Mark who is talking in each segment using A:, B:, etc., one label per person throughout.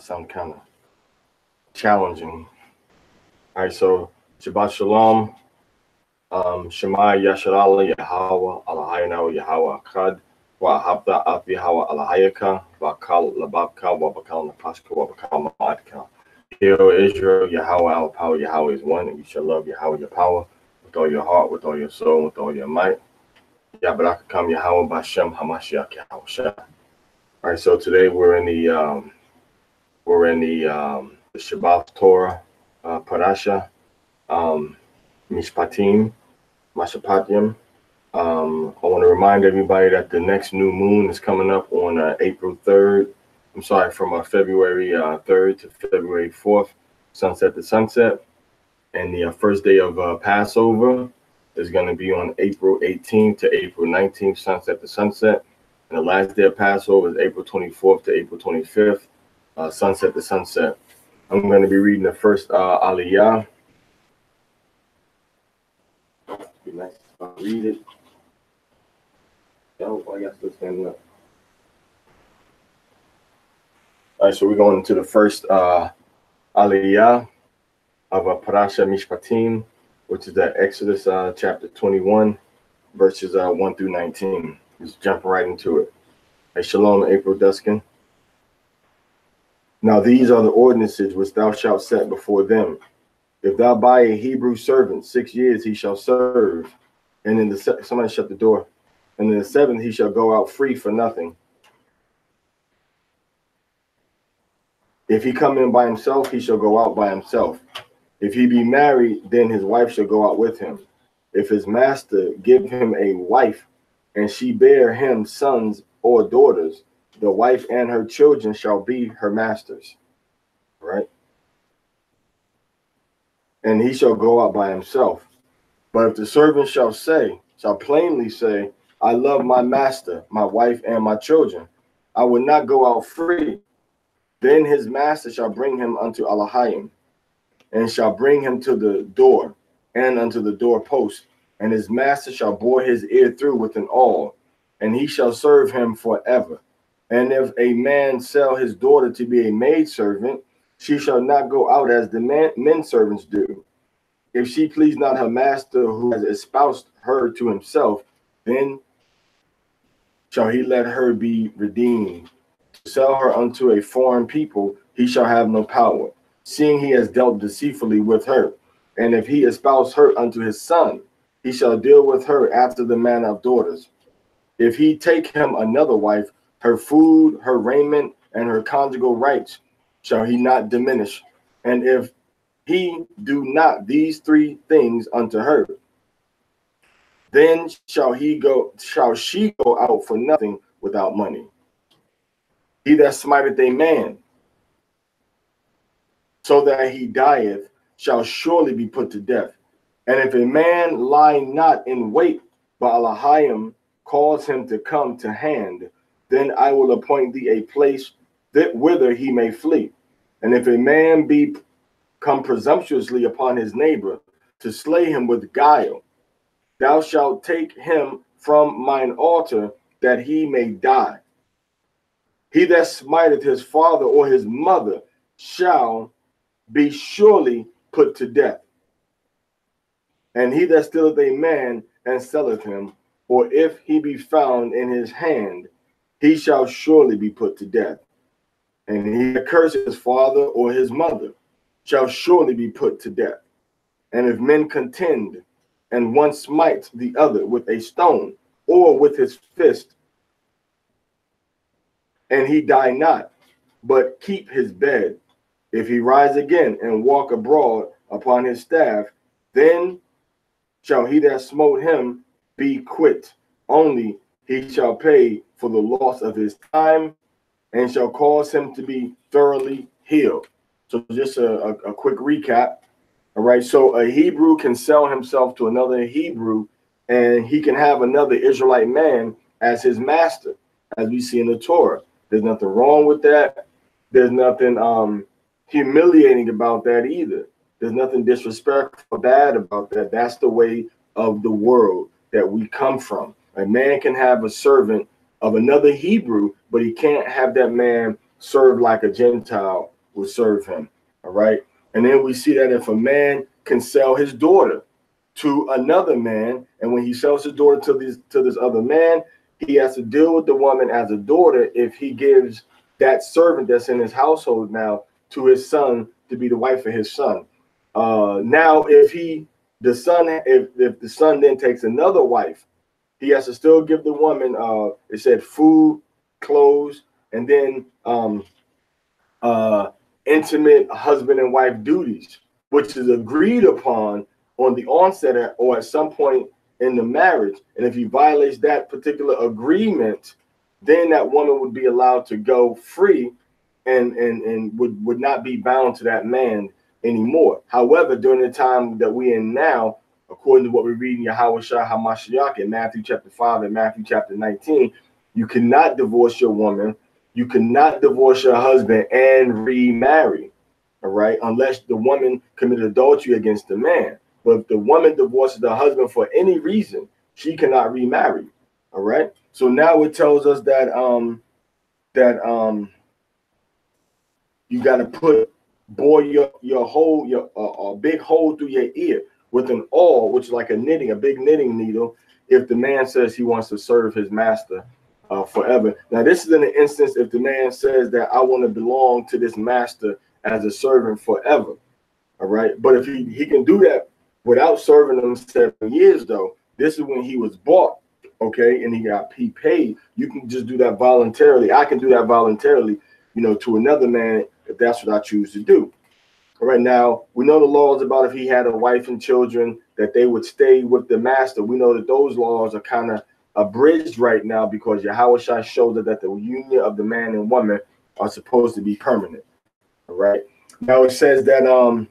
A: sound kind of challenging. All right, so Shabbat Shalom. Shema Yasharala Yahweh Alahayna Yahweh Akkad wa Habda Af Yahweh Alahayaka wa Kal Lababka wa Bakal Napashka wa Bakal Ma'adka. Hear, O Israel, Yahweh our power, Yahweh is one, and you shall love Yahweh your power with all your heart, with all your soul, with all your might. Yabarakam Yahweh Bashem Hamashiach Yahweh. All right, so today we're in the SHABATH Torah Parashah Mishpatim. Mishpatim. I want to remind everybody that the next new moon is coming up on April 3rd. I'm sorry, from February 3rd to February 4th, sunset to sunset. And the first day of Passover is going to be on April 18th to April 19th, sunset to sunset. And the last day of Passover is April 24th to April 25th, sunset to sunset. I'm going to be reading the first Aliyah. Be nice if I read it. Oh, I got still standing up. All right, so we're going into the first Aliyah of Parashah Mishpatim, which is the Exodus chapter 21, verses 1 through 19. Just jump right into it. Hey, Shalom, April Duskin. Now these are the ordinances which thou shalt set before them. If thou buy a Hebrew servant, 6 years he shall serve, and in the somebody shut the door. And in the 7th he shall go out free for nothing. If he come in by himself, he shall go out by himself. If he be married, then his wife shall go out with him. If his master give him a wife, and she bear him sons or daughters, the wife and her children shall be her masters. Right? And he shall go out by himself. But if the servant shall plainly say, I love my master, my wife, and my children, I will not go out free. Then his master shall bring him unto Alahayim, and shall bring him to the door, and unto the doorpost, and his master shall bore his ear through with an awl, and he shall serve him forever. And if a man sell his daughter to be a maidservant, she shall not go out as the men servants do. If she please not her master who has espoused her to himself, then shall he let her be redeemed. To sell her unto a foreign people, he shall have no power, seeing he has dealt deceitfully with her. And if he espouse her unto his son, he shall deal with her after the manner of daughters. If he take him another wife, her food, her raiment, and her conjugal rights shall he not diminish. And if he do not these 3 things unto her, then shall she go out for nothing without money. He that smiteth a man, so that he dieth, shall surely be put to death. And if a man lie not in wait, but Alahayim cause him to come to hand, then I will appoint thee a place whither he may flee. And if a man be come presumptuously upon his neighbor to slay him with guile, thou shalt take him from mine altar, that he may die. He that smiteth his father or his mother shall be surely put to death. And he that stealeth a man and selleth him, or if he be found in his hand, he shall surely be put to death. And he that curses his father or his mother shall surely be put to death. And if men contend, and one smites the other with a stone or with his fist, and he die not, but keep his bed, if he rise again and walk abroad upon his staff, then shall he that smote him be quit. Only he shall pay for the loss of his time, and shall cause him to be thoroughly healed. So just a quick recap. All right, so a Hebrew can sell himself to another Hebrew, and he can have another Israelite man as his master, as we see in the Torah. There's nothing wrong with that. There's nothing humiliating about that either. There's nothing disrespectful or bad about that. That's the way of the world that we come from. A man can have a servant of another Hebrew, but he can't have that man serve like a Gentile would serve him. All right. And then we see that if a man can sell his daughter to another man, and when he sells his daughter to this other man, he has to deal with the woman as a daughter if he gives that servant that's in his household now to his son to be the wife of his son. Now, if the son then takes another wife, he has to still give the woman, it said food, clothes, and then intimate husband and wife duties, which is agreed upon on the onset or at some point in the marriage. And if he violates that particular agreement, then that woman would be allowed to go free and would not be bound to that man anymore. However, during the time that we're in now, according to what we read in Yahushua HaMashiach in Matthew chapter 5 and Matthew chapter 19, you cannot divorce your woman. You cannot divorce your husband and remarry, all right, unless the woman committed adultery against the man. But if the woman divorces the husband for any reason, she cannot remarry, all right? So now it tells us that you got to bore your big hole through your ear with an awl, which is like a big knitting needle, if the man says he wants to serve his master forever. Now, this is in the instance if the man says that I want to belong to this master as a servant forever, all right? But if he can do that without serving them 7 years, though, this is when he was bought, okay, and he paid. You can just do that voluntarily. I can do that voluntarily, to another man if that's what I choose to do. All right, now, we know the laws about if he had a wife and children, that they would stay with the master. We know that those laws are kind of abridged right now because Yahushua showed that the union of the man and woman are supposed to be permanent. All right. Now it says that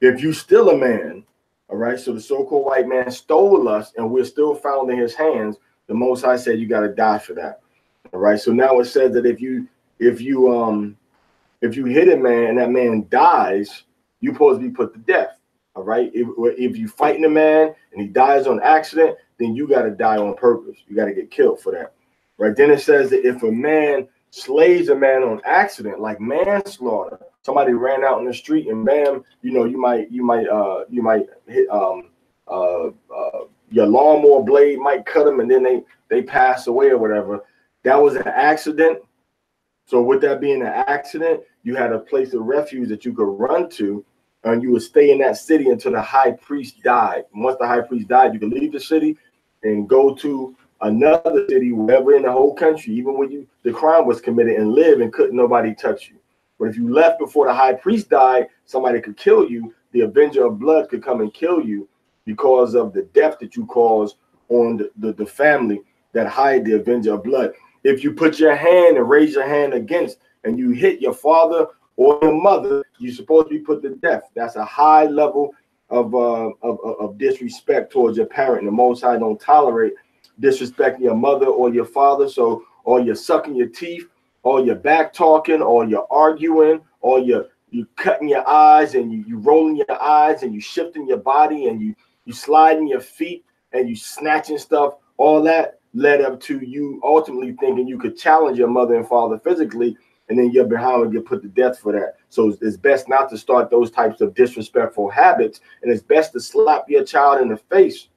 A: if you steal a man, all right, so the so-called white man stole us and we're still found in his hands, the Most High said you got to die for that. All right. So now it says that if you hit a man and that man dies, you're supposed to be put to death. All right. If you fighting a man and he dies on accident, then you got to die on purpose. You got to get killed for that. Right. Then it says that if a man slays a man on accident, like manslaughter, somebody ran out in the street and bam, you might hit your lawnmower blade might cut them and then they pass away or whatever. That was an accident. So with that being an accident, you had a place of refuge that you could run to, and you would stay in that city until the high priest died. And once the high priest died, you could leave the city and go to another city, wherever in the whole country, even when the crime was committed, and live and couldn't nobody touch you. But if you left before the high priest died, somebody could kill you. The avenger of blood could come and kill you because of the death that you caused on the family that hired the avenger of blood. If you put your hand and raise your hand against and you hit your father or your mother, you're supposed to be put to death. That's a high level of disrespect towards your parent. The Most High don't tolerate disrespecting your mother or your father. So, or you're sucking your teeth, or you're back talking, or you're arguing, or you cutting your eyes and you rolling your eyes and you shifting your body and you sliding your feet and you snatching stuff. All that led up to you ultimately thinking you could challenge your mother and father physically, and then you're behind and get put to death for that. So it's best not to start those types of disrespectful habits, and it's best to slap your child in the face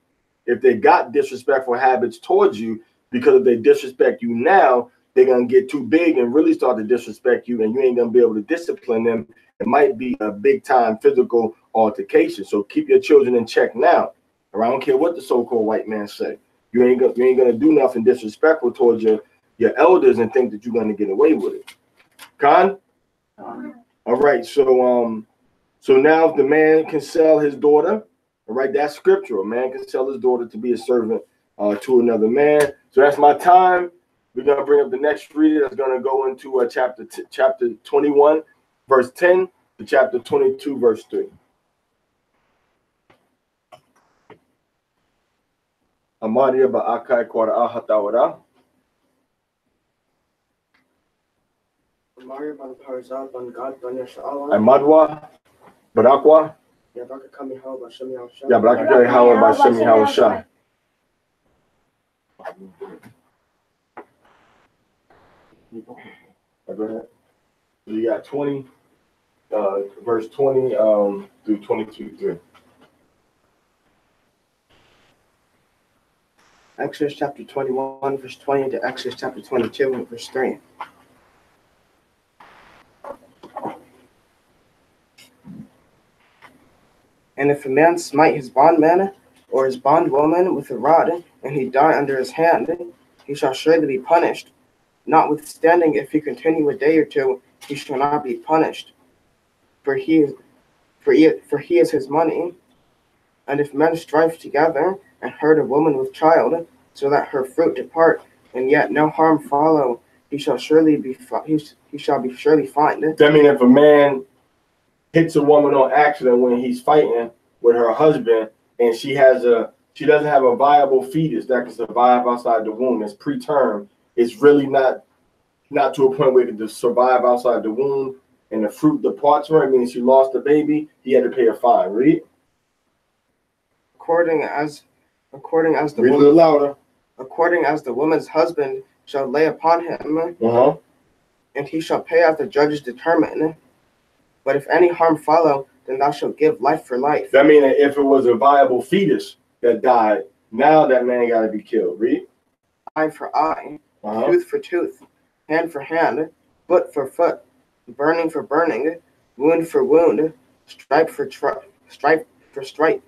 A: if they got disrespectful habits towards you, because if they disrespect you now, they're going to get too big and really start to disrespect you, and you ain't going to be able to discipline them. It might be a big-time physical altercation. So keep your children in check now. Or I don't care what the so-called white man say. You ain't gonna do nothing disrespectful towards your elders and think that you're gonna get away with it. Con? All right. So now if the man can sell his daughter, all right, that's scriptural. A man can sell his daughter to be a servant to another man. So that's my time. We're gonna bring up the next reader that's gonna go into chapter 21, verse 10 to chapter 22, verse 3. Amaria ba'akai kwara'a hatawara.
B: Amaria ban Parashah ban God ban Yasha'Allah.
A: Amadwa Barakwa.
B: Yabraka kami hawa b'Shem Yahushua.
A: Yabraka kami hawa b'Shem Yahushua. Go ahead. So you got 20, verse 20 through 22:3.
B: Exodus chapter 21, verse 20 to Exodus chapter 22, verse 3. And if a man smite his bondman or his bondwoman with a rod, and he die under his hand, he shall surely be punished. Notwithstanding, if he continue a day or two, he shall not be punished, for he is his money. And if men strive together and hurt a woman with child, so that her fruit depart, and yet no harm follow, he shall surely be fined.
A: That means if a man hits a woman on accident when he's fighting with her husband, and she doesn't have a viable fetus that can survive outside the womb, it's preterm. It's really not to a point where it can survive outside the womb, and the fruit departs from her. It means she lost the baby. He had to pay a fine. Read.
B: According as the
A: Read a little louder.
B: According as the woman's husband shall lay upon him, and he shall pay as the judges determine. But if any harm follow, then thou shalt give life for life.
A: That means that if it was a viable fetus that died, now that man got to be killed. Read.
B: Eye for eye, tooth for tooth, hand for hand, foot for foot, burning for burning, wound for wound, stripe for stripe.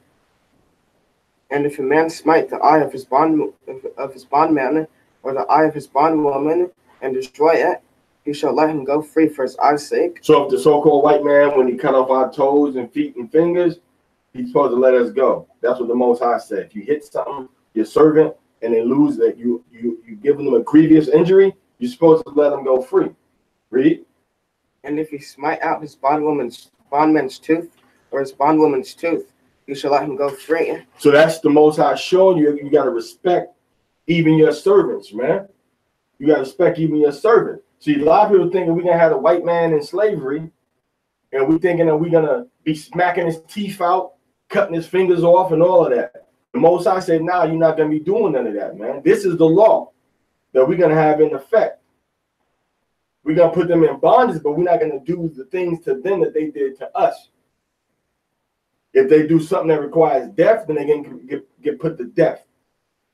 B: And if a man smite the eye of his bondman or the eye of his bondwoman and destroy it, he shall let him go free for his eye's sake.
A: So if the so-called white man, when he cut off our toes and feet and fingers, he's supposed to let us go. That's what the Most High said. If you hit something, your servant, and they lose that, you giving them a grievous injury, you're supposed to let them go free. Read.
B: And if he smite out his bondman's tooth or his bondwoman's tooth, you shall let him go free. So
A: that's the Most High showing you got to respect even your servants, man. You got to respect even your servant. See, a lot of people thinking we're going to have a white man in slavery, and we're thinking that we're going to be smacking his teeth out, cutting his fingers off, and all of that. The Most High said, nah, you're not going to be doing none of that, man. This is the law that we're going to have in effect. We're going to put them in bondage, but we're not going to do the things to them that they did to us. If they do something that requires death, then they can get put to death.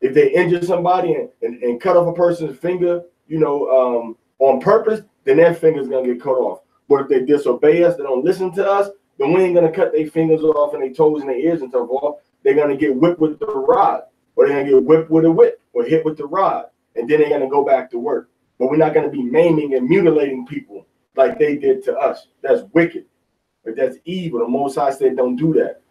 A: If they injure somebody and cut off a person's finger, on purpose, then their finger's going to get cut off. But if they disobey us, they don't listen to us, then we ain't going to cut their fingers off and their toes and their ears and so forth. They're going to get whipped with the rod, or they're going to get whipped with a whip or hit with the rod, and then they're going to go back to work. But we're not going to be maiming and mutilating people like they did to us. That's wicked. But that's evil. The Most High said don't do that.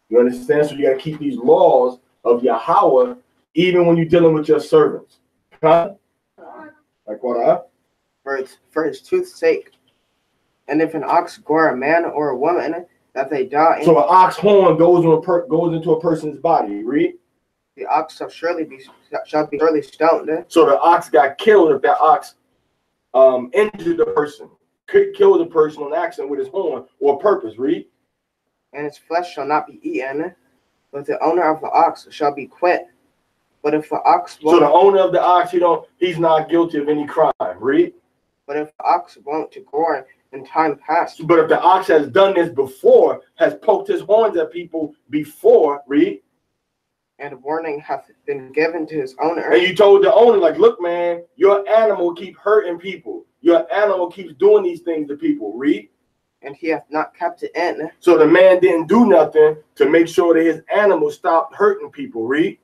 A: You understand? So you got to keep these laws of Yahweh even when you're dealing with your servants. Huh? Like what?
B: For his tooth's sake. And if an ox gore a man or a woman, that they die.
A: So an ox horn goes into a person's body. Read.
B: The ox shall be surely stoned.
A: So the ox got killed if that ox injured the person. Could kill the person on accident with his horn or purpose. Read.
B: And its flesh shall not be eaten, but the owner of the ox shall be quit. But if the ox won't,
A: so the owner of the ox, he's not guilty of any crime. Read.
B: But if the ox won't to gore in time past.
A: But if the ox has done this before, has poked his horns at people before, read.
B: And warning hath been given to his owner.
A: And you told the owner, like, look, man, your animal keep hurting people. Your animal keeps doing these things to people. Read.
B: And he hath not kept it in.
A: So the man didn't do nothing to make sure that his animal stopped hurting people. Read.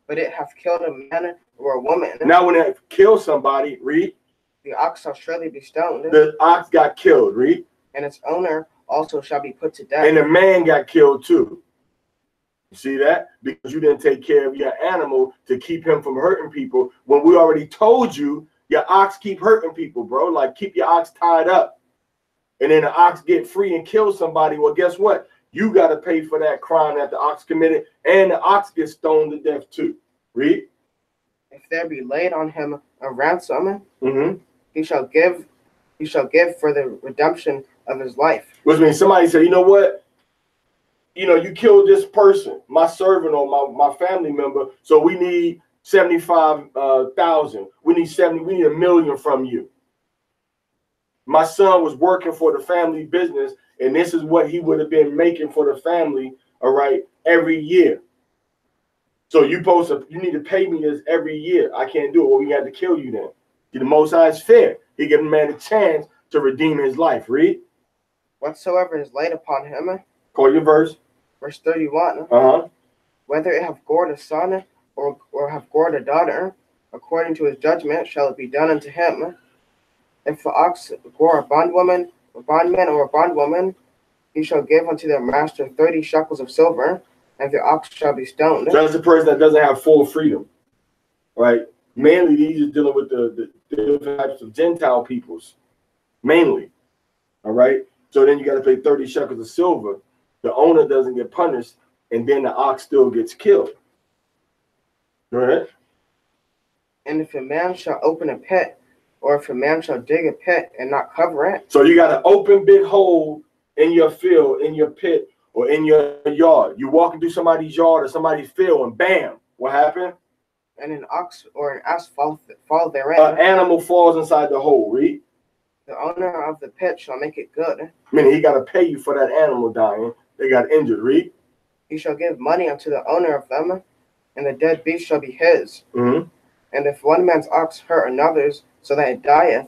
B: But it hath killed a man or a woman.
A: Now when it kills somebody, read.
B: The ox shall surely be stoned.
A: The ox got killed. Read.
B: And its owner also shall be put to death.
A: And the man got killed too. You see that? Because you didn't take care of your animal to keep him from hurting people. When we already told you, your ox keep hurting people, bro. Like, keep your ox tied up. And then the ox get free and kill somebody. Well, guess what? You got to pay for that crime that the ox committed. And the ox gets stoned to death too. Read.
B: If there be laid on him a ransom, he shall give for the redemption of his life.
A: Which means somebody said, you know what? You killed this person, my servant or my family member, so we need 75,000. We need $1 million from you. my son was working for the family business, and this is what he would have been making for the family, all right, every year. So you need to pay me this every year. I can't do it. Well, we had to kill you then. The Most High is fair. He gave a man a chance to redeem his life. Read.
B: Whatsoever is laid upon him.
A: Call your verse.
B: Verse 31. Whether it have gored a son or have gored a daughter, according to his judgment shall it be done unto him. If the ox gore a bondwoman, a bondman, or a bondwoman, he shall give unto their master 30 shekels of silver, and the ox shall be stoned.
A: So that's the person that doesn't have full freedom, right? Mainly, these are dealing with the different types of Gentile peoples, mainly, all right? So then you got to pay 30 shekels of silver. The owner doesn't get punished, and then the ox still gets killed. Go ahead.
B: And if a man shall open a pit, or if a man shall dig a pit and not cover it.
A: So you got an open big hole in your field, in your pit, or in your yard. You walking through somebody's yard or somebody's field, and bam, what happened?
B: And an ox or an ass fall therein.
A: An animal falls inside the hole. Read.
B: The owner of the pit shall make it good.
A: Meaning he got to pay you for that animal dying. They got injured. Read.
B: He shall give money unto the owner of them, and the dead beast shall be his. And if one man's ox hurt another's, so that it dieth,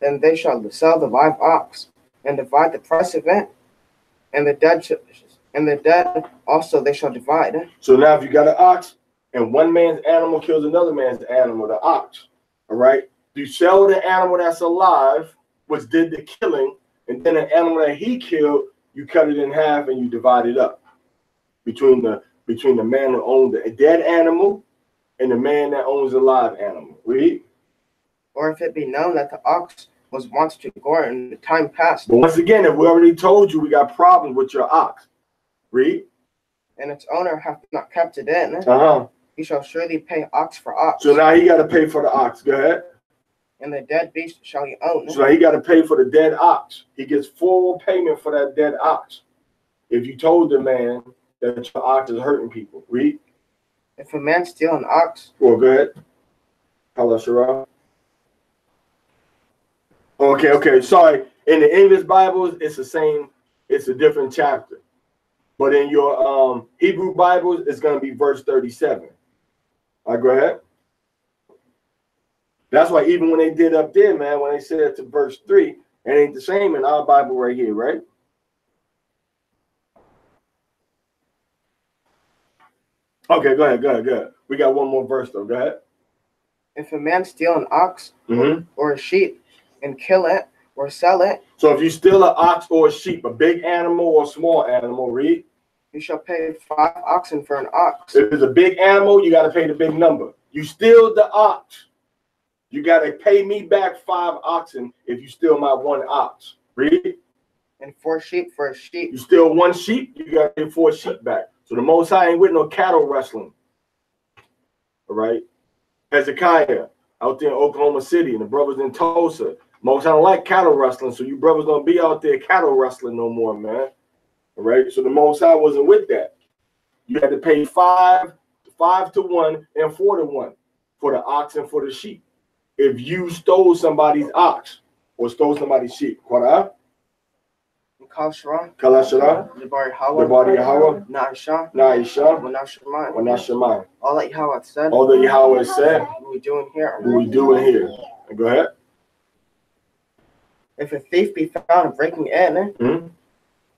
B: then they shall sell the live ox, and divide the price of it, and the dead also they shall divide. So
A: now if you got an ox, and one man's animal kills another man's animal, the ox, all right? You sell the animal that's alive, which did the killing, and then the animal that he killed, you cut it in half and you divide it up between the man who owned the dead animal and the man that owns the live animal. Read.
B: Or if it be known that the ox was once to gore in the time past.
A: But once again, if we already told you we got problems with your ox, read.
B: And its owner hath not kept it in, he shall surely pay ox for ox.
A: So now he got to pay for the ox. Go ahead.
B: And the dead beast shall he own.
A: So now he got to pay for the dead ox. He gets full payment for that dead ox. If you told the man that your ox is hurting people, read.
B: If a man steal an ox.
A: Well, go ahead. Parashah. Okay. Sorry. In the English Bibles, it's the same. It's a different chapter. But in your Hebrew Bibles, it's going to be verse 37. All right, go ahead. That's why even when they did up there, man, when they said it to verse 3, it ain't the same in our Bible right here, right? Okay, go ahead. We got one more verse, though. Go ahead.
B: If a man steal an ox or a sheep and kill it or sell it.
A: So if you steal an ox or a sheep, a big animal or a small animal, read.
B: You shall pay 5 oxen for an ox.
A: If it's a big animal, you got to pay the big number. You steal the ox, you got to pay me back 5 oxen if you steal my 1 ox. Read.
B: And 4 sheep for a sheep.
A: You steal 1 sheep, you got to pay 4 sheep back. So the Most High ain't with no cattle wrestling. All right. Hezekiah out there in Oklahoma City and the brothers in Tulsa. Most High don't like cattle wrestling, so you brothers don't be out there cattle wrestling no more, man. All right. So the Most High wasn't with that. You had to pay 5 to 1 and 4 to 1 for the ox and for the sheep. If you stole somebody's ox or stole somebody's sheep, Torah.
B: Kalashara,
A: Lebari Yahweh,
B: Naisha,
A: Wanashaman.
B: All that Yahweh said.
A: All that Yahweh said.
B: What we doing here?
A: What we doing here? Go ahead.
B: If a thief be found breaking in,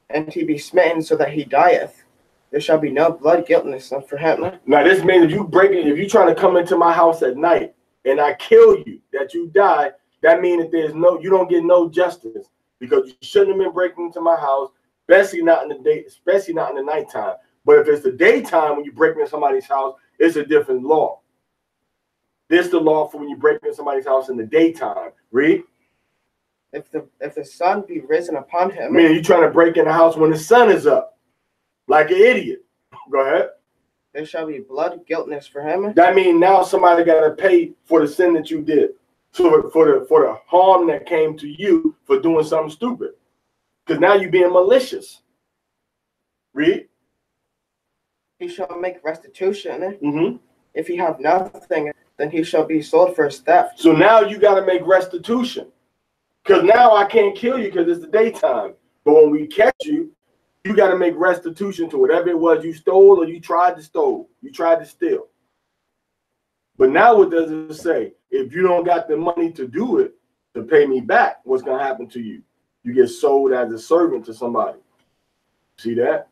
B: and he be smitten so that he dieth, there shall be no blood guiltness for him.
A: Now this means if you trying to come into my house at night and I kill you, that you die, that means that you don't get no justice. Because you shouldn't have been breaking into my house, especially not in the day, especially not in the nighttime. But if it's the daytime when you break into somebody's house, it's a different law. This is the law for when you break into somebody's house in the daytime. Read.
B: If the sun be risen upon him.
A: I mean, you're trying to break in the house when the sun is up, like an idiot. Go ahead.
B: There shall be blood guiltness for him.
A: That means now somebody got to pay for the sin that you did. So for the harm that came to you for doing something stupid. Because now you're being malicious. Read.
B: He shall make restitution. If he have nothing, then he shall be sold for his theft.
A: So now you got to make restitution. Because now I can't kill you because it's the daytime. But when we catch you, you got to make restitution to whatever it was you stole or you tried to steal. You tried to steal. But now what does it say? If you don't got the money to do it, to pay me back, what's going to happen to you? You get sold as a servant to somebody. See that?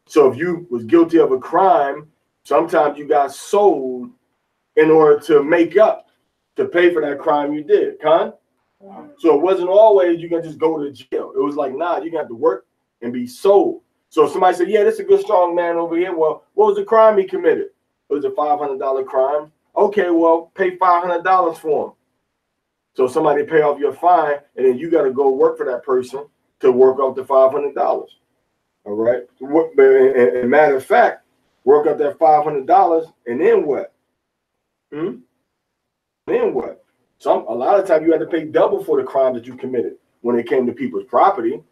A: So if you was guilty of a crime, sometimes you got sold in order to make up, to pay for that crime you did, Con? So it wasn't always you can just go to jail. It was like, nah, you got to work and be sold. So if somebody said, yeah, this is a good, strong man over here. Well, what was the crime he committed? It was a $500 crime. Okay, well, pay $500 for him. So somebody pay off your fine, and then you got to go work for that person to work off the $500. All right? And matter of fact, work up that $500, and then what? Then what? A lot of times you had to pay double for the crime that you committed when it came to people's property,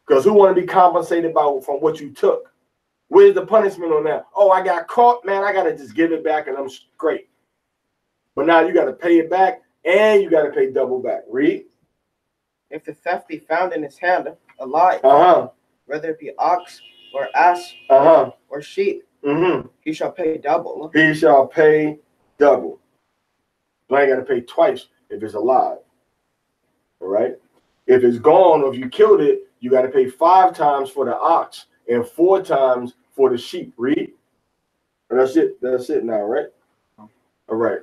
A: because who want to be compensated from what you took? Where's the punishment on that? Oh, I got caught, man. I got to just give it back, and I'm straight. But now you got to pay it back, and you got to pay double back. Read.
B: If the theft be found in his hand alive, whether it be ox or ass or sheep, he shall pay double.
A: He shall pay double. So I ain't got to pay twice if it's alive. All right. If it's gone or if you killed it, you got to pay 5 times for the ox and 4 times for the sheep. Read. And that's it. That's it now, right? All right.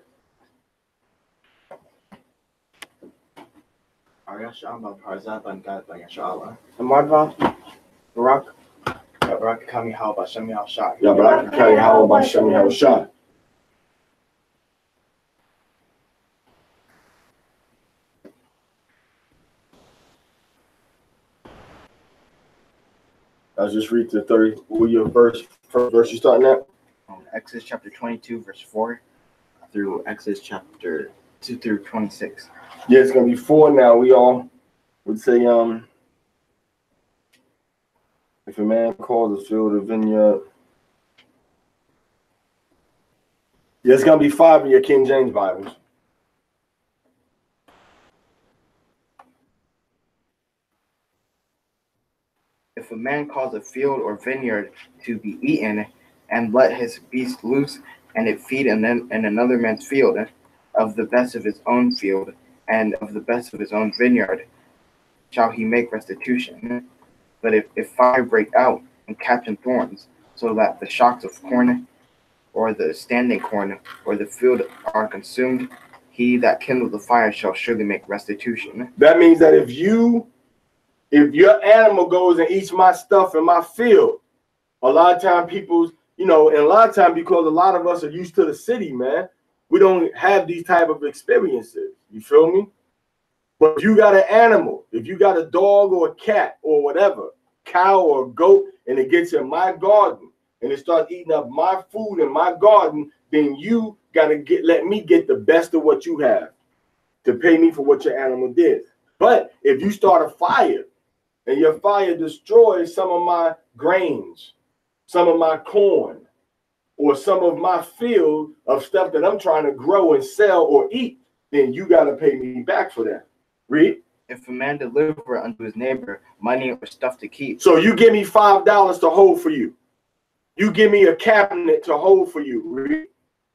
C: Parashah ban
B: Amadva, Barak.
C: Barak kami how about Shemi al Shah.
A: Yeah, Barak kami how about Shemi al Shah. I'll just read the 30. What your first verse you starting at?
C: Exodus chapter 22, verse 4 through Exodus chapter 2 through 26.
A: Yeah, it's gonna be 4 now. We all would say, if a man calls a field a vineyard. Yeah, it's gonna be 5 in your King James Bibles.
C: If a man cause a field or vineyard to be eaten, and let his beast loose, and it feed in another man's field, of the best of his own field, and of the best of his own vineyard, shall he make restitution. But if fire break out and catch in thorns, so that the shocks of corn, or the standing corn, or the field are consumed, he that kindled the fire shall surely make restitution.
A: That means that if your animal goes and eats my stuff in my field, a lot of time people, and a lot of time because a lot of us are used to the city, man, we don't have these type of experiences. You feel me? But if you got an animal, if you got a dog or a cat or whatever, cow or a goat, and it gets in my garden and it starts eating up my food in my garden, then you gotta let me get the best of what you have to pay me for what your animal did. But if you start a fire and your fire destroys some of my grains, some of my corn, or some of my field of stuff that I'm trying to grow and sell or eat, then you got to pay me back for that. Read.
C: If a man deliver unto his neighbor money or stuff to keep.
A: So you give me $5 to hold for you. You give me a cabinet to hold for you. Read.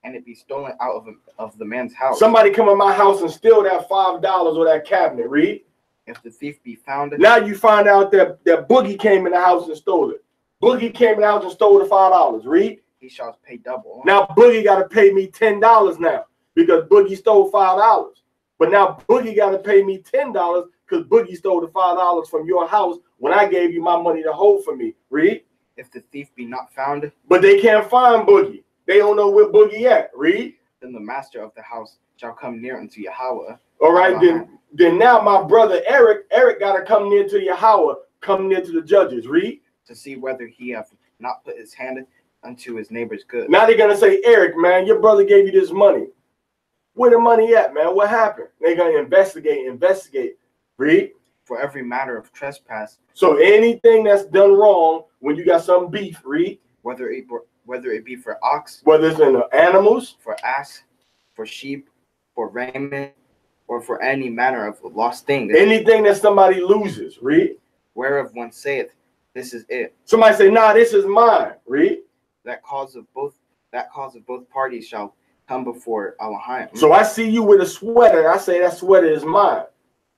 C: And it be stolen out of the man's house.
A: Somebody come in my house and steal that $5 or that cabinet. Read.
C: If the thief be found.
A: Now you find out that Boogie came in the house and stole it. Boogie came in the house and stole the $5. Read.
C: He shall pay double.
A: Now Boogie got to pay me $10 now because Boogie stole $5. But now Boogie got to pay me $10 because Boogie stole the $5 from your house when I gave you my money to hold for me. Read.
C: If the thief be not found.
A: But they can't find Boogie. They don't know where Boogie at. Read.
C: Then the master of the house shall come near unto Yahweh.
A: All right, then now my brother Eric got to come near to Yahweh, come near to the judges. Read.
C: To see whether he have not put his hand unto his neighbor's good.
A: Now they're going to say, Eric, man, your brother gave you this money. Where the money at, man? What happened? They're going to investigate. Read.
C: For every matter of trespass.
A: So anything that's done wrong when you got some beef, read.
C: Whether it be for ox.
A: Whether it's in the animals.
C: For ass. For sheep. For raiment. or for any manner of lost thing.
A: Anything that somebody loses, read.
C: Whereof one saith, this is it.
A: Somebody say, nah, this is mine, read.
C: That cause of both parties shall come before Elohim.
A: So I see you with a sweater. I say that sweater is mine.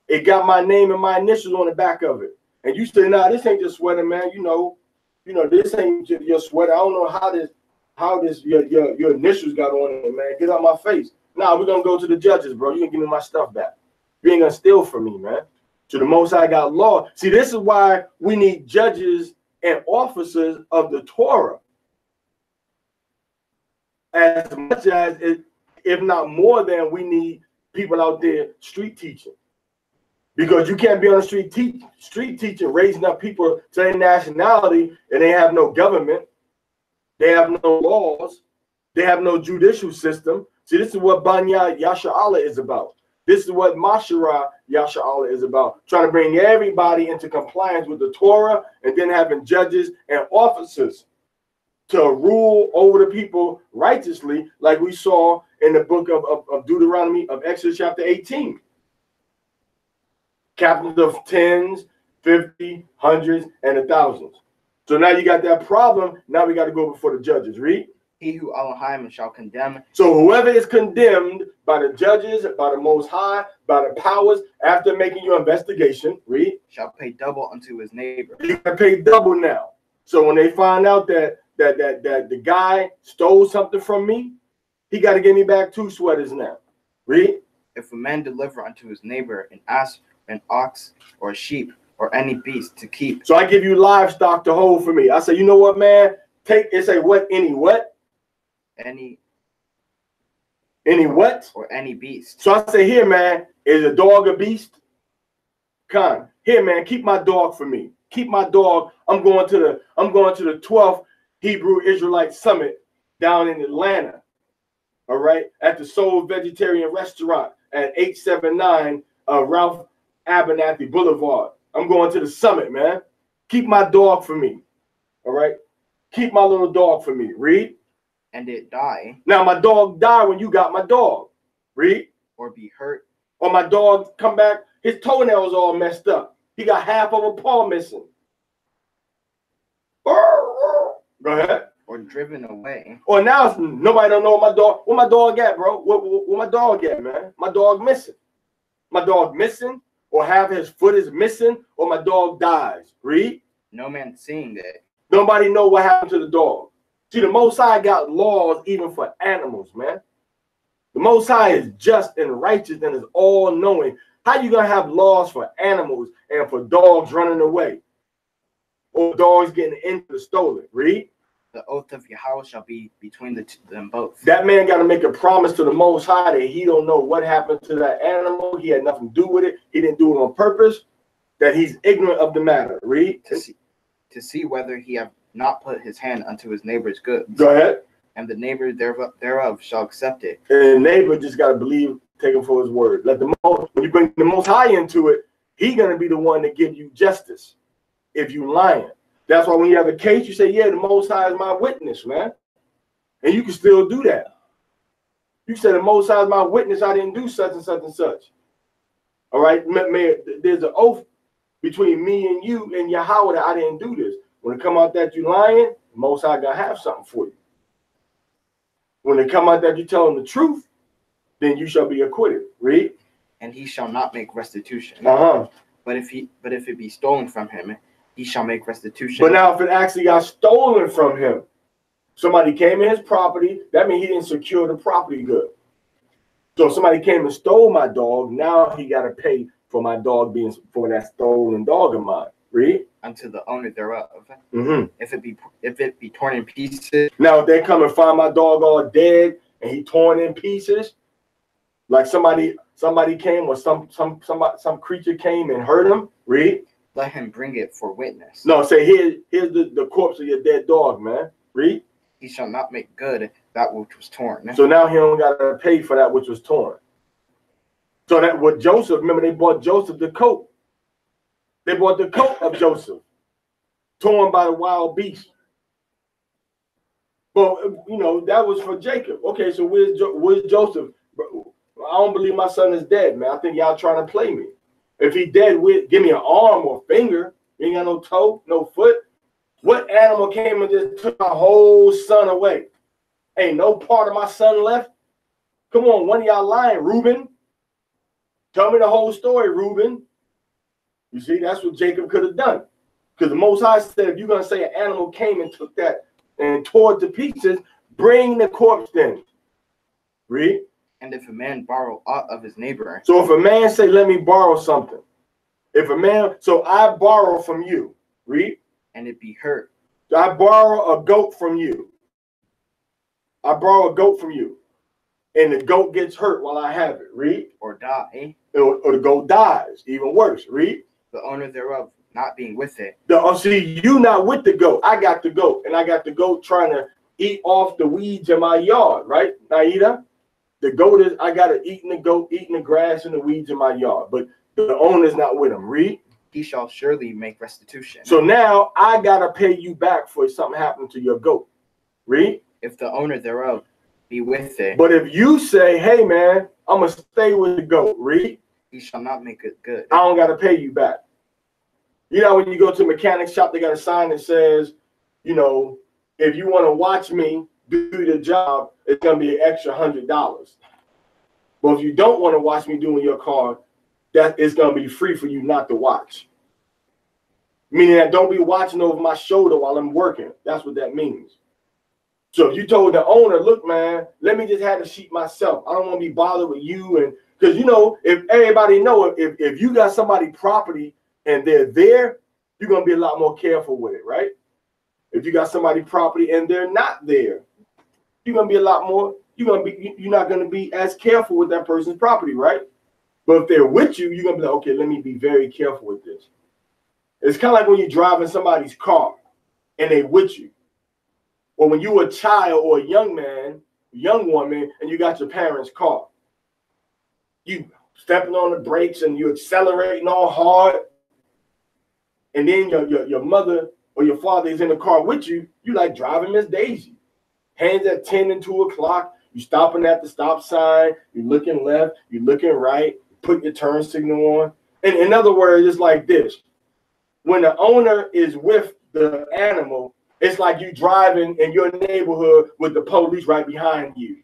A: It got my name and my initials on the back of it. And you say, nah, this ain't your sweater, man. You know, this ain't your sweater. I don't know how your initials got on it, man. Get out my face. Nah, we're gonna go to the judges, bro. You can give me my stuff back. You ain't gonna steal from me, man. So the Most High got law. See, this is why we need judges and officers of the Torah. As much as if not more than we need people out there street teaching. Because you can't be on the street teaching, raising up people to their nationality, and they have no government, they have no laws, they have no judicial system. See, this is what Banya Yasha'Allah is about. This is what Mashara Yasha'Allah is about. Trying to bring everybody into compliance with the Torah, and then having judges and officers to rule over the people righteously, like we saw in the book of Deuteronomy of Exodus chapter 18. Captains of tens, 50, hundreds, and 1,000s. So now you got that problem. Now we got to go before the judges. Read.
C: He who Elohim shall condemn.
A: So whoever is condemned by the judges, by the Most High, by the powers, after making your investigation, read,
C: shall pay double unto his neighbor.
A: You got to pay double now. So when they find out that the guy stole something from me, he got to give me back 2 sweaters now. Read.
C: If a man deliver unto his neighbor an ass, an ox, or a sheep, or any beast to keep.
A: So I give you livestock to hold for me. I say, you know what, man? Take it. Say what? Any what?
C: Any
A: what?
C: Or any beast.
A: So I say, here, man, is a dog a beast? Come here, man. Keep my dog for me. Keep my dog. I'm going to the 12th Hebrew Israelite Summit down in Atlanta. All right, at the Soul Vegetarian Restaurant at 879 Ralph Abernathy Boulevard. I'm going to the summit, man. Keep my dog for me. All right, keep my little dog for me. Read.
C: And it die.
A: Now my dog died when you got my dog. Read.
C: Or be hurt.
A: Or my dog come back, his toenails all messed up. He got half of a paw missing. Go ahead.
C: Or driven away.
A: Or now nobody don't know where my dog at, bro. Where my dog at, man? My dog missing. My dog missing, or half his foot is missing, or my dog dies. Read.
C: No man seeing that.
A: Nobody know what happened to the dog. See, the Most High got laws even for animals, man. The Most High is just and righteous and is all-knowing. How you gonna have laws for animals and for dogs running away, or dogs getting into the stolen? Read.
C: The oath of Yahweh shall be between them both.
A: That man got to make a promise to the Most High that he don't know what happened to that animal. He had nothing to do with it. He didn't do it on purpose. That he's ignorant of the matter. Read.
C: To see whether he have not put his hand unto his neighbor's goods.
A: Go ahead.
C: And the neighbor thereof shall accept it.
A: And the neighbor just got to believe, take him for his word. When you bring the Most High into it, he's going to be the one to give you justice if you lying. That's why when you have a case, you say, yeah, the Most High is my witness, man. And you can still do that. You say the Most High is my witness, I didn't do such and such and such. All right? There's an oath between me and you and Yahweh that I didn't do this. When it come out that you lying, the Most High got to have something for you. When it come out that you telling the truth, then you shall be acquitted. Read.
C: And he shall not make restitution. But if it be stolen from him, he shall make restitution.
A: But now if it actually got stolen from him, somebody came in his property, that means he didn't secure the property good. So if somebody came and stole my dog, now he got to pay for my dog being for that stolen dog of mine. Read.
C: Unto the owner thereof. If it be torn in pieces.
A: Now if they come and find my dog all dead and he torn in pieces, like somebody came or some creature came and hurt him. Read.
C: Let him bring it for witness.
A: No, say here's the corpse of your dead dog, man. Read.
C: He shall not make good that which was torn.
A: So now he don't got to pay for that which was torn. So that what Joseph, remember they bought Joseph the coat. They bought the coat of Joseph, torn by the wild beast. Well, you know, that was for Jacob. Okay, so where's Joseph? don't believe my son is dead, man. I think y'all trying to play me. If he dead, give me an arm or finger. You ain't got no toe, no foot. What animal came and just took my whole son away? Ain't no part of my son left. Come on, one of y'all lying, Reuben. Tell me the whole story, Reuben. You see, that's what Jacob could have done. Because the Most High said, if you're going to say an animal came and took that and tore it to pieces, bring the corpse then. Read.
C: And if a man borrow aught of his neighbor.
A: So if a man say, let me borrow something. If a man, so I borrow from you. Read.
C: And it be hurt.
A: So I borrow a goat from you. I borrow a goat from you. And the goat gets hurt while I have it. Read.
C: Or die.
A: Or the goat dies. Even worse. Read.
C: The owner thereof not being with it.
A: See, you not with the goat. I got the goat. And I got the goat trying to eat off the weeds in my yard. Right, Naida? The goat is, I got to eating the goat, eating the grass and the weeds in my yard. But the owner's not with him. Read.
C: He shall surely make restitution.
A: So now I got to pay you back for something happened to your goat. Read.
C: If the owner thereof be with it.
A: But if you say, hey, man, I'm going to stay with the goat. Read.
C: He shall not make it good.
A: I don't got to pay you back. You know, when you go to a mechanic shop, they got a sign that says, you know, if you want to watch me do the job, it's going to be an extra $100. But if you don't want to watch me doing your car, that is going to be free for you not to watch. Meaning that don't be watching over my shoulder while I'm working. That's what that means. So if you told the owner, look, man, let me just have the sheep myself. I don't want to be bothered with you. And because, you know, if everybody know, if you got somebody property and they're there, you're going to be a lot more careful with it, right? If you got somebody property and they're not there, you're going to be a lot more, you're not going to be as careful with that person's property, right? But if they're with you, you're going to be like, okay, let me be very careful with this. It's kind of like when you're driving somebody's car and they with you. Or when you're a child or a young man, young woman, and you got your parents' car. You stepping on the brakes and you accelerating all hard. And then your mother or your father is in the car with you. You like driving Miss Daisy. Hands at 10 and 2 o'clock. You stopping at the stop sign. You're looking left. You're looking right. Put your turn signal on. And in other words, it's like this. When the owner is with the animal, it's like you driving in your neighborhood with the police right behind you.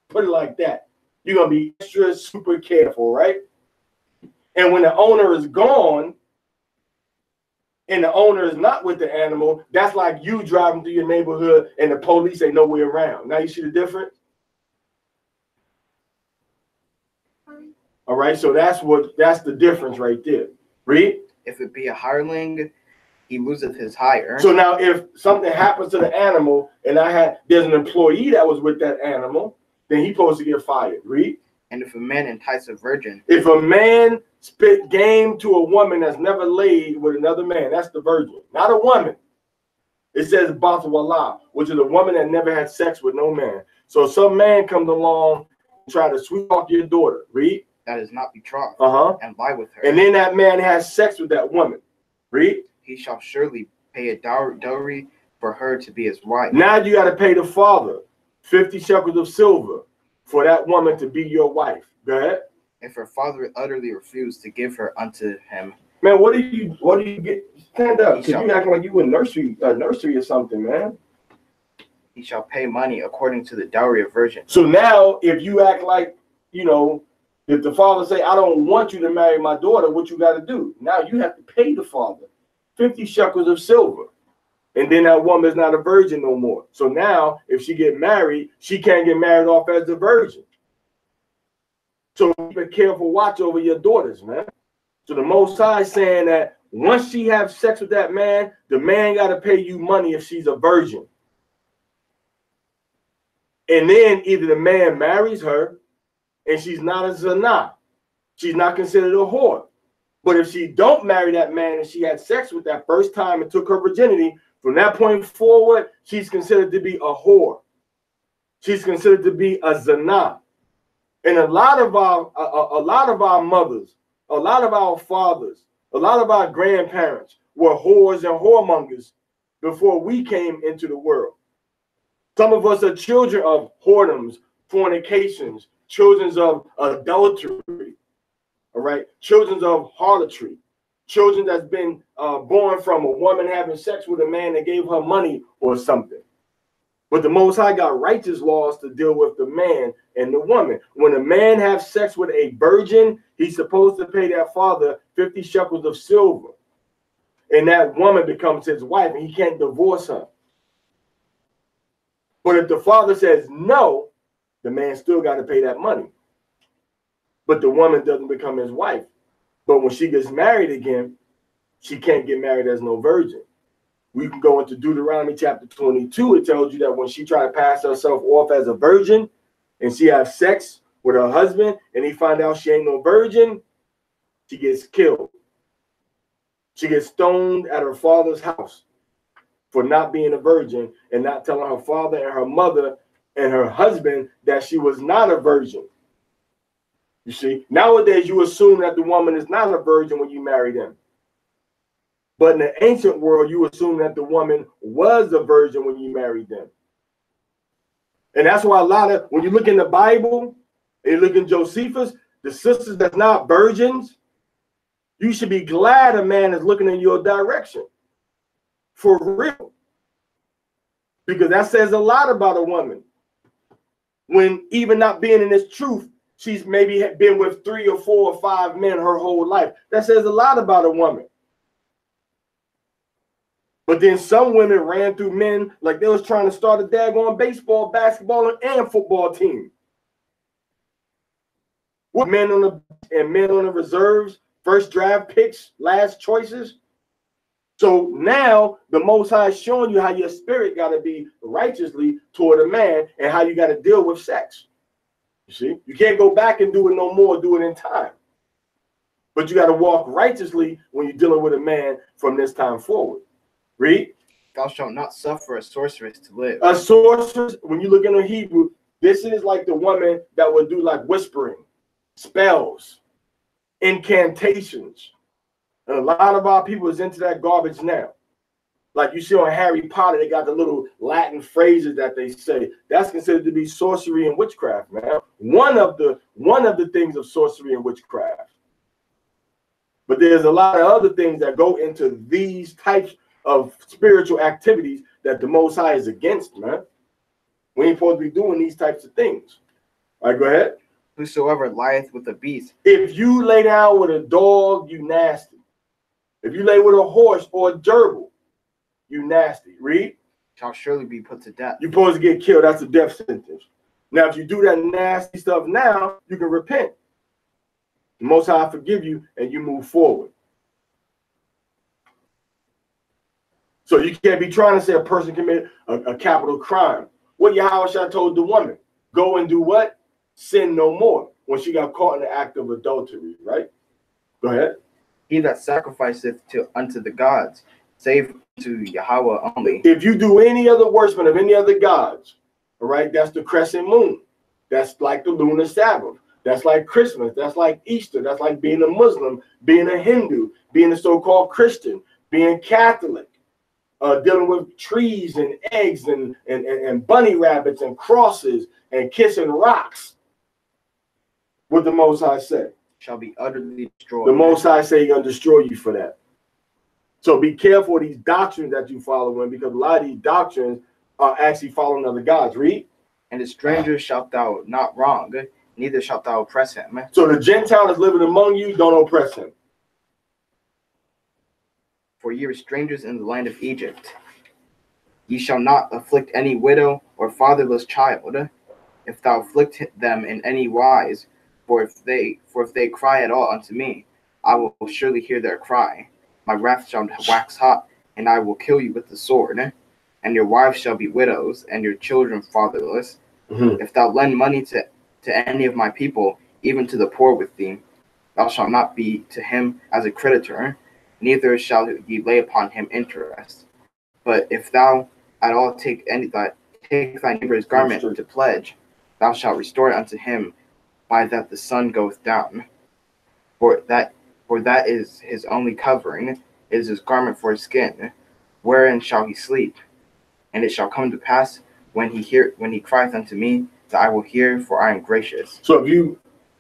A: Put it like that. You're going to be extra super careful, right? And when the owner is gone and the owner is not with the animal, that's like you driving through your neighborhood and the police ain't nowhere around. Now you see the difference? All right, so that's the difference right there. Read.
C: If it be a hireling, he loseth his hire.
A: So now if something happens to the animal and there's an employee that was with that animal, then he's supposed to get fired. Read.
C: And if a man entice a virgin.
A: If a man spit game to a woman that's never laid with another man, that's the virgin, not a woman. It says Batawala, which is a woman that never had sex with no man. So some man comes along and try to sweep off your daughter. Read.
C: That is not betrothed. And lie with her.
A: And then that man has sex with that woman. Read.
C: He shall surely pay a dowry for her to be his wife.
A: Now you got to pay the father 50 shekels of silver for that woman to be your wife. Go ahead.
C: If her father utterly refused to give her unto him.
A: Man, what do you get? Stand up. Because you acting like you in nursery or something, man.
C: He shall pay money according to the dowry of virgin.
A: So now if you act like, you know, if the father say, I don't want you to marry my daughter, what you got to do? Now you have to pay the father 50 shekels of silver. And then that woman is not a virgin no more. So now if she get married, she can't get married off as a virgin. So keep a careful watch over your daughters, man. So the Most High is saying that once she have sex with that man, the man got to pay you money if she's a virgin. And then either the man marries her and she's not a zanah. She's not considered a whore. But if she don't marry that man and she had sex with that first time and took her virginity, from that point forward, she's considered to be a whore. She's considered to be a zanah. And a lot of our mothers, a lot of our fathers, a lot of our grandparents were whores and whoremongers before we came into the world. Some of us are children of whoredoms, fornications, children of adultery, all right, children of harlotry, children that's been born from a woman having sex with a man that gave her money or something. But the Most High got righteous laws to deal with the man and the woman. When a man has sex with a virgin, he's supposed to pay that father 50 shekels of silver. And that woman becomes his wife, and he can't divorce her. But if the father says no, the man still got to pay that money. But the woman doesn't become his wife. But when she gets married again, she can't get married as no virgin. We can go into Deuteronomy chapter 22. It tells you that when she tried to pass herself off as a virgin and she has sex with her husband and he find out she ain't no virgin, she gets killed. She gets stoned at her father's house for not being a virgin and not telling her father and her mother and her husband that she was not a virgin. You see, nowadays you assume that the woman is not a virgin when you marry them. But in the ancient world, you assume that the woman was a virgin when you married them. And that's why when you look in the Bible, and you look in Josephus, the sisters that's not virgins, you should be glad a man is looking in your direction. For real. Because that says a lot about a woman. When even not being in this truth, she's maybe been with 3 or 4 or 5 men her whole life. That says a lot about a woman. But then some women ran through men like they was trying to start a daggone baseball, basketball, and football team. What men on the reserves, first draft picks, last choices. So now the Most High is showing you how your spirit got to be righteously toward a man and how you got to deal with sex. You see, you can't go back and do it no more, do it in time. But you got to walk righteously when you're dealing with a man from this time forward. Read.
C: Thou shalt not suffer a sorceress to live.
A: A sorceress, when you look in the Hebrew, this is like the woman that would do like whispering, spells, incantations. And a lot of our people is into that garbage now. Like you see on Harry Potter, they got the little Latin phrases that they say. That's considered to be sorcery and witchcraft, man. One of the things of sorcery and witchcraft. But there's a lot of other things that go into these types of spiritual activities that the Most High is against, man. We ain't supposed to be doing these types of things. All right, go ahead.
C: Whosoever lieth with a beast.
A: If you lay down with a dog, you nasty. If you lay with a horse or a gerbil, you nasty. Read.
C: Shall surely be put to death.
A: You're supposed to get killed. That's a death sentence. Now, if you do that nasty stuff now, you can repent. The Most High forgive you and you move forward. So you can't be trying to say a person committed a capital crime. What Yahushua told the woman? Go and do what? Sin no more. When she got caught in the act of adultery, right? Go ahead.
C: He that sacrificeth unto the gods, save to Yahweh only.
A: If you do any other worshipment of any other gods, all right, that's the crescent moon. That's like the lunar Sabbath. That's like Christmas. That's like Easter. That's like being a Muslim, being a Hindu, being a so-called Christian, being Catholic. Dealing with trees and eggs and bunny rabbits and crosses and kissing rocks. What the Most High say?
C: Shall be utterly destroyed.
A: The Most High say He's going to destroy you for that. So be careful of these doctrines that you follow in, because a lot of these doctrines are actually following other gods. Read.
C: And the stranger shalt thou not wrong, neither shalt thou oppress him.
A: So the Gentile that's living among you, don't oppress him.
C: For ye are strangers in the land of Egypt. Ye shall not afflict any widow or fatherless child, if thou afflict them in any wise. For if they cry at all unto me, I will surely hear their cry. My wrath shall wax hot, and I will kill you with the sword. And your wives shall be widows, and your children fatherless. If thou lend money to any of my people, even to the poor with thee, thou shalt not be to him as a creditor, neither shall ye lay upon him interest. But if thou at all take thy neighbor's garment to pledge, thou shalt restore it unto him by that the sun goeth down. For that is his only covering, it is his garment for his skin. Wherein shall he sleep? And it shall come to pass when he crieth unto me, I will hear, for I am gracious.
A: So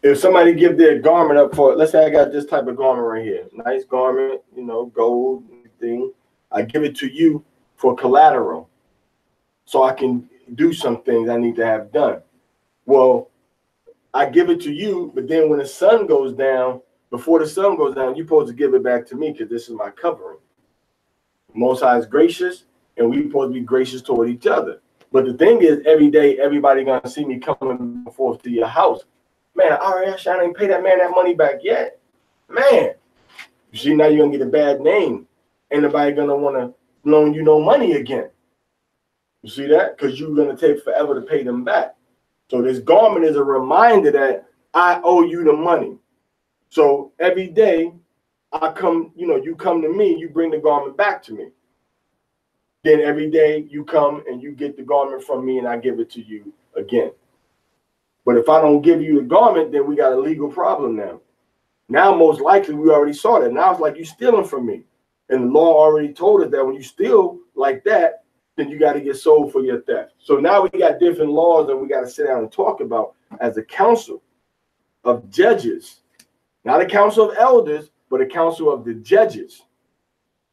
A: if somebody give their garment up for, let's say I got this type of garment right here, nice garment, you know, gold thing, I give it to you for collateral, so I can do some things I need to have done. Well, I give it to you, but then when the sun goes down, before the sun goes down, you're supposed to give it back to me because this is my covering. Most High is gracious, and we're supposed to be gracious toward each other. But the thing is, every day, everybody going to see me coming forth to your house. Man, all right, I didn't pay that man that money back yet. Man, you see, now you're going to get a bad name. Ain't nobody going to want to loan you no money again. You see that? Because you're going to take forever to pay them back. So this garment is a reminder that I owe you the money. So every day I come, you know, you come to me, you bring the garment back to me. Then every day you come and you get the garment from me and I give it to you again. But if I don't give you the garment, then we got a legal problem now. Now, most likely, we already saw that. Now it's like you're stealing from me. And the law already told us that when you steal like that, then you got to get sold for your theft. So now we got different laws that we got to sit down and talk about as a council of judges. Not a council of elders, but a council of the judges.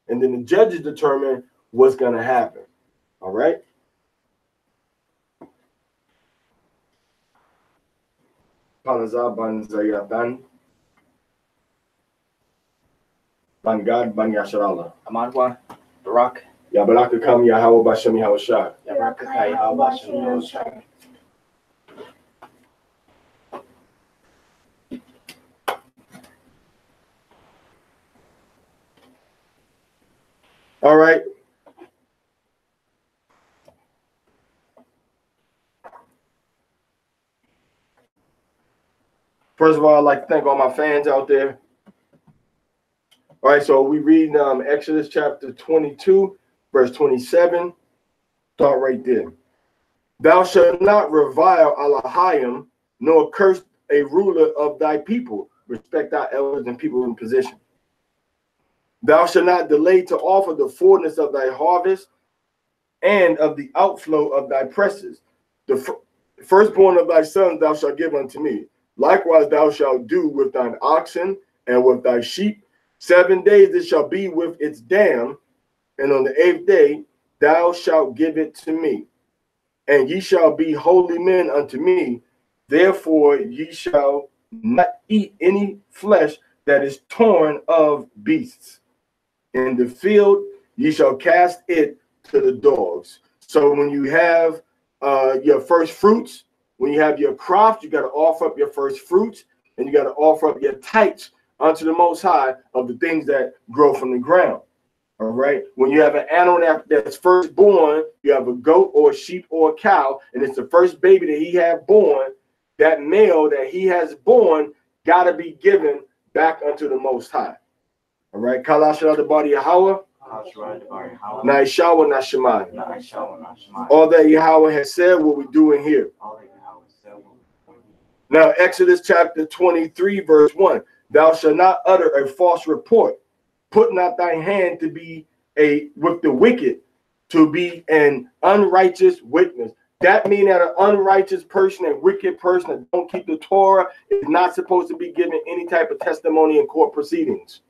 A: And then the judges determine what's going to happen. All right? Panazah ban Zayatan. Ban Gad ban Yasharallah.
C: Amadwa, Barak,
A: Yabaraka kam Yahweh Bashem Yahweh Shah.
C: Yabaraka Yahweh Bashem Yahweh Shah.
A: All right. First of all, I'd like to thank all my fans out there. All right, so we read Exodus chapter 22, verse 27. Start right there. Thou shalt not revile Elohim, nor curse a ruler of thy people. Respect thy elders and people in position. Thou shalt not delay to offer the fullness of thy harvest and of the outflow of thy presses. The firstborn of thy sons thou shalt give unto me. Likewise thou shalt do with thine oxen and with thy sheep. 7 days it shall be with its dam, and on the 8th day thou shalt give it to me. And ye shall be holy men unto me. Therefore ye shall not eat any flesh that is torn of beasts. In the field ye shall cast it to the dogs. So when you have your first fruits, when you have your crops, you got to offer up your first fruits, and you got to offer up your tithes unto the Most High of the things that grow from the ground. All right. When you have an animal that's first born, you have a goat or a sheep or a cow, and it's the first baby that he had born. That male that he has born got to be given back unto the Most High. All right. Kalashal the body Yahweh. Naishawa Nashemai. All that Yahweh has said, what we doing here. Now, Exodus chapter 23, verse 1. Thou shalt not utter a false report. Put not thy hand to be with the wicked, to be an unrighteous witness. That means that an unrighteous person, a wicked person that don't keep the Torah is not supposed to be given any type of testimony in court proceedings.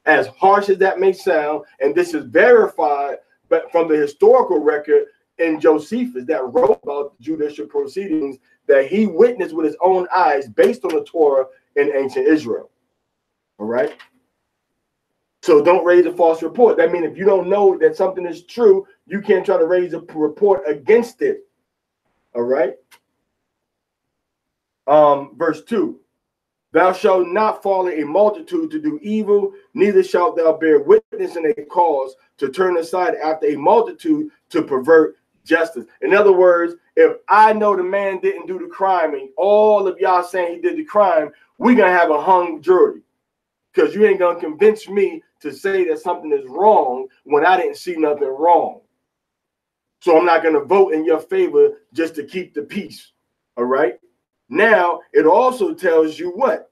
A: As harsh as that may sound, and this is verified but from the historical record in Josephus that wrote about the judicial proceedings that he witnessed with his own eyes based on the Torah in ancient Israel. All right. So don't raise a false report. That means if you don't know that something is true, you can't try to raise a report against it. All right. Verse 2. Thou shalt not follow a multitude to do evil, neither shalt thou bear witness in a cause to turn aside after a multitude to pervert justice. In other words, if I know the man didn't do the crime and all of y'all saying he did the crime, we're going to have a hung jury. Because you ain't going to convince me to say that something is wrong when I didn't see nothing wrong. So I'm not going to vote in your favor just to keep the peace. All right. Now, it also tells you what?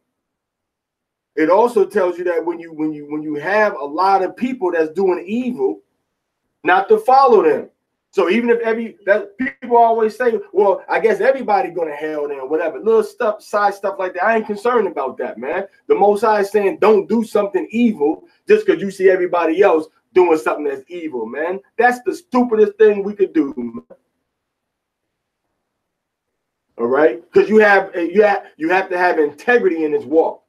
A: It also tells you that when you have a lot of people that's doing evil, not to follow them. So even if people always say, well, I guess everybody going to hell then, whatever. Little stuff, side stuff like that. I ain't concerned about that, man. The Most High is saying don't do something evil just because you see everybody else doing something that's evil, man. That's the stupidest thing we could do, man. All right? Because you have to have integrity in this walk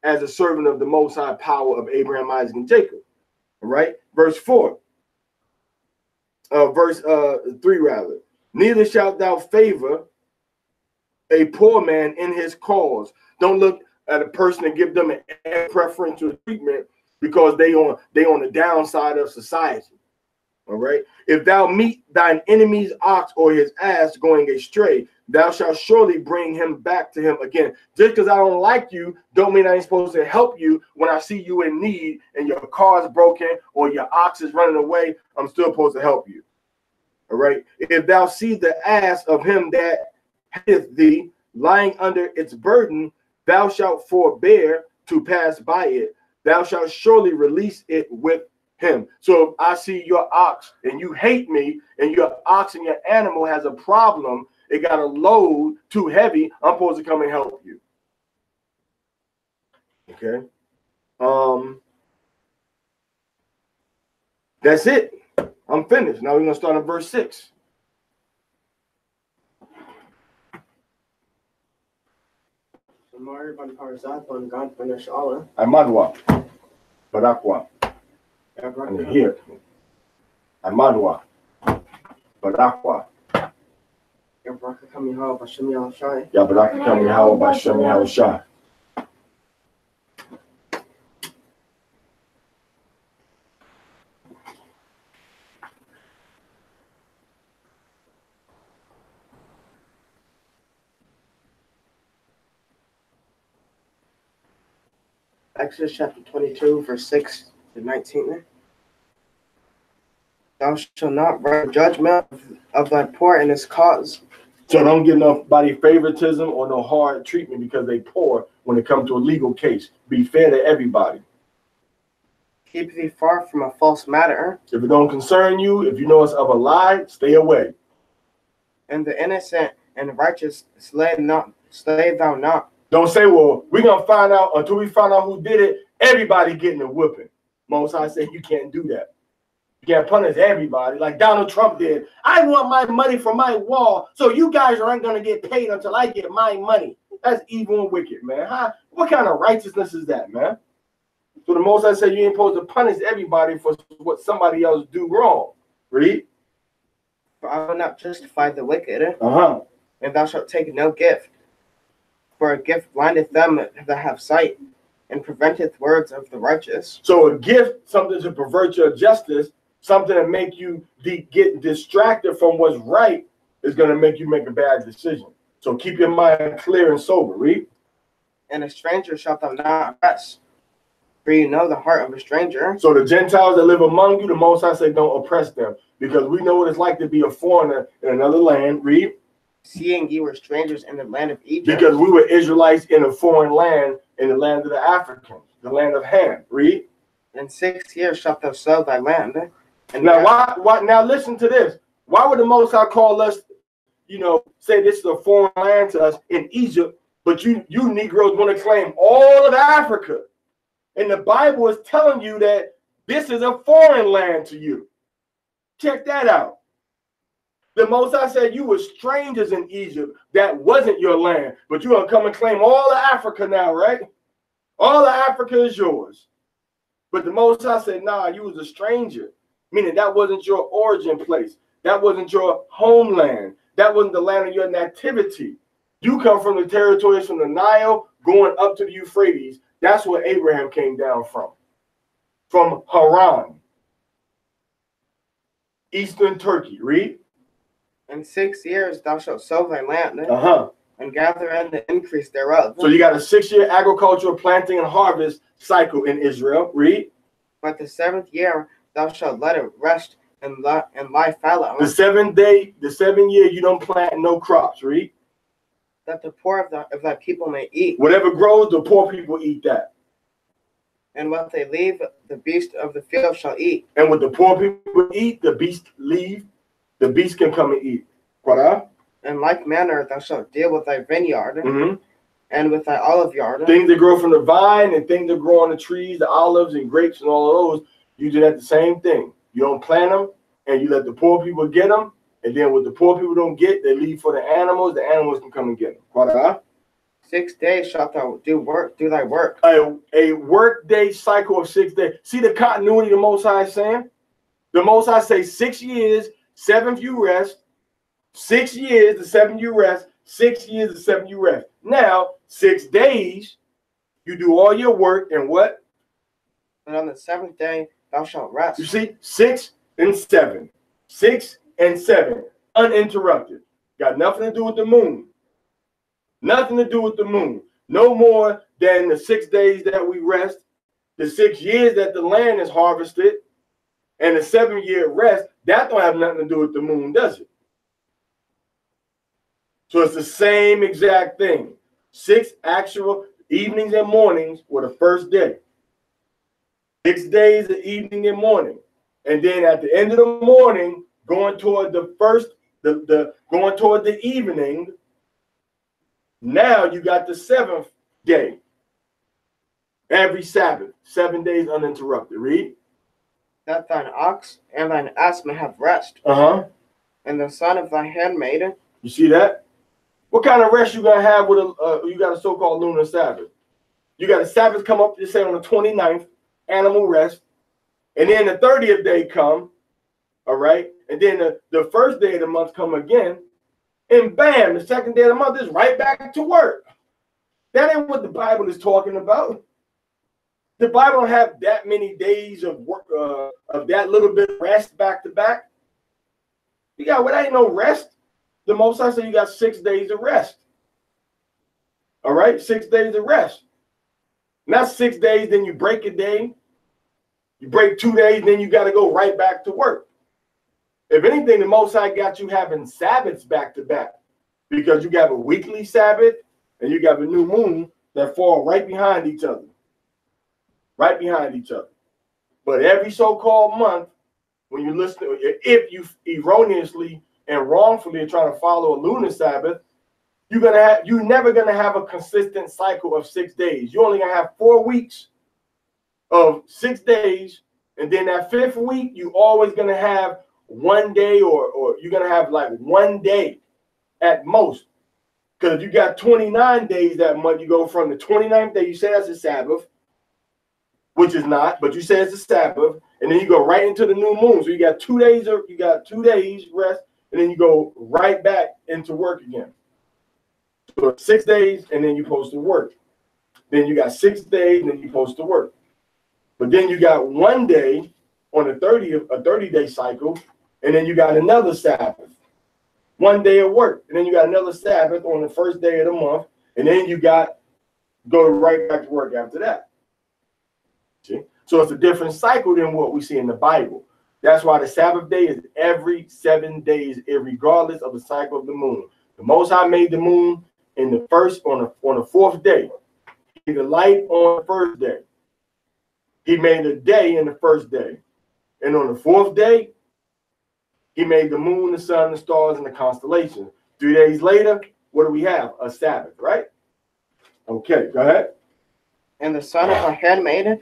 A: as a servant of the Most High power of Abraham, Isaac, and Jacob. All right? Verse 4. Verse 3 rather. Neither shalt thou favor a poor man in his cause. Don't look at a person and give them an preferential treatment because they on the downside of society. All right. If thou meet thine enemy's ox or his ass going astray, thou shalt surely bring him back to him again. Just because I don't like you, don't mean I ain't supposed to help you when I see you in need and your car is broken or your ox is running away. I'm still supposed to help you. All right. If thou see the ass of him that hateth thee lying under its burden, thou shalt forbear to pass by it. Thou shalt surely release it with him. So if I see your ox and you hate me and your ox and your animal has a problem, it got a load too heavy, I'm supposed to come and help you. Okay. That's it. I'm finished. Now we're going to start on verse 6. Amadwa. Barakwa. And here. Amadwa. Barakwa.
B: Ya baraka kami hawa bashami al-shai.
A: Ya baraka kami hawa bashami al-shai.
B: Exodus chapter 22, verse 6 to 19. Thou shalt not write judgment of thy poor in his cause.
A: So don't give nobody favoritism or no hard treatment because they poor when it comes to a legal case. Be fair to everybody.
B: Keep thee far from a false matter.
A: If it don't concern you, if you know it's of a lie, stay away.
B: And the innocent and righteous slay thou not.
A: Don't say, well, we're going to find out until we find out who did it. Everybody getting a whipping. Most High said you can't do that. You can't punish everybody like Donald Trump did. I want my money from my wall, so you guys aren't going to get paid until I get my money. That's evil and wicked, man. What kind of righteousness is that, man? So the Most High said you ain't supposed to punish everybody for what somebody else do wrong. Read.
B: For I will not justify the wicked.
A: And
B: thou shalt take no gift. For a gift blindeth them that have sight, and preventeth words of the righteous.
A: So a gift, something to pervert your justice, something to make you get distracted from what's right, is going to make you make a bad decision. So keep your mind clear and sober. Read.
B: And a stranger shalt thou not oppress, for you know the heart of a stranger.
A: So the Gentiles that live among you, the Most High say don't oppress them, because we know what it's like to be a foreigner in another land. Read.
B: Seeing ye were strangers in the land of Egypt.
A: Because we were Israelites in a foreign land, in the land of the Africans, the land of Ham. Read.
B: In 6 years shalt thou sell thy land.
A: And now, why? Now listen to this. Why would the Most High call us, say this is a foreign land to us in Egypt, but you Negroes want to claim all of Africa? And the Bible is telling you that this is a foreign land to you. Check that out. The Most High said you were strangers in Egypt. That wasn't your land. But you're going to come and claim all of Africa now, right? All of Africa is yours. But the Most High said, nah, you was a stranger. Meaning that wasn't your origin place. That wasn't your homeland. That wasn't the land of your nativity. You come from the territories from the Nile going up to the Euphrates. That's where Abraham came down from. From Haran. Eastern Turkey. Read.
B: In 6 years thou shalt sow thy land, and gather in the increase thereof.
A: So you got a 6-year agricultural planting and harvest cycle in Israel. Read.
B: But the 7th year thou shalt let it rest and lie fallow.
A: The 7th year you don't plant no crops. Read.
B: That the poor of thy people may eat.
A: Whatever grows, the poor people eat that.
B: And what they leave, the beast of the field shall eat.
A: And what the poor people eat, the beast leave. the beast can come and eat. Torah.
B: In like manner thou shalt deal with thy vineyard
A: Mm-hmm.
B: and with thy olive yard.
A: Things that grow from the vine and things that grow on the trees, the olives and grapes and all of those, you do that the same thing. You don't plant them and you let the poor people get them. And then what the poor people don't get, they leave for the animals can come and get them. Torah.
B: 6 days shalt thou do thy work.
A: A work day cycle of 6 days. See the continuity the Most High is saying? The Most High say 6 years, 7th you rest. 6 years, the 7th you rest. 6 years, the 7th you rest. Now, 6 days, you do all your work and what?
B: And on the 7th day thou shalt rest.
A: You see, 6 and 7. 6 and 7. Uninterrupted. Got nothing to do with the moon. Nothing to do with the moon. No more than the 6 days that we rest, the 6 years that the land is harvested, and the 7-year rest. That don't have nothing to do with the moon, does it? So it's the same exact thing. 6 actual evenings and mornings were the first day. 6 days of evening and morning. And then at the end of the morning, going toward the going toward the evening, now you got the 7th day. Every Sabbath, 7 days uninterrupted. Read.
B: That thine ox and thine ass may have rest. And the son of thy handmaiden.
A: You see that? What kind of rest you gonna have with you got a so-called lunar Sabbath? You got a Sabbath come up, you say on the 29th, animal rest, and then the 30th day come, all right, and then the first day of the month come again, and bam, the second day of the month is right back to work. That ain't what the Bible is talking about. The Bible don't have that many days of work, of that little bit of rest back to back. You got what? Ain't no rest. The Most High said you got 6 days of rest. All right, 6 days of rest. Not 6 days, then you break a day. You break 2 days, then you got to go right back to work. If anything, the Most High got you having Sabbaths back to back, because you got a weekly Sabbath and you got a new moon that fall right behind each other. Right behind each other. But every so-called month, when you listen, if you erroneously and wrongfully are trying to follow a lunar Sabbath, you're never gonna have a consistent cycle of 6 days. You're only gonna have 4 weeks of 6 days, and then that 5th week, you always gonna have 1 day, or you're gonna have like 1 day at most. Because if you got 29 days that month, you go from the 29th day, you say that's a Sabbath, which is not, but you say it's a Sabbath, and then you go right into the new moon. So you got 2 days, or you got 2 days rest, and then you go right back into work again. So 6 days, and then you're supposed to work. Then you got 6 days, and then you're supposed to work. But then you got 1 day on the 30th, a 30-day cycle, and then you got another Sabbath. 1 day of work, and then you got another Sabbath on the first day of the month, and then you got go right back to work after that. See? So it's a different cycle than what we see in the Bible. That's why the Sabbath day is every 7 days, regardless of the cycle of the moon. The Most High made the moon in the first on the 4th day. He made the light on the first day. He made a day in the first day. And on the 4th day, he made the moon, the sun, the stars, and the constellations. 3 days later, what do we have? A Sabbath, right? Okay, go ahead.
B: And the son of a handmaiden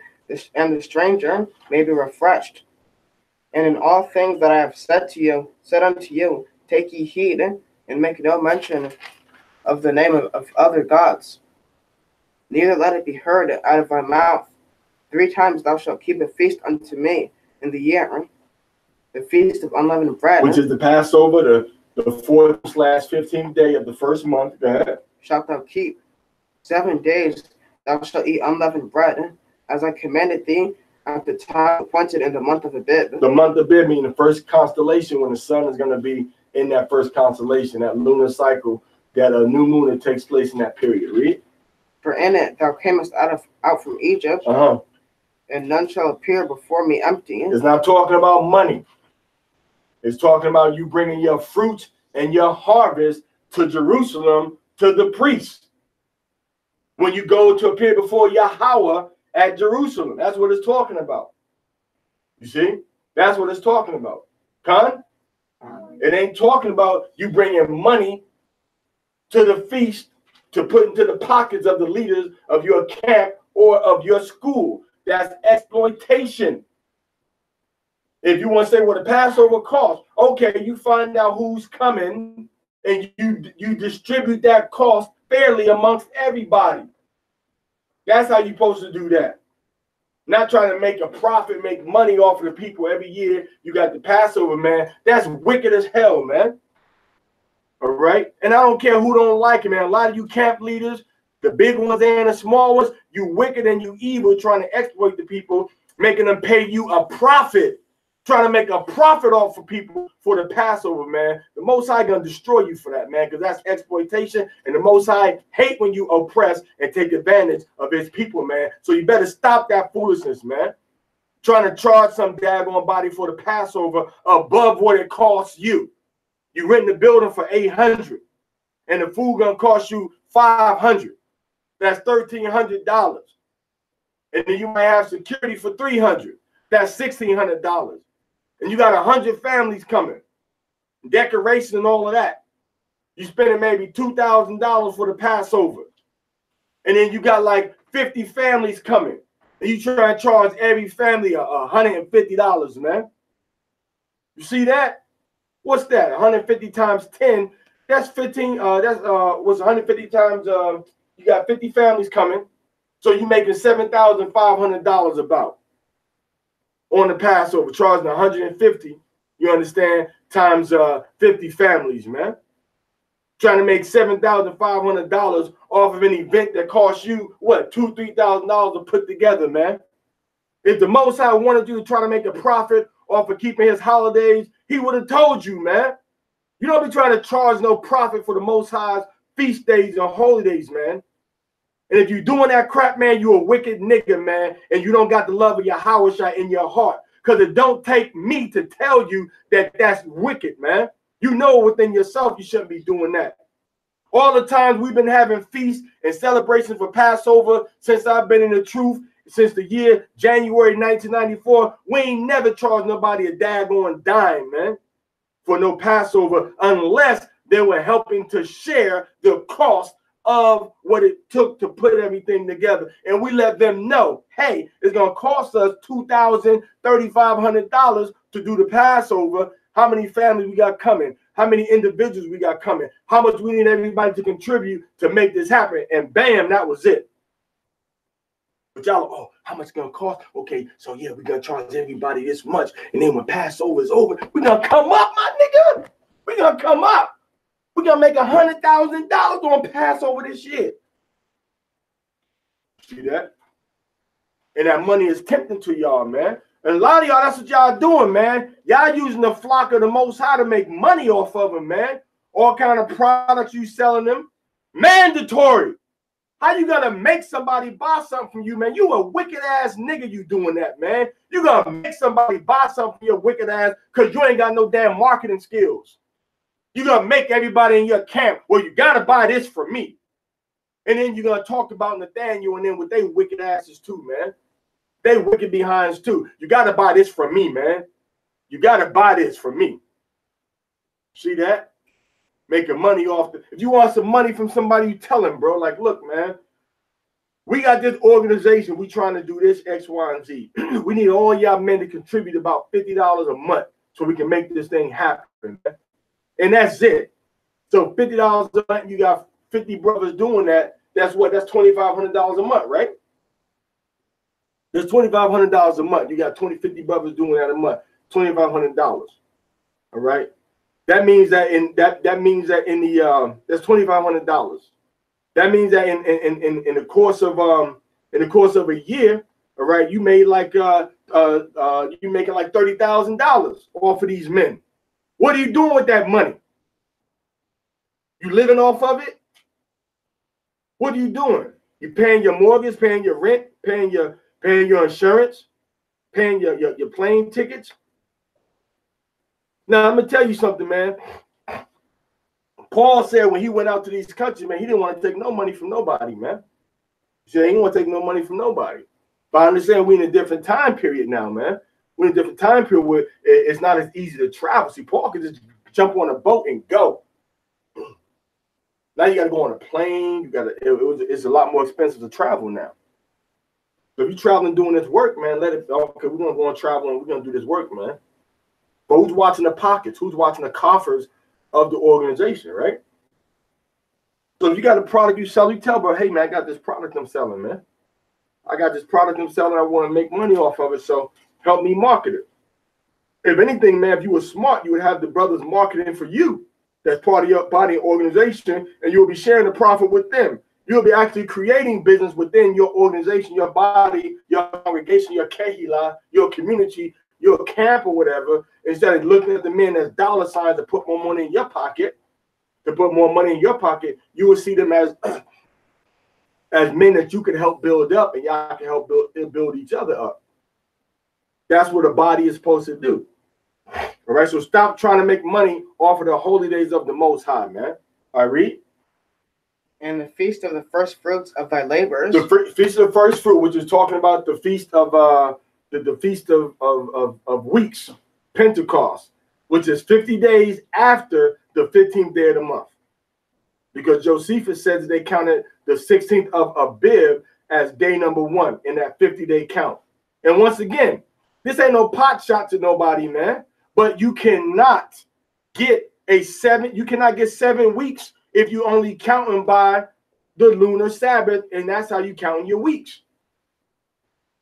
B: and the stranger may be refreshed. And in all things that I have said unto you, take ye heed, and make no mention of the name of other gods. Neither let it be heard out of thy mouth. 3 times thou shalt keep a feast unto me in the year, the feast of unleavened bread,
A: which is the Passover, the 4th/15th day of the first month. Go ahead.
B: Shalt thou keep. 7 days thou shalt eat unleavened bread, as I commanded thee at the time appointed in the month of Abib.
A: The month of Abib means the first constellation, when the sun is going to be in that first constellation, that lunar cycle, that a new moon that takes place in that period. Read.
B: For in it thou camest out from Egypt, and none shall appear before me empty.
A: It's not talking about money. It's talking about you bringing your fruit and your harvest to Jerusalem to the priests. When you go to appear before Yahweh at Jerusalem, that's what it's talking about. You see? That's what it's talking about. Con? It ain't talking about you bringing money to the feast to put into the pockets of the leaders of your camp or of your school. That's exploitation. If you want to say what the Passover cost, okay, you find out who's coming and you distribute that cost fairly amongst everybody. That's how you're supposed to do that. Not trying to make a profit, make money off of the people every year. You got the Passover, man. That's wicked as hell, man. All right? And I don't care who don't like it, man. A lot of you camp leaders, the big ones and the small ones, you wicked and you evil trying to exploit the people, making them pay you a profit. Trying to make a profit off of people for the Passover, man. The Most High gonna destroy you for that, man, because that's exploitation, and the Most High hate when you oppress and take advantage of his people, man. So you better stop that foolishness, man. Trying to charge some daggone body for the Passover above what it costs you. You rent the building for $800, and the food gonna cost you $500. That's $1,300, and then you might have security for $300. That's $1,600. And you got 100 families coming, decoration and all of that. You spending maybe $2,000 for the Passover. And then you got like 50 families coming. And you try to charge every family $150, man. You see that? What's that? 150 times 10. That's 15. What's 150 times? You got 50 families coming. So you're making $7,500 about. On the Passover, charging 150, you understand, times 50 families, man. Trying to make $7,500 off of an event that costs you, what, $2,000, $3,000 to put together, man. If the Most High wanted you to try to make a profit off of keeping his holidays, he would have told you, man. You don't be trying to charge no profit for the Most High's feast days and holy days, man. And if you're doing that crap, man, you a wicked nigga, man, and you don't got the love of Yahweh in your heart. Because it don't take me to tell you that that's wicked, man. You know within yourself you shouldn't be doing that. All the times we've been having feasts and celebrations for Passover since I've been in the truth, since the year January 1994, we ain't never charged nobody a daggone dime, man, for no Passover unless they were helping to share the cost of what it took to put everything together. And we let them know, hey, it's going to cost us $2,000, $3,500 to do the Passover. How many families we got coming? How many individuals we got coming? How much we need everybody to contribute to make this happen? And bam, that was it. But y'all, oh, how much it's going to cost? Okay, so yeah, we're going to charge everybody this much. And then when Passover is over, we're going to come up, my nigga. We're going to come up. We're going to make $100,000 on Passover this year. See that? And that money is tempting to y'all, man. And a lot of y'all, that's what y'all doing, man. Y'all using the flock of the Most High to make money off of them, man. All kind of products you selling them. Mandatory. How you going to make somebody buy something from you, man? You a wicked-ass nigga you doing that, man. You going to make somebody buy something from your wicked ass because you ain't got no damn marketing skills. You're going to make everybody in your camp, well, you got to buy this for me. And then you're going to talk about Nathaniel and then with they wicked asses too, man. They wicked behinds too. You got to buy this from me, man. You got to buy this from me. See that? Making money off the... If you want some money from somebody, you tell him, bro. Like, look, man. We got this organization. We trying to do this X, Y, and Z. We need all y'all men to contribute about $50 a month so we can make this thing happen, man. And that's it. So $50 a month, you got 50 brothers doing that. That's what? That's $2,500 a month, right? There's $2,500 a month. You got 50 brothers doing that a month. $2,500. All right. That means that in that's $2,500. That means that in the course of a year, all right, you made like you making like $30,000 off of these men. What are you doing with that money? You living off of it? What are you doing? You paying your mortgage, paying your rent, paying your insurance, paying your plane tickets? Now, I'm going to tell you something, man. Paul said when he went out to these countries, man, he didn't want to take no money from nobody, man. He said he didn't want to take no money from nobody. But I understand we're in a different time period now, man. we're in a different time period where it's not as easy to travel. See, Paul could just jump on a boat and go. Now you got to go on a plane. You got to. It's a lot more expensive to travel now. So if you're traveling doing this work, man, let it. Okay, we're gonna go on travel and we're gonna do this work, man. But who's watching the pockets? Who's watching the coffers of the organization, right? So if you got a product you sell, you tell, bro, hey man, I got this product I'm selling, man. I got this product I'm selling. I want to make money off of it, so help me market it. If anything, man, if you were smart, you would have the brothers marketing for you. That's part of your body organization, and you'll be sharing the profit with them. You'll be actually creating business within your organization, your body, your congregation, your kehillah, your community, your camp or whatever, instead of looking at the men as dollar signs to put more money in your pocket, you will see them as men that you can help build up, and y'all can help build each other up. That's what a body is supposed to do. All right, so stop trying to make money off of the holy days of the Most High, man. All right, read.
B: And the feast of the first fruits of thy labors.
A: The feast of the first fruit, which is talking about the feast of the feast of weeks, Pentecost, which is 50 days after the 15th day of the month. Because Josephus says they counted the 16th of Abib as day number 1 in that 50-day count. And once again, this ain't no pot shot to nobody, man. But you cannot get 7 weeks if you only counting by the lunar Sabbath, and that's how you count your weeks.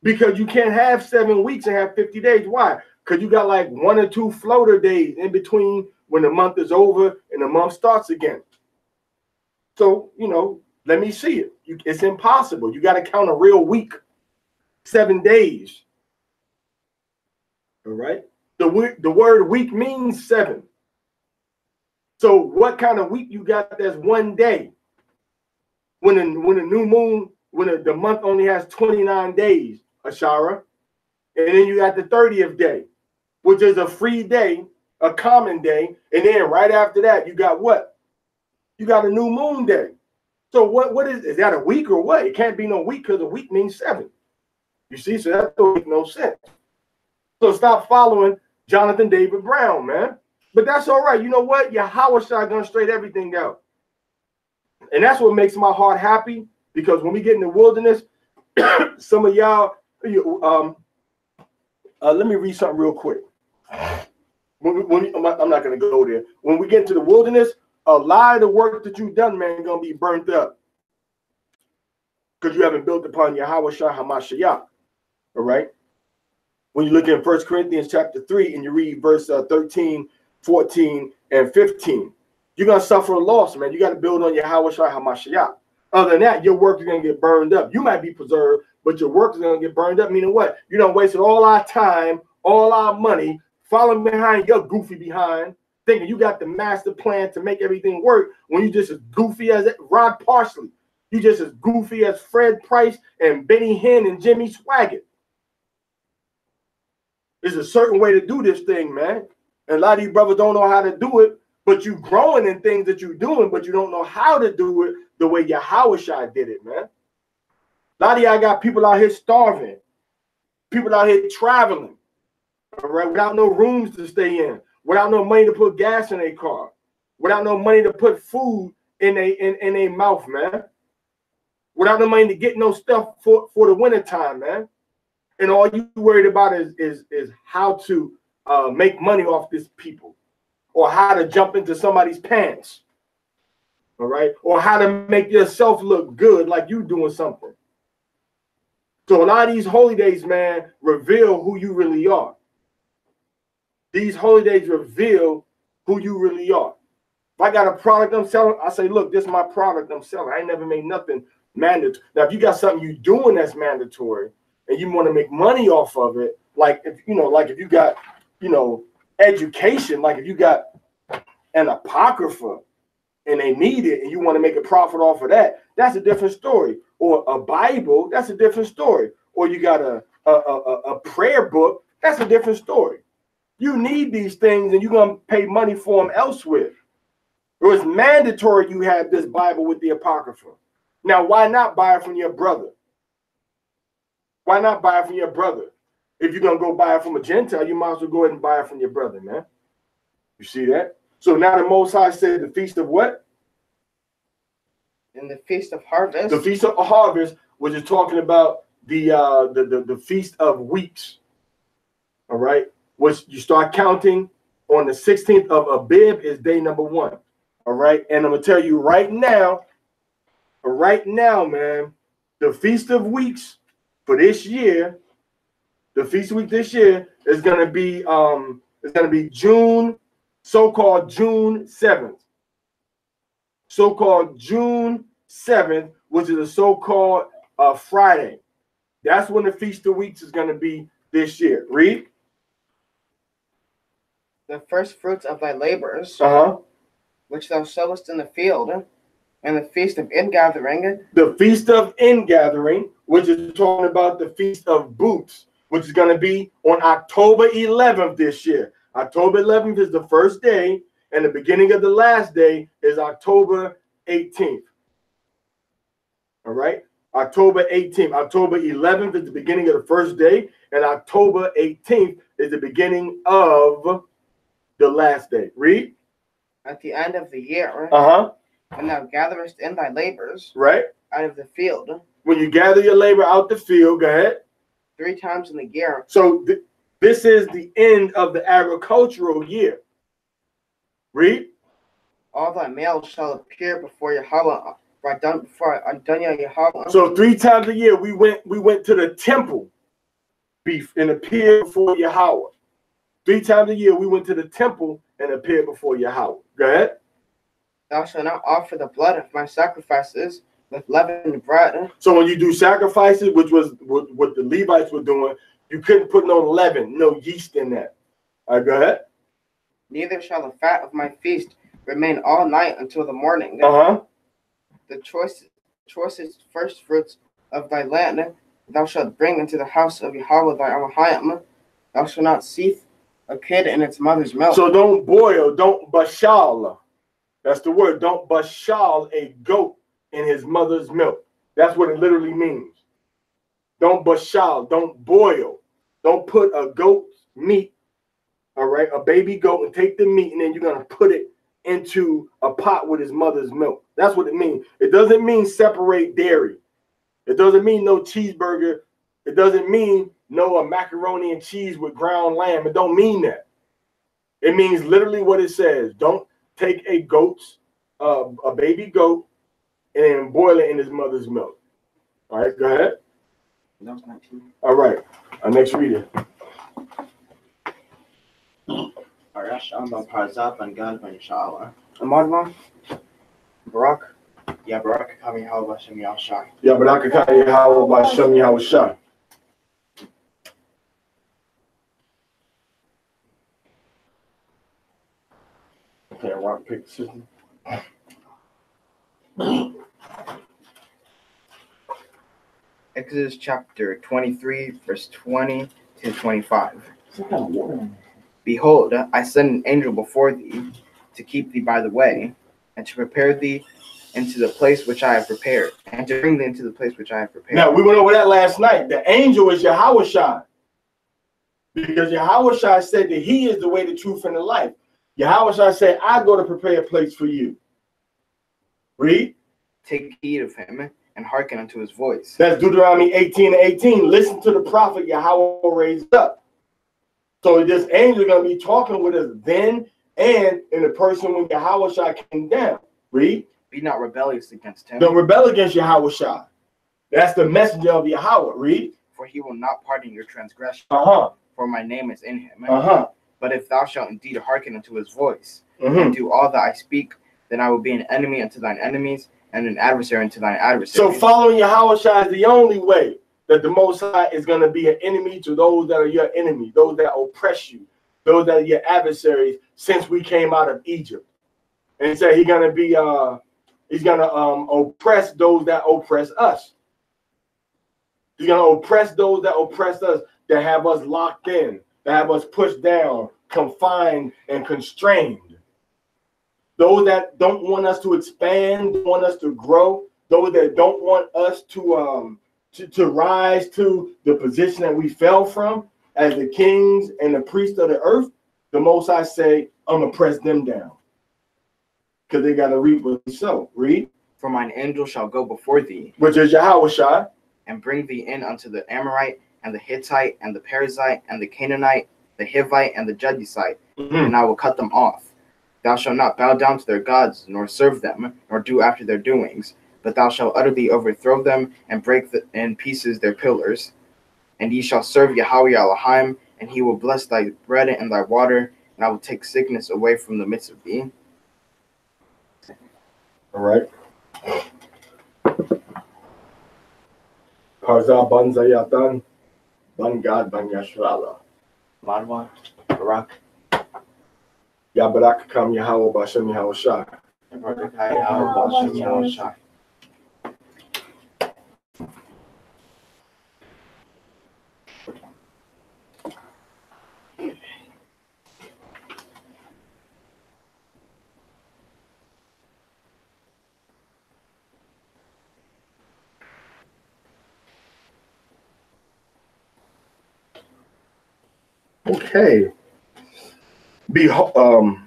A: Because you can't have 7 weeks and have 50 days. Why? Because you got like 1 or 2 floater days in between when the month is over and the month starts again. So, let me see it. It's impossible. You got to count a real week, 7 days. All right? The word week means 7. So what kind of week you got that's 1 day? When the new moon, when the month only has 29 days, Ashara. And then you got the 30th day, which is a free day, a common day. And then right after that, you got what? You got a new moon day. So what is that a week or what? It can't be no week because a week means 7. You see, so that don't make no sense. So stop following Jonathan David Brown, man. But that's all right. You know what? Yahawashi gonna straighten everything out. And that's what makes my heart happy, because when we get in the wilderness, some of y'all, let me read something real quick. I'm not gonna go there. When we get into the wilderness, a lot of the work that you've done, man, gonna be burnt up. Because you haven't built upon Yahawashi Hamashiach. All right. When you look in 1 Corinthians chapter 3 and you read verse 13, 14, and 15, you're going to suffer a loss, man. You got to build on your Yahawashi HaMashiach. Other than that, your work is going to get burned up. You might be preserved, but your work is going to get burned up. Meaning what? You done wasted all our time, all our money, following behind your goofy behind, thinking you got the master plan to make everything work when you just as goofy as Rod Parsley. You just as goofy as Fred Price and Benny Hinn and Jimmy Swaggart. There's a certain way to do this thing, man. And a lot of you brothers don't know how to do it, but you growing in things that you're doing, but you don't know how to do it the way Yahawashi did it, man. A lot of y'all got people out here starving, people out here traveling, all right, without no rooms to stay in, without no money to put gas in their car, without no money to put food in their mouth, man. Without no money to get no stuff for the winter time, man. And all you worried about is how to make money off these people, or how to jump into somebody's pants, all right? Or how to make yourself look good like you doing something. So a lot of these holy days, man, reveal who you really are. These holy days reveal who you really are. If I got a product I'm selling, I say, look, this is my product I'm selling. I ain't never made nothing mandatory. Now, if you got something you doing that's mandatory, and you want to make money off of it, like if you got, education, like if you got an apocrypha and they need it and you want to make a profit off of that, that's a different story. Or a Bible, that's a different story. Or you got a prayer book, that's a different story. You need these things and you're going to pay money for them elsewhere. It was mandatory you have this Bible with the apocrypha. Now, why not buy it from your brother? Why not buy it from your brother? If you're gonna go buy it from a Gentile, you might as well go ahead and buy it from your brother, man. You see that? So now the Most High said the feast of what?
B: In the feast of harvest.
A: The feast of harvest, which is talking about the feast of weeks. All right, which you start counting on the 16th of Abib is day number 1. All right, and I'm gonna tell you right now, man, the feast of weeks for this year, the feast week this year is gonna be June, so-called June 7th. So-called June 7th, which is a so-called Friday. That's when the feast of weeks is gonna be this year. Read.
B: The first fruits of thy labors, which thou sowest in the field, and the feast of ingathering.
A: The feast of ingathering, which is talking about the feast of booths, which is going to be on October 11th this year. October 11th is the first day, and the beginning of the last day is October 18th. All right? October 18th. October 11th is the beginning of the first day, and October 18th is the beginning of the last day. Read.
B: At the end of the year, when thou gatherest in thy labors,
A: right,
B: out of the field.
A: When you gather your labor out the field, go ahead.
B: 3 times in the year.
A: So this is the end of the agricultural year. Read.
B: All thy males shall appear before Yahweh, before Adunya Yahweh.
A: So 3 times a year we went to the temple and appeared before Yahweh. 3 times a year we went to the temple and appeared before Yahweh. Go ahead.
B: Thou shalt not offer the blood of my sacrifices with leavened bread.
A: So when you do sacrifices, which was what the Levites were doing, you couldn't put no leaven, no yeast in that. All right, go ahead.
B: Neither shall the fat of my feast remain all night until the morning. The choicest first fruits of thy land thou shalt bring into the house of Yahweh thy Elohim. Thou shalt not seethe a kid in its mother's milk.
A: So don't boil, don't bashal. That's the word. Don't bashal a goat in his mother's milk. That's what it literally means. Don't bashal, don't boil. Don't put a goat's meat, all right, a baby goat, and take the meat, and then you're going to put it into a pot with his mother's milk. That's what it means. It doesn't mean separate dairy. It doesn't mean no cheeseburger. It doesn't mean no macaroni and cheese with ground lamb. It don't mean that. It means literally what it says. Don't take a goat's, a baby goat, and boil it in his mother's milk. All right, go ahead.
B: That was 19.
A: All right, our next reader.
C: Parashah Parzah ben Gad ben Yasha'Allah.
B: Amadva. Barak.
C: Ya Barak Kami Yahweh Bashem Yahshai.
A: Ya Barak Kami Yahweh Bashem Yahshai. Okay, rock pick system.
C: Exodus chapter 23, verse 20 to 25. Behold, I send an angel before thee to keep thee by the way, and to prepare thee into the place which I have prepared, and to bring thee into the place which I have prepared.
A: Now, we went over that last night. The angel is Yahushua, because Yahushua said that he is the way, the truth, and the life. Yahushua said, I go to prepare a place for you. Read.
C: Take heed of him and hearken unto his voice.
A: That's Deuteronomy 18:18. Listen to the prophet Yahweh raised up. So this angel is going to be talking with us then and in the person when Yahushua came down. Read.
C: Be not rebellious against him.
A: Don't rebel against Yahushua. That's the messenger of Yahweh. Read.
C: For he will not pardon your transgression.
A: For
C: my name is in him.
A: But
C: if thou shalt indeed hearken unto his voice, and do all that I speak, then I will be an enemy unto thine enemies, and an adversary unto thine adversaries.
A: So following Yahushua is the only way that the Most High is going to be an enemy to those that are your enemy, those that oppress you, those that are your adversaries since we came out of Egypt. And he said he's going to be, he's going to oppress those that oppress us. He's going to oppress those that oppress us, that have us locked in, that have us pushed down, confined, and constrained. Those that don't want us to expand, want us to grow, those that don't want us to rise to the position that we fell from, as the kings and the priests of the earth, the Most High say, I'm going to press them down. Because they got to reap what they sow. Read.
C: For mine angel shall go before thee,
A: Which is Yahweh Shai.
C: and bring thee in unto the Amorite, and the Hittite, and the Perizzite, and the Canaanite, the Hivite, and the Jebusite, and I will cut them off. Thou shalt not bow down to their gods, nor serve them, nor do after their doings, but thou shalt utterly overthrow them, and break in pieces their pillars. And ye shall serve Yahweh Elohim, and he will bless thy bread and thy water, and I will take sickness away from the midst of thee.
A: All right. Parashah ban Zayatan, ban Gad, ban Yashrala.
C: Madwa, Barak,
A: Yabarak kam Yahweh Bashem Yahweh Shai.
C: and Mordecai, Yahweh, Bashem, Yahweh, Shai.
A: Okay. Behold,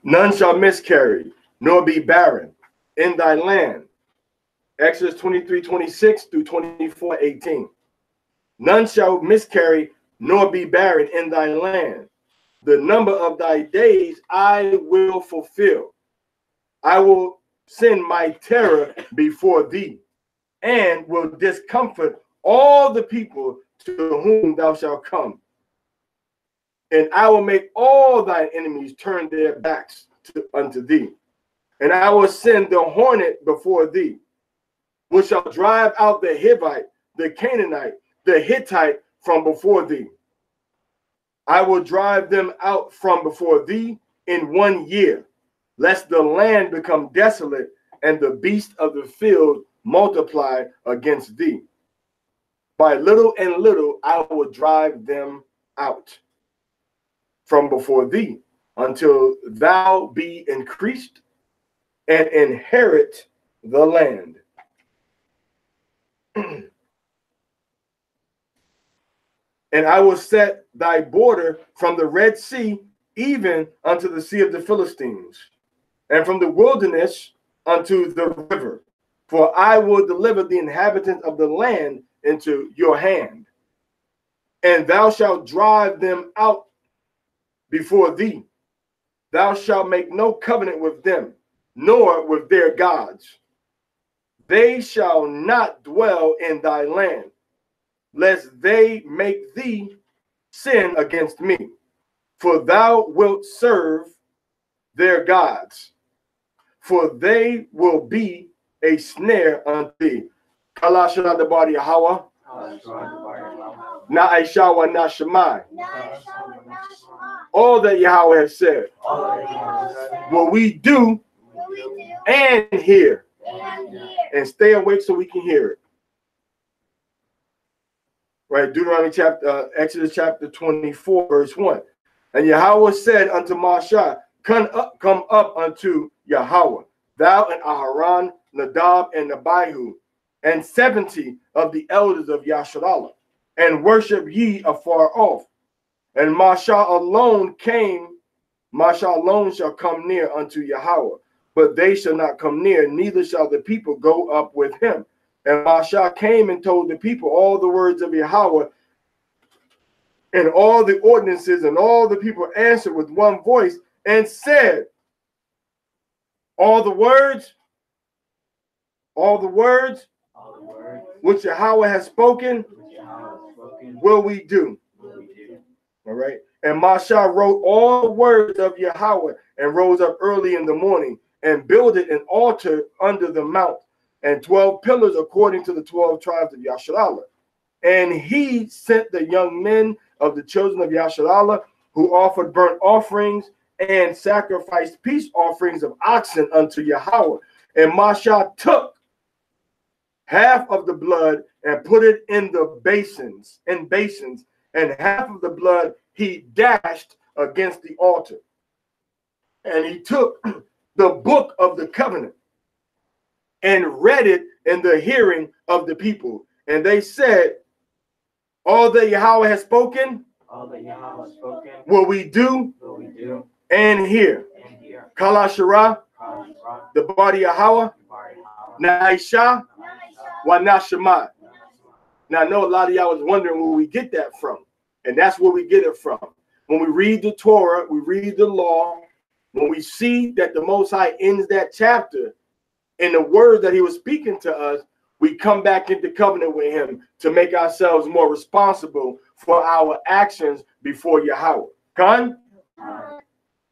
A: none shall miscarry, nor be barren in thy land. Exodus 23:26 through 24:18. None shall miscarry, nor be barren in thy land. The number of thy days I will fulfill. I will send my terror before thee, and will discomfort all the people to whom thou shalt come. And I will make all thine enemies turn their backs unto thee. And I will send the hornet before thee, which shall drive out the Hivite, the Canaanite, the Hittite from before thee. I will drive them out from before thee in 1 year, lest the land become desolate and the beasts of the field multiply against thee. By little and little I will drive them out from before thee, until thou be increased and inherit the land. And I will set thy border from the Red Sea even unto the sea of the Philistines, and from the wilderness unto the river. For I will deliver the inhabitants of the land into your hand, and thou shalt drive them out before thee. Thou shalt make no covenant with them, nor with their gods. They shall not dwell in thy land, lest they make thee sin against me. For thou wilt serve their gods, for they will be a snare unto thee. Kalashana the body of Hawa. Na Aishawa na Shemai. All that Yahweh has said, what we do and hear, and stay awake so we can hear it. Right, Deuteronomy Exodus chapter 24, verse 1. And Yahweh said unto Moshe, come up unto Yahweh, thou and Aharon, Nadab, and Abihu, and 70 of the elders of Yasharallah, and worship ye afar off. And Moshe alone shall come near unto Yahweh, but they shall not come near, neither shall the people go up with him. And Moshe came and told the people all the words of Yahweh and all the ordinances, and all the people answered with one voice and said, all the words which Yahweh has spoken will we do. All right. And Moshe wrote all the words of Yahweh and rose up early in the morning and builded an altar under the mount, and 12 pillars according to the 12 tribes of Yasharallah. And he sent the young men of the children of Yasharallah, who offered burnt offerings and sacrificed peace offerings of oxen unto Yahweh. And Moshe took half of the blood and put it in the basins, and half of the blood he dashed against the altar. And he took the book of the covenant and read it in the hearing of the people. And they said, all that Yahweh has spoken, will we do, and hear. Kala Shara, the body Yahweh, Naisha, Wanashamat. Now, I know a lot of y'all was wondering where we get that from. And that's where we get it from. When we read the Torah, we read the law, when we see that the Most High ends that chapter in the word that he was speaking to us, we come back into covenant with him to make ourselves more responsible for our actions before Yahweh. Con?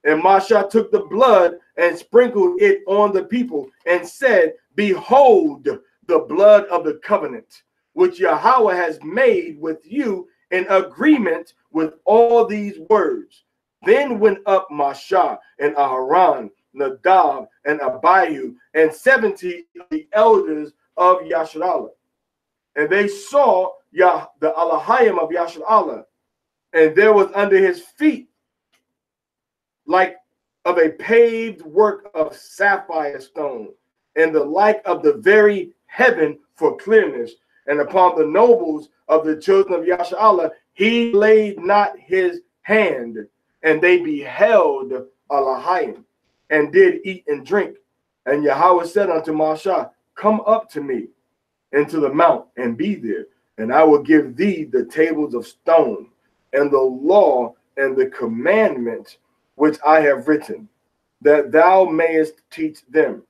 A: And Masha took the blood and sprinkled it on the people and said, behold, the blood of the covenant, which Yahweh has made with you in agreement with all these words. Then went up Masha and Aharon, Nadab and Abihu, and 70 of the elders of Yasharallah. And they saw the Alahayim of Yasharallah, and there was under his feet like of a paved work of sapphire stone, and the like of the very heaven for clearness. And upon the nobles of the children of Yasharallah, he laid not his hand, and they beheld Alahayim, and did eat and drink. And Yahweh said unto Masha, come up to me into the mount and be there, and I will give thee the tables of stone and the law and the commandments which I have written, that thou mayest teach them.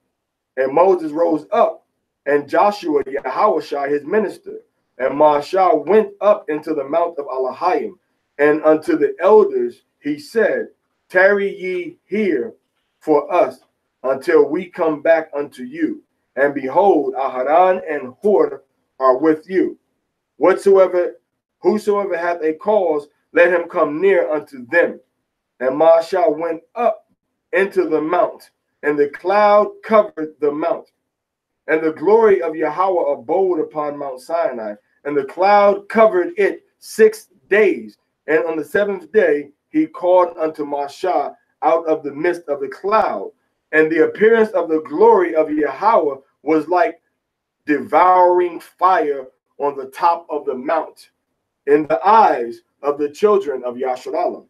A: And Moses rose up, and Joshua Yahushua his minister, and Masha went up into the mount of Alahayim, and unto the elders he said, tarry ye here for us until we come back unto you. And behold, Aharon and Hur are with you. Whosoever hath a cause, let him come near unto them. And Masha went up into the mount, and the cloud covered the mount. And the glory of Yahweh abode upon Mount Sinai, and the cloud covered it 6 days. And on the 7th day he called unto Masha out of the midst of the cloud. And the appearance of the glory of Yahweh was like devouring fire on the top of the mount in the eyes of the children of Yasharallah.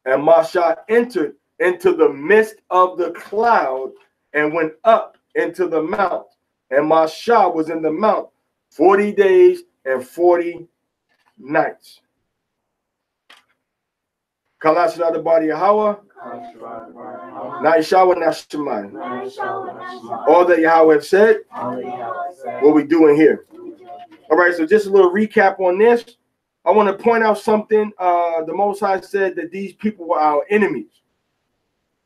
A: And Masha entered into the midst of the cloud and went up into the mount. And Masha was in the mount 40 days and 40 nights. Kalashra the body of Yahweh. Naishawa Nashemai. All that Yahweh have said, what we doing here. All right, so just a little recap on this. I want to point out something. The Most High said that these people were our enemies.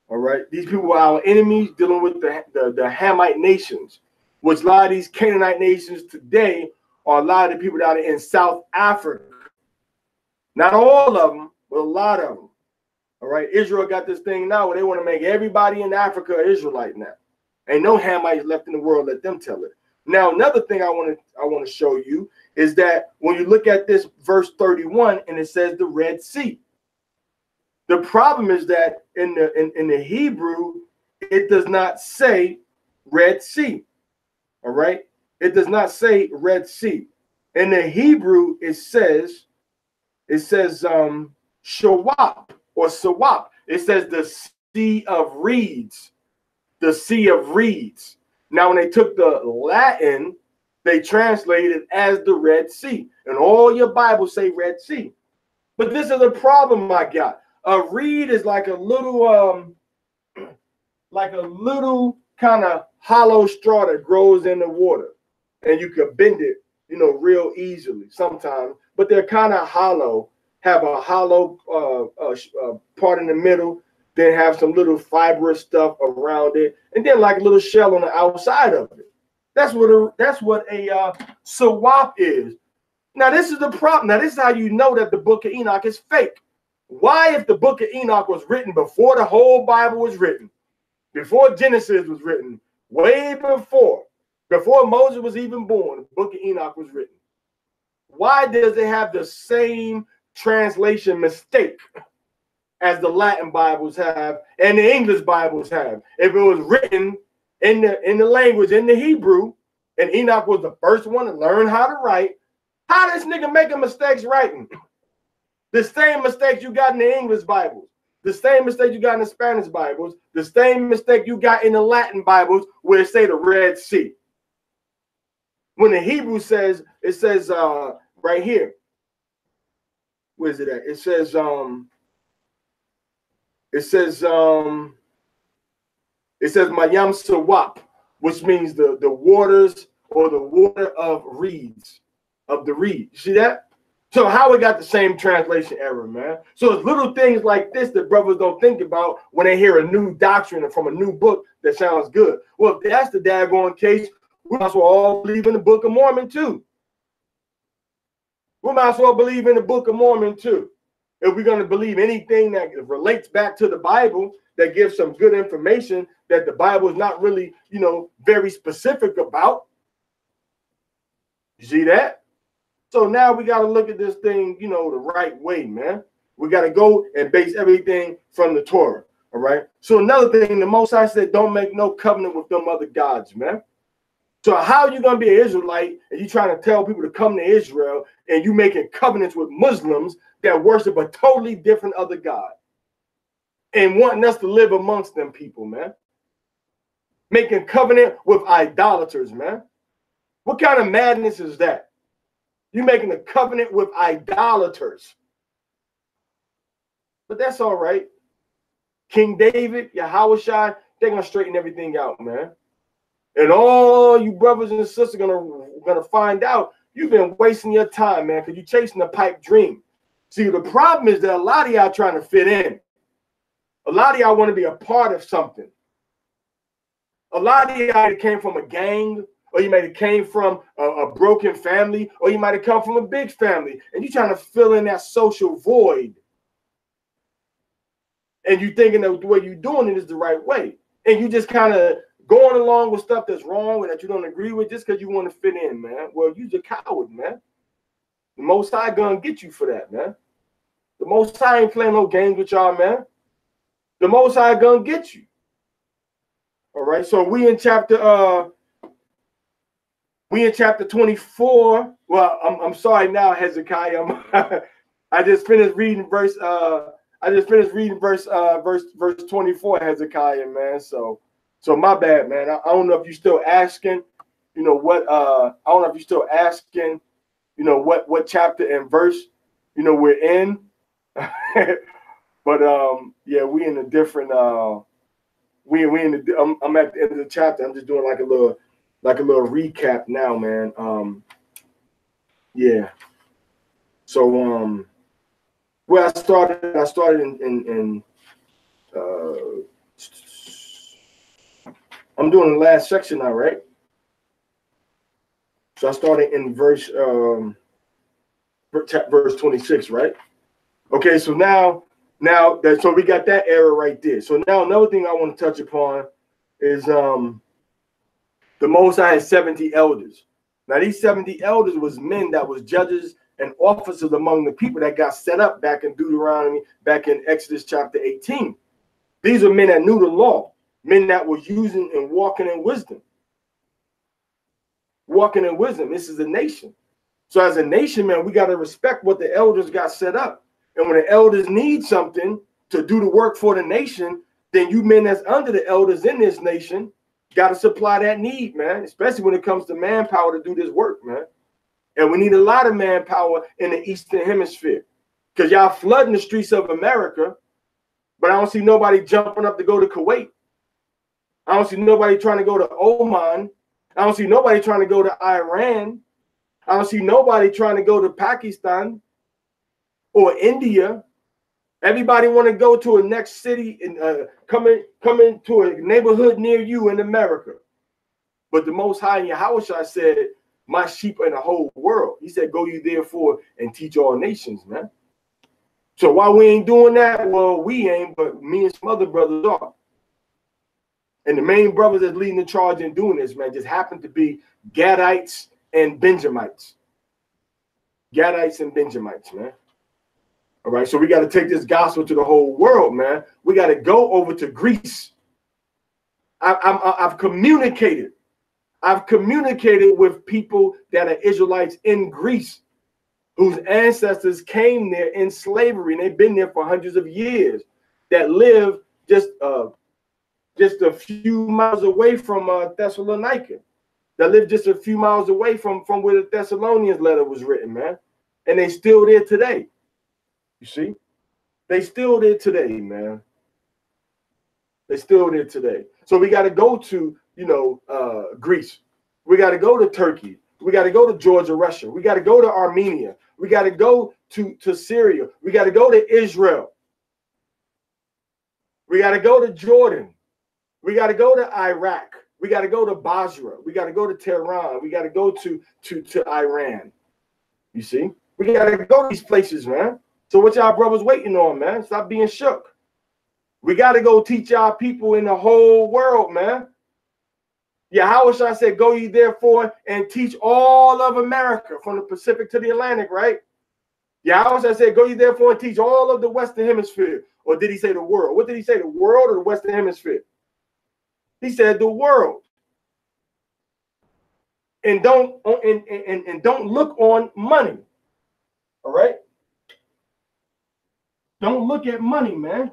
A: All right, these people were our enemies dealing with the Hamite nations, which a lot of these Canaanite nations today are a lot of the people that are in South Africa. Not all of them, but a lot of them. All right, Israel got this thing now where they want to make everybody in Africa an Israelite now. Ain't no Hamites left in the world. Let them tell it. Now, another thing I want to show you is that when you look at this verse 31 and it says the Red Sea, the problem is that in the Hebrew it does not say Red Sea. All right, it does not say Red Sea. In the Hebrew it says Shawap or Sawap. It says the Sea of Reeds. The Sea of Reeds. Now, when they took the Latin, they translated it as the Red Sea. And all your Bibles say Red Sea. But this is a problem I got. A reed is like a little kind of hollow straw that grows in the water. And you can bend it, real easily sometimes. But they're kind of hollow, have a hollow part in the middle, then have some little fibrous stuff around it, and then like a little shell on the outside of it. That's what a sawap is. Now, this is the problem. Now, this is how you know that the book of Enoch is fake. Why, if the book of Enoch was written before the whole Bible was written, before Genesis was written, way before Moses was even born, the book of Enoch was written, why does it have the same translation mistake as the Latin Bibles have and the English Bibles have? If it was written in the language, in the Hebrew, and Enoch was the first one to learn how to write. How this nigga making mistakes writing? The same mistakes you got in the English Bibles, the same mistake you got in the Spanish Bibles, the same mistake you got in the Latin Bibles where it say the Red Sea. When the Hebrew says, it says right here, where is it at? It says Mayam Sawap, which means the waters or the water of reeds, of the reed. You see that? So how we got the same translation error, man? So it's little things like this that brothers don't think about when they hear a new doctrine from a new book that sounds good. Well, if that's the daggone case, we might as well all believe in the Book of Mormon too. We might as well believe in the Book of Mormon too. If we're going to believe anything that relates back to the Bible, that gives some good information that the Bible is not really, you know, very specific about. You see that? So now we got to look at this thing, you know, the right way, man. We got to go and base everything from the Torah, all right? So another thing, the Most High said, don't make no covenant with them other gods, man. So how are you going to be an Israelite and you trying to tell people to come to Israel and you making covenants with Muslims that worship a totally different other God and wanting us to live amongst them people, man? Making covenant with idolaters, man. What kind of madness is that? You're making a covenant with idolaters. But that's all right. King David, Yahushua, they're going to straighten everything out, man. And all you brothers and sisters are gonna find out you've been wasting your time, man, because you're chasing a pipe dream. See, the problem is that a lot of y'all trying to fit in. A lot of y'all want to be a part of something. A lot of y'all came from a gang, or you might have came from a broken family, or you might have come from a big family, and you're trying to fill in that social void. And you thinking that the way you're doing it is the right way. And you just kind of going along with stuff that's wrong and that you don't agree with just because you want to fit in, man. Well, you're a coward, man. The Most High gonna get you for that, man. The Most High ain't playing no games with y'all, man. The Most High gonna get you. All right, so we in chapter 24. Well, I'm sorry now, Hezekiah. I just finished reading verse 24, Hezekiah, man. So my bad, man. I don't know if you're still asking, you know what? I don't know if you're still asking, you know what chapter and verse, you know, we're in. But yeah, we in a different. We in the. I'm at the end of the chapter. I'm just doing like a little recap now, man. Yeah. So where I started in I'm doing the last section now, right? So I started in verse 26, right? Okay, so now that so we got that error right there. So now another thing I want to touch upon is the Most High had 70 elders. Now these 70 elders was men that was judges and officers among the people that got set up back in Deuteronomy, back in Exodus chapter 18. These are men that knew the law, men that were using and walking in wisdom. Walking in wisdom. This is a nation. So as a nation, man, we got to respect what the elders got set up. And when the elders need something to do the work for the nation, then you men that's under the elders in this nation got to supply that need, man, especially when it comes to manpower to do this work, man. And we need a lot of manpower in the Eastern Hemisphere because y'all flooding the streets of America, but I don't see nobody jumping up to go to Kuwait. I don't see nobody trying to go to Oman. I don't see nobody trying to go to Iran. I don't see nobody trying to go to Pakistan or India. Everybody want to go to a next city and come into a neighborhood near you in America. But the Most High Yahushua said, my sheep are in the whole world. He said, go you therefore and teach all nations, man. So why we ain't doing that? Well, we ain't, but me and some other brothers are. And the main brothers that's leading the charge in doing this, man, just happen to be Gadites and Benjamites. Gadites and Benjamites, man. All right, so we got to take this gospel to the whole world, man. We got to go over to Greece. I've communicated. I've communicated with people that are Israelites in Greece, whose ancestors came there in slavery, and they've been there for hundreds of years, that live just a few miles away from Thessalonica, that live just a few miles away from where the Thessalonians letter was written, man. And they still there today. You see? They still there today, man. They still there today. So we got to go to, Greece. We got to go to Turkey. We got to go to Georgia, Russia. We got to go to Armenia. We got to go to Syria. We got to go to Israel. We got to go to Jordan. We got to go to Iraq. We got to go to Basra. We got to go to Tehran. We got to go to Iran. You see? We got to go to these places, man. So what y'all brothers waiting on, man? Stop being shook. We got to go teach our people in the whole world, man. Yahushua said, go ye therefore and teach all of America, from the Pacific to the Atlantic, right? Yahushua said, go ye therefore and teach all of the Western Hemisphere. Or did he say the world? What did he say, the world or the Western Hemisphere? He said the world. And don't look on money. All right? Don't look at money, man.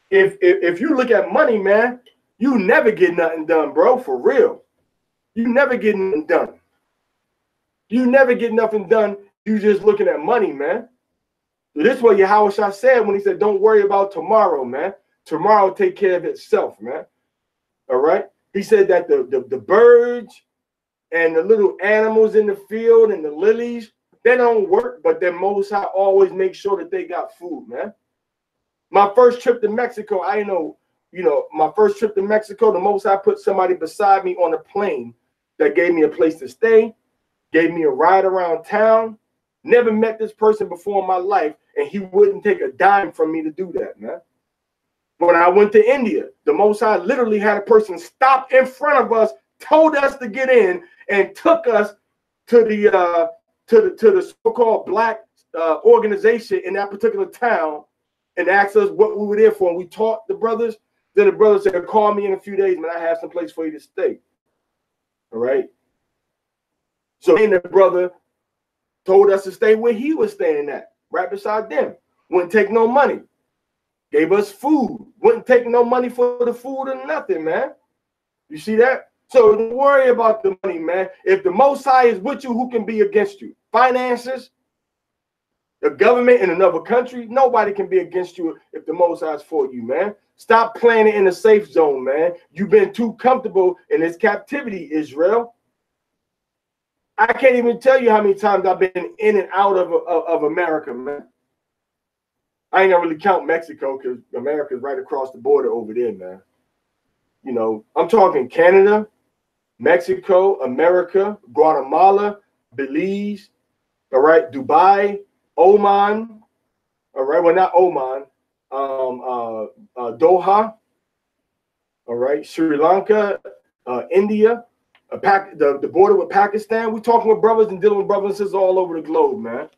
A: If you look at money, man, you never get nothing done, bro, for real. You never get nothing done. You never get nothing done. You just looking at money, man. So this is what Yahushua said when he said, don't worry about tomorrow, man. Tomorrow will take care of itself, man. All right? He said that the birds and the little animals in the field and the lilies, they don't work, but the Most High always make sure that they got food, man. My first trip to Mexico, my first trip to Mexico, the Most High put somebody beside me on a plane that gave me a place to stay, gave me a ride around town. Never met this person before in my life, and he wouldn't take a dime from me to do that, man. When I went to India, the Most High literally had a person stop in front of us, told us to get in, and took us to the so-called black organization in that particular town, and asked us what we were there for. And we taught the brothers. Then the brother said, call me in a few days, man. I have some place for you to stay. All right. So then the brother told us to stay where he was staying at, right beside them. Wouldn't take no money. Gave us food. Wouldn't take no money for the food or nothing, man. You see that? So don't worry about the money, man. If the Most High is with you, who can be against you? Finances, the government in another country, nobody can be against you if the Most High is for you, man. Stop playing it in the safe zone, man. You've been too comfortable in this captivity, Israel. I can't even tell you how many times I've been in and out of America, man. I ain't gonna really count Mexico because America's right across the border over there, man. You know, I'm talking Canada, Mexico, America, Guatemala, Belize, all right, Dubai, Oman, all right, well, not Oman, Doha, all right, Sri Lanka, India, the border with Pakistan. We're talking with brothers and dealing with brothers and sisters all over the globe, man.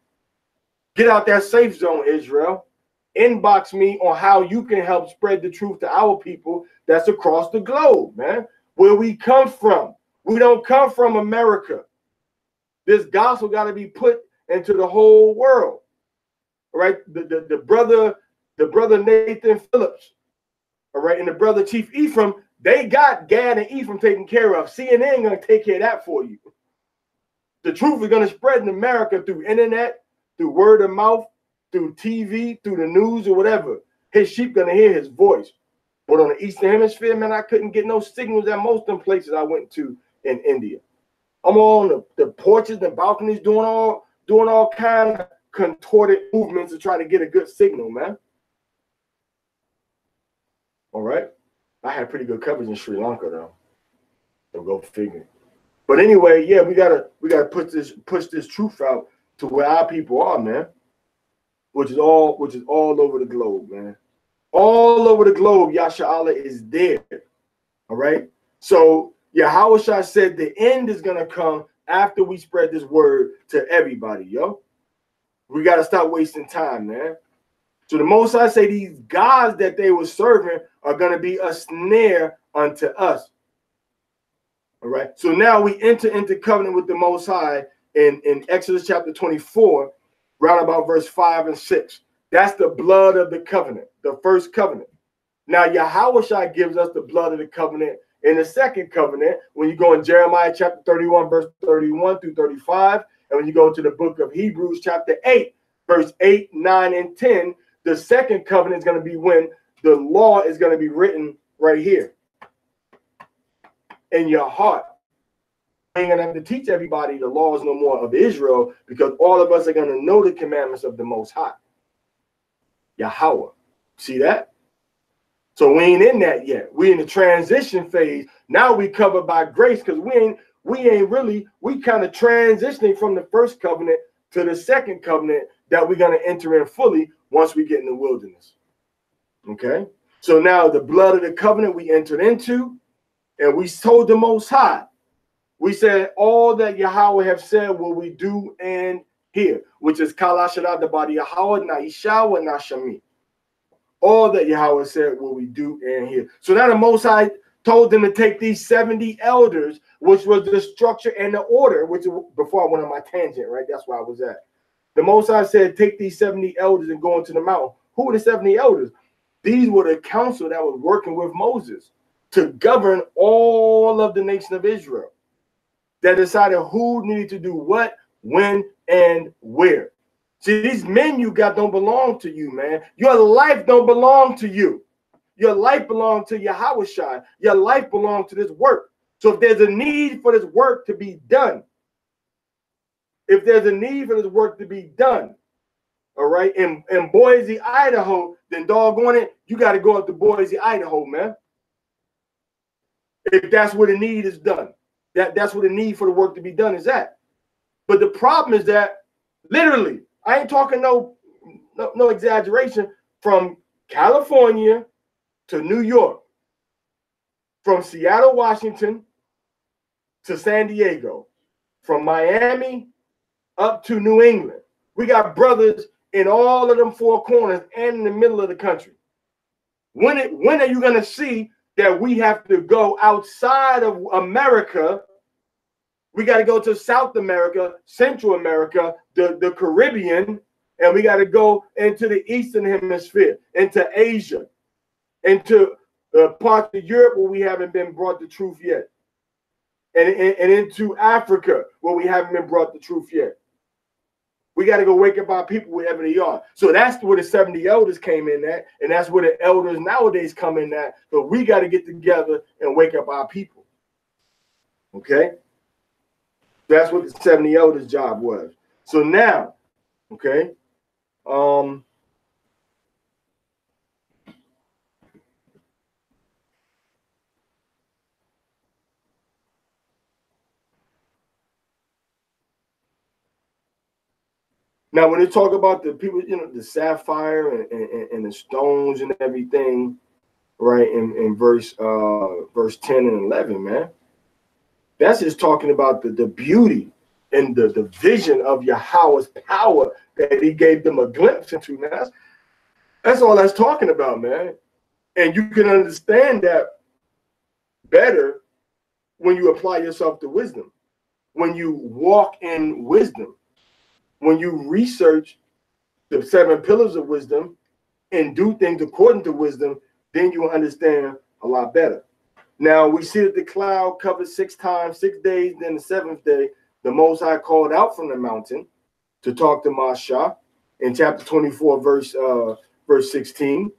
A: Get out that safe zone, Israel. Inbox me on how you can help spread the truth to our people that's across the globe, man. Where we come from. We don't come from America. This gospel got to be put into the whole world. All right, the brother Nathan Phillips, all right, and the brother Chief Ephraim, they got Gad and Ephraim taken care of. CNN gonna take care of that for you. The truth is gonna spread in America through internet, through word of mouth, through TV, through the news or whatever. His sheep gonna hear his voice. But on the Eastern Hemisphere, man, I couldn't get no signals at most of them places I went to in India. I'm on the porches and balconies doing all kind of contorted movements to try to get a good signal, man. All right. I had pretty good coverage in Sri Lanka though. So go figure. But anyway, yeah, we gotta push this truth out to where our people are, man. Which is all over the globe, man. All over the globe, Yasha Allah is there. All right. So Yahushua said the end is gonna come after we spread this word to everybody, yo. We gotta stop wasting time, man. So the Most High say these gods that they were serving are going to be a snare unto us. All right. So now we enter into covenant with the Most High in Exodus chapter 24, round about verse 5 and 6. That's the blood of the covenant, the first covenant. Now Yahweh gives us the blood of the covenant in the second covenant when you go in Jeremiah chapter 31, verse 31 through 35. And when you go to the book of Hebrews chapter 8, verse 8, 9, and 10, the second covenant is going to be when the law is going to be written right here in your heart. You ain't going to have to teach everybody the laws no more of Israel, because all of us are going to know the commandments of the Most High, Yahweh. See that? So we ain't in that yet. We in the transition phase. Now we covered by grace, because we kind of transitioning from the first covenant to the second covenant that we're going to enter in fully once we get in the wilderness. Okay? So now the blood of the covenant we entered into, and we told the Most High, we said all that Yahweh have said will we do and hear, which is Kala Shada Dabadi Yahweh Na Ishawa Na Shami. All that Yahweh said will we do and hear. So now the Most High told them to take these 70 elders, which was the structure and the order, which before I went on my tangent, right? That's where I was at. The Most High said, take these 70 elders and go into the mountain. Who were the 70 elders? These were the council that was working with Moses to govern all of the nation of Israel, that decided who needed to do what, when, and where. See, these men you got don't belong to you, man. Your life don't belong to you. Your life belongs to Yahweh Shai. Your life belongs to this work. So if there's a need for this work to be done, all right, in Boise, Idaho, then doggone it, you got to go up to Boise, Idaho, man. If that's where the need is done. That's where the need for the work to be done is at. But the problem is that literally, I ain't talking no exaggeration, from California to New York, from Seattle, Washington to San Diego, from Miami up to New England. We got brothers in all of them four corners and in the middle of the country. When are you going to see that we have to go outside of America? We got to go to South America, Central America, the Caribbean, and we got to go into the Eastern Hemisphere, into Asia, into parts of Europe where we haven't been brought the truth yet, and into Africa where we haven't been brought the truth yet. We got to go wake up our people wherever they are. So that's where the 70 elders came in at, and that's where the elders nowadays come in at. But we got to get together and wake up our people. Okay? That's what the 70 elders' job was. So now, okay, now when they talk about the people, the sapphire and the stones and everything, right, in verse 10 and 11, man, that's just talking about the beauty and the vision of Yahweh's power that he gave them a glimpse into, man. That's all that's talking about, man. And you can understand that better when you apply yourself to wisdom, when you walk in wisdom, when you research the 7 pillars of wisdom and do things according to wisdom, then you will understand a lot better. Now, we see that the cloud covered 6 times, 6 days, then the 7th day, the Most High called out from the mountain to talk to Masha in chapter 24, verse 16.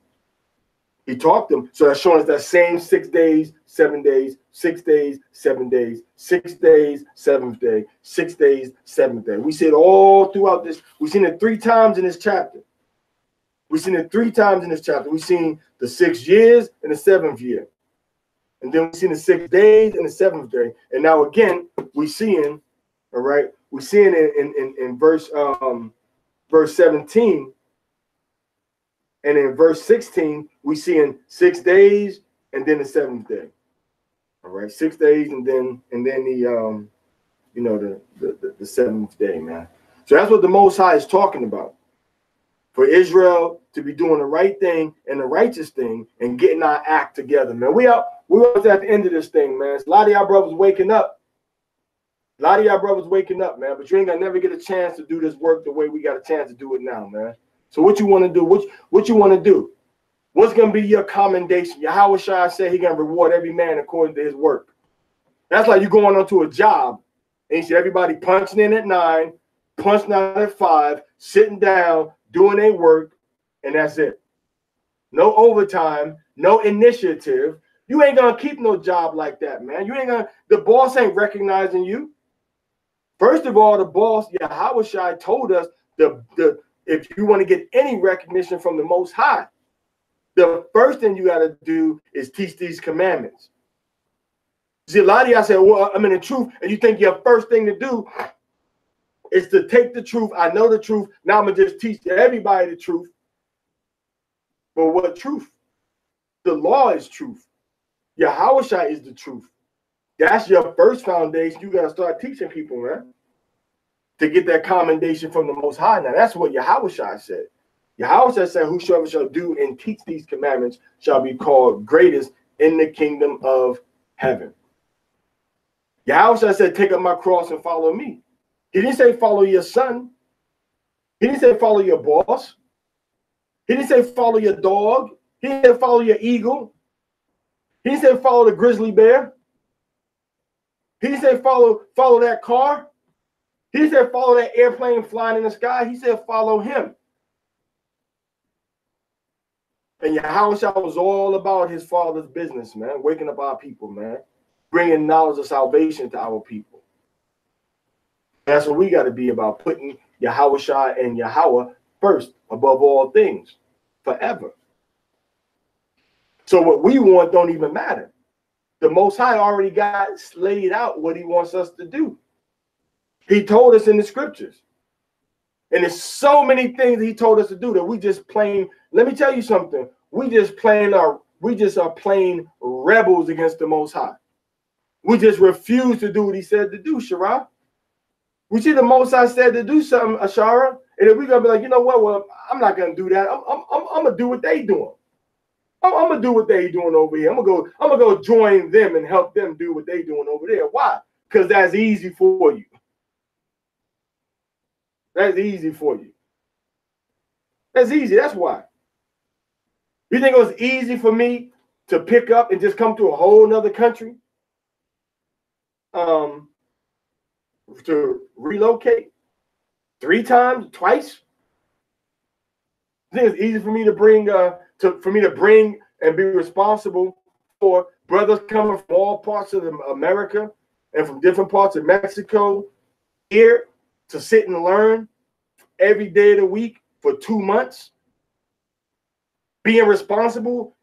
A: He talked to them. So that's showing us that same 6 days, 7 days, 6 days, 7 days, 6 days, 7th day, 6 days, 7th day. We see it all throughout this. We've seen it 3 times in this chapter. We've seen it 3 times in this chapter. We've seen the 6 years and the 7th year. And then we've seen the 6 days and the 7th day. And now again, we're seeing, all right, we're seeing in verse 17 and in verse 16, we seeing 6 days and then the 7th day. All right, 6 days and then the the 7th day, man. So that's what the Most High is talking about. For Israel to be doing the right thing and the righteous thing and getting our act together, man. We're at the end of this thing, man. A lot of y'all brothers waking up. A lot of y'all brothers waking up, man. But you ain't gonna never get a chance to do this work the way we got a chance to do it now, man. So what you want to do? What you want to do? What's gonna be your commendation? Yahweh Shai said he gonna reward every man according to his work. That's like you going onto a job and you see everybody punching in at 9, punching out at 5, sitting down, doing their work, and that's it. No overtime, no initiative. You ain't gonna keep no job like that, man. You ain't gonna. The boss ain't recognizing you. First of all, the boss, Yahweh Shai, told us if you want to get any recognition from the Most High, the first thing you got to do is teach these commandments. See, a lot of y'all say, well, I'm in the truth, and you think your first thing to do is to take the truth. I know the truth. Now I'm going to just teach everybody the truth. But what truth? The law is truth. Yahweh Shai is the truth. That's your first foundation. You got to start teaching people, man, to get that commendation from the Most High. Now, that's what Yahweh Shai said. Yahweh Shai said, whosoever shall do and teach these commandments shall be called greatest in the kingdom of heaven. Yahweh said, take up my cross and follow me. He didn't say follow your son. He didn't say follow your boss. He didn't say follow your dog. He didn't say follow your eagle. He didn't say follow the grizzly bear. He didn't say follow that car. He didn't say follow that airplane flying in the sky. He said follow him. And Yahweh was all about his father's business, man, waking up our people, man, bringing knowledge of salvation to our people. That's what we got to be about, putting Yahweh Shai and Yahweh first above all things forever. So what we want don't even matter. The Most High already got laid out what he wants us to do. He told us in the scriptures. And there's so many things he told us to do that we just plain, let me tell you something. We just are plain rebels against the Most High. We just refuse to do what he said to do, Shara. We see the Most High said to do something, Ashara, and then we're gonna be like, you know what? Well, I'm not gonna do that. I'm gonna do what they doing. I'm gonna do what they doing over here. I'm gonna go join them and help them do what they doing over there. Why? Because that's easy for you. That's easy for you. That's easy. That's why. You think it was easy for me to pick up and just come to a whole nother country? To relocate 3 times, twice? You think it's easy for me to bring and be responsible for brothers coming from all parts of America and from different parts of Mexico here to sit and learn every day of the week for 2 months? Being responsible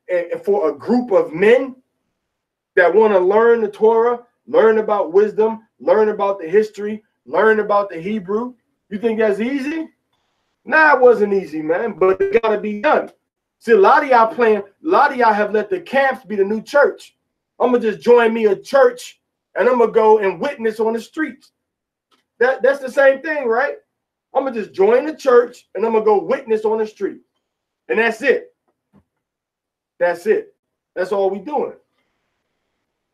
A: for a group of men that want to learn the Torah, learn about wisdom, learn about the history, learn about the Hebrew. You think that's easy? Nah, it wasn't easy, man, but it got to be done. See, a lot of y'all have let the camps be the new church. I'm going to just join me a church and I'm going to go and witness on the streets. That's the same thing, right? I'm going to just join the church and I'm going to go witness on the street. And that's it. That's it. That's all we're doing.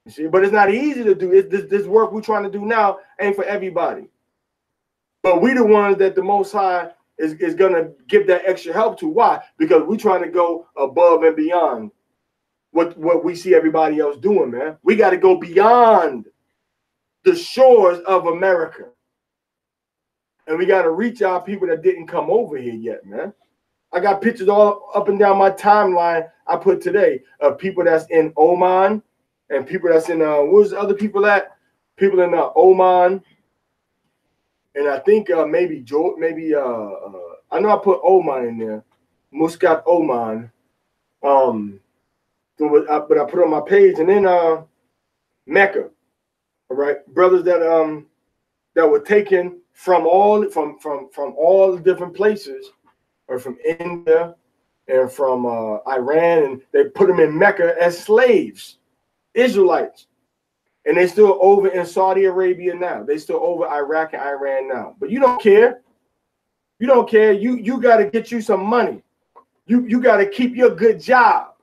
A: You see, but it's not easy to do. This work we're trying to do now ain't for everybody. But we the ones that the Most High is going to give that extra help to. Why? Because we're trying to go above and beyond what we see everybody else doing, man. We got to go beyond the shores of America. And we got to reach our people that didn't come over here yet, man. I got pictures all up and down my timeline I put today of people that's in Oman and people that's in, where's the other people at? People in Oman. And I think I know I put Oman in there. Muscat, Oman. But I put it on my page. And then Mecca. All right. Brothers that were taken from all the different places, or from India and from Iran, and they put them in Mecca as slaves, Israelites. And they're still over in Saudi Arabia now. They're still over Iraq and Iran now. But you don't care. You don't care. You got to get you some money. You got to keep your good job.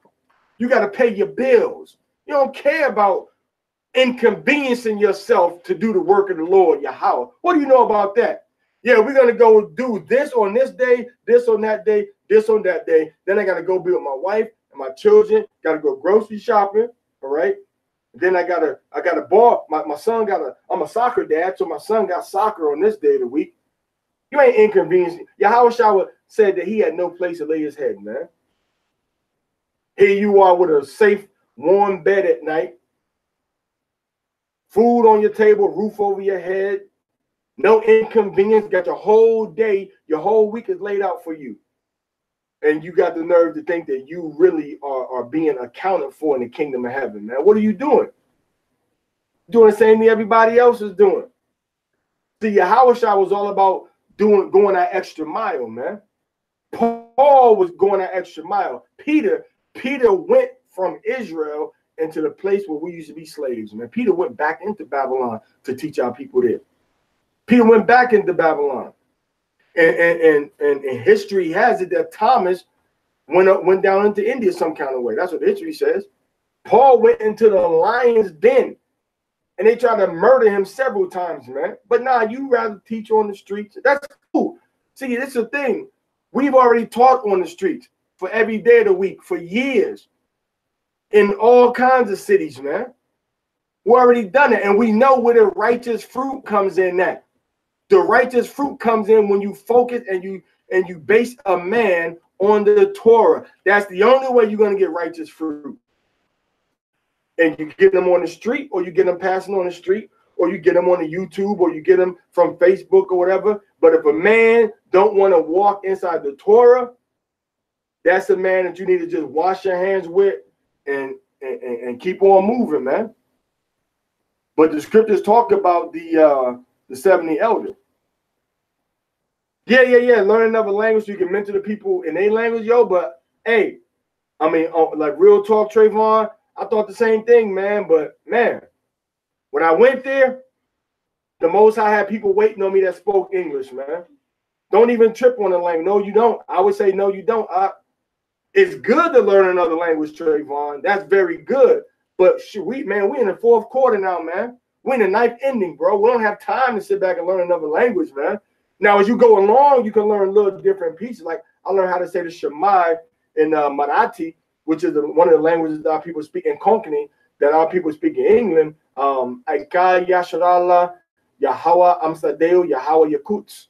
A: You got to pay your bills. You don't care about inconveniencing yourself to do the work of the Lord, Yahweh. What do you know about that? Yeah, we're going to go do this on this day, this on that day, this on that day. Then I got to go be with my wife and my children. Got to go grocery shopping, all right? Then I got a ball. My son I'm a soccer dad, so my son got soccer on this day of the week. You ain't inconveniencing. Yahweh Shah said that he had no place to lay his head, man. Here you are with a safe, warm bed at night, food on your table, roof over your head, no inconvenience, got your whole day, your whole week is laid out for you. And you got the nerve to think that you really are being accounted for in the kingdom of heaven, man. What are you doing? Doing the same thing everybody else is doing. See, Yahweh Shah was all about going that extra mile, man. Paul was going that extra mile. Peter went from Israel into the place where we used to be slaves, man. Peter went back into Babylon to teach our people there. Peter went back into Babylon. And history has it that Thomas went down into India some kind of way. That's what history says. Paul went into the lion's den, and they tried to murder him several times, man. But nah, you rather teach on the streets. That's cool. See, this is the thing. We've already taught on the streets for every day of the week for years in all kinds of cities, man. We already done it, and we know where the righteous fruit comes in at. The righteous fruit comes in when you focus and you base a man on the Torah. That's the only way you're going to get righteous fruit. And you get them on the street, or you get them passing on the street, or you get them on the YouTube, or you get them from Facebook or whatever. But if a man don't want to walk inside the Torah, that's a man that you need to just wash your hands with and keep on moving, man. But the scriptures talk about the 70 elder. Yeah. Learn another language so you can mentor the people in their language, yo. But hey, I mean, like real talk, Trayvon, I thought the same thing, man. But man, when I went there, the most I had people waiting on me that spoke English, man. Don't even trip on the language. No, you don't. I would say no, you don't. It's good to learn another language, Trayvon. That's very good. But we in the fourth quarter now, man. We're in the ninth inning, bro. We don't have time to sit back and learn another language, man. Now, as you go along, you can learn little different pieces. Like I learned how to say the Shema in Marathi, which is one of the languages that our people speak in Konkani, that our people speak in England. Aika Yasharallah, Yahweh Amsadeu, Yahweh Yakuts,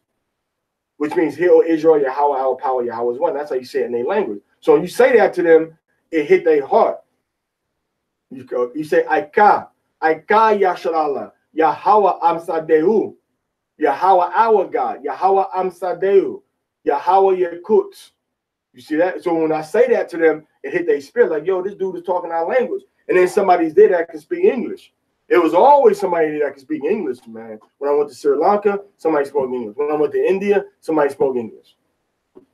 A: which means Hear, O Israel, Yahweh our power, Yahweh is one. That's how you say it in their language. So when you say that to them, it hit their heart. You say Aika Yasharallah, Yahweh Amsadeu. Yahweh our God, Yahweh Amsadeu, Yahweh Yakuts. You see that? So when I say that to them, it hit their spirit like, yo, this dude is talking our language. And then somebody's there that can speak English. It was always somebody there that could speak English, man. When I went to Sri Lanka, somebody spoke English. When I went to India, somebody spoke English.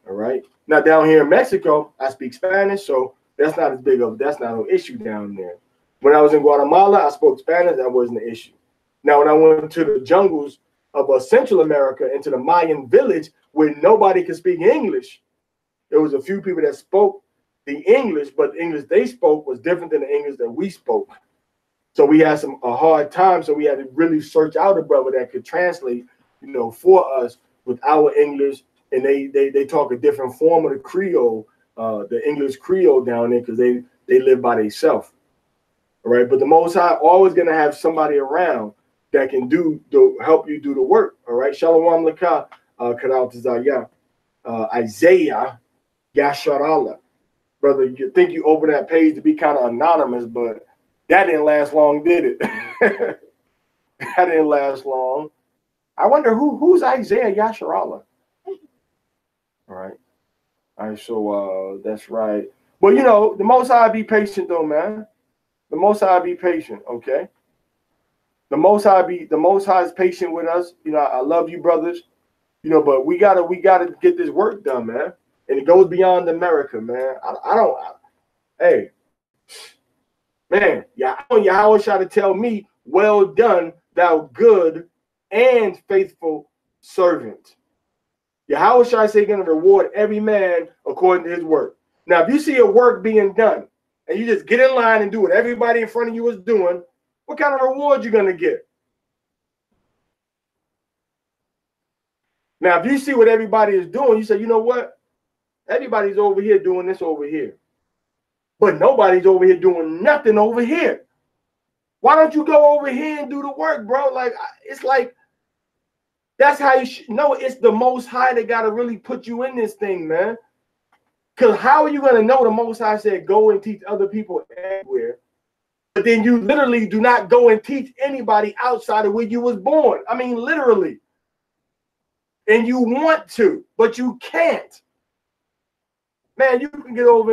A: All right. Now down here in Mexico, I speak Spanish, so that's not an issue down there. When I was in Guatemala, I spoke Spanish. That wasn't an issue. Now when I went to the jungles of Central America, into the Mayan village where nobody could speak English, there was a few people that spoke the English, but the English they spoke was different than the English that we spoke. So we had a hard time. So we had to really search out a brother that could translate, for us with our English. And they talk a different form of the Creole, the English Creole down there, because they live by themselves. All right. But the Most High always going to have somebody around that can help you do the work. All right. Shalom Laka, Kadal Tazaya, Isaiah Yasharallah. Brother, you think you open that page to be kind of anonymous, but that didn't last long, did it? That didn't last long. I wonder who's Isaiah Yasharallah. All right. All right, so that's right. Well, the Most High be patient though, man. The Most High be patient, okay? The Most High is patient with us. I love you, brothers. But we gotta get this work done, man. And it goes beyond America, man. Hey, man, Yahweh shall to tell me, well done, thou good and faithful servant. Yahweh Shai say going to reward every man according to his work. Now, if you see a work being done and you just get in line and do what everybody in front of you is doing, what kind of reward you going to get? Now, if you see what everybody is doing, you say, you know what? Everybody's over here doing this over here. But nobody's over here doing nothing over here. Why don't you go over here and do the work, bro? Like, it's like, that's how you should know. It's the Most High that got to really put you in this thing, man. Because how are you going to know the Most High said go and teach other people everywhere, but then you literally do not go and teach anybody outside of where you was born? I mean, literally. And you want to, but you can't. Man, you can get over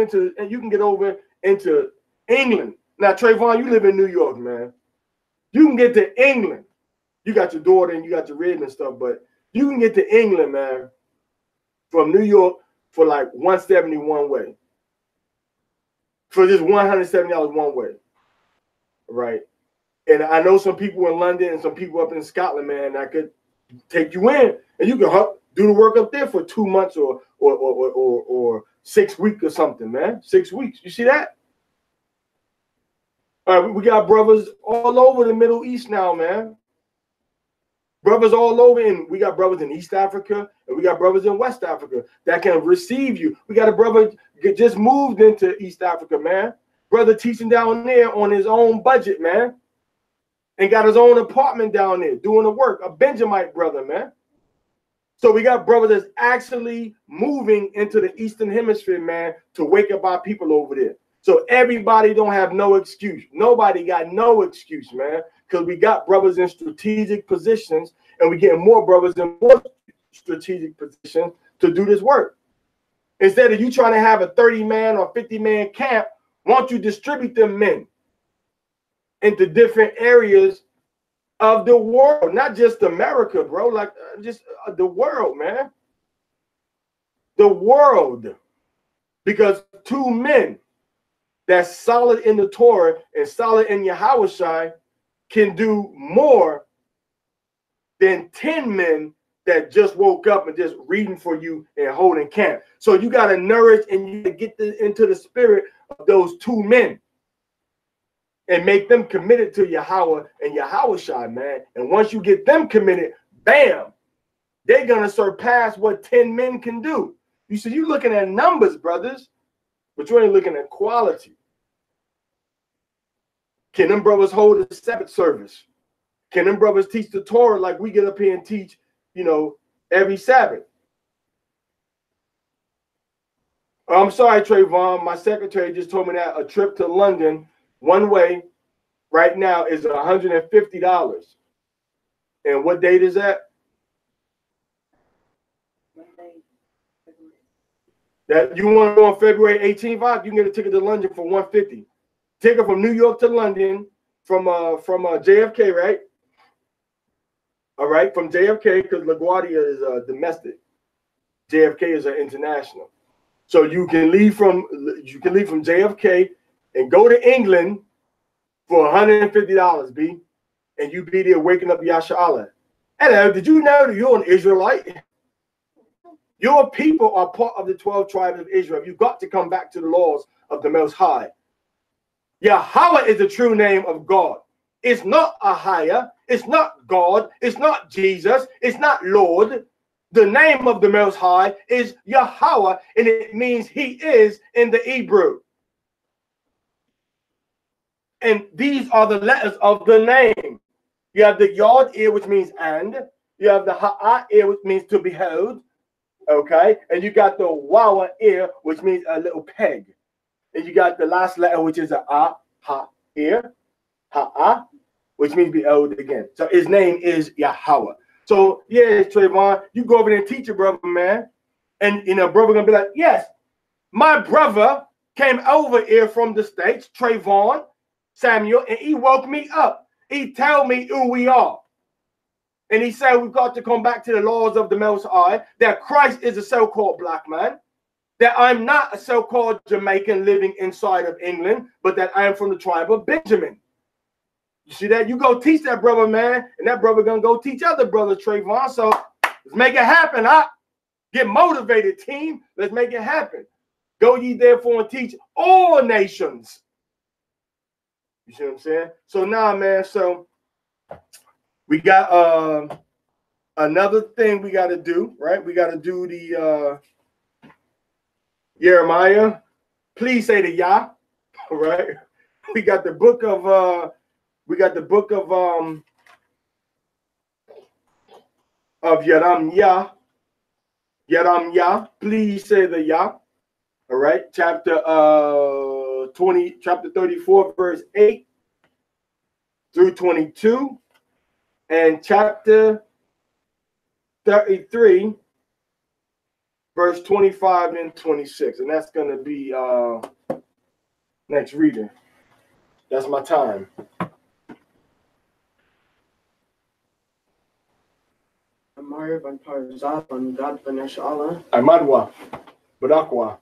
A: into England. Now, Trayvon, you live in New York, man. You can get to England. You got your daughter and you got your red and stuff, but you can get to England, man, from New York for like $170 one way. For just $170 one way. Right? And I know some people in London and some people up in Scotland, man, that could take you in and you can do the work up there for 2 months or 6 weeks or something, man. 6 weeks. You see that? All right, we got brothers all over the Middle East now, man. Brothers all over, and we got brothers in East Africa, and we got brothers in West Africa that can receive you. We got a brother just moved into East Africa, man. Brother teaching down there on his own budget, man. And got his own apartment down there doing the work. A Benjamite brother, man. So we got brothers that's actually moving into the Eastern Hemisphere, man, to wake up our people over there. So everybody don't have no excuse. Nobody got no excuse, man, because we got brothers in strategic positions, and we getting more brothers in more strategic positions to do this work. Instead of you trying to have a 30-man or 50-man camp, why don't you distribute them men into different areas of the world, not just America, bro, like just the world, man. The world. Because 2 men that's solid in the Torah and solid in Yahweh Shai can do more than 10 men that just woke up and just reading for you and holding camp. So you got to nourish and you get into the spirit of those 2 men and make them committed to Yahweh and Yahweh Shai, man. And once you get them committed, bam, they're going to surpass what 10 men can do. You see, you're looking at numbers, brothers, but you ain't looking at quality. Can them brothers hold a Sabbath service? Can them brothers teach the Torah like we get up here and teach, you know, every Sabbath? I'm sorry, Trayvon. My secretary just told me that a trip to London one way right now is $150. And what date is that? That you want to go on February 18th? You can get a ticket to London for $150. Ticket from New York to London from JFK, right? All right, from JFK, because LaGuardia is domestic. JFK is an international. So you can leave from JFK and go to England for $150, B, and you be there waking up Yasha Allah. Hello, did you know that you're an Israelite? Your people are part of the 12 tribes of Israel. You've got to come back to the laws of the Most High. Yahweh is the true name of God. It's not Ahia. It's not God. It's not Jesus. It's not Lord. The name of the Most High is Yahweh, and it means He is in the Hebrew. And these are the letters of the name. You have the Yod ear, which means and. You have the Ha'ah ear, which means to behold. Okay, and you got the Wawa ear, which means a little peg. And you got the last letter, which is a ha ear, ha which means behold again. So his name is Yahweh. So yeah, Trayvon, you go over there and teach your brother, man. And you know, brother gonna be like, yes, my brother came over here from the States, Trayvon Samuel, and he woke me up. He tell me who we are. And he said we've got to come back to the laws of the Most High, that Christ is a so-called black man, that I'm not a so-called Jamaican living inside of England, but that I am from the tribe of Benjamin. You see that? You go teach that brother, man, and that brother gonna go teach other brothers, Trayvon. So let's make it happen, huh? Get motivated, team. Let's make it happen. Go ye therefore and teach all nations. You see what I'm saying? So now, man, so we got another thing we got to do, right? We got to do the Jeremiah. Please say the Yah, right? We got the book of Yaram Yah. Please say the Yah. All right, chapter 34, verse 8 through 22, and chapter 33, verse 25 and 26, and that's gonna be next reading. That's my time.
B: Amar ban Parashah ban Gad ban Eshala.
A: Amadwa, Badakwa.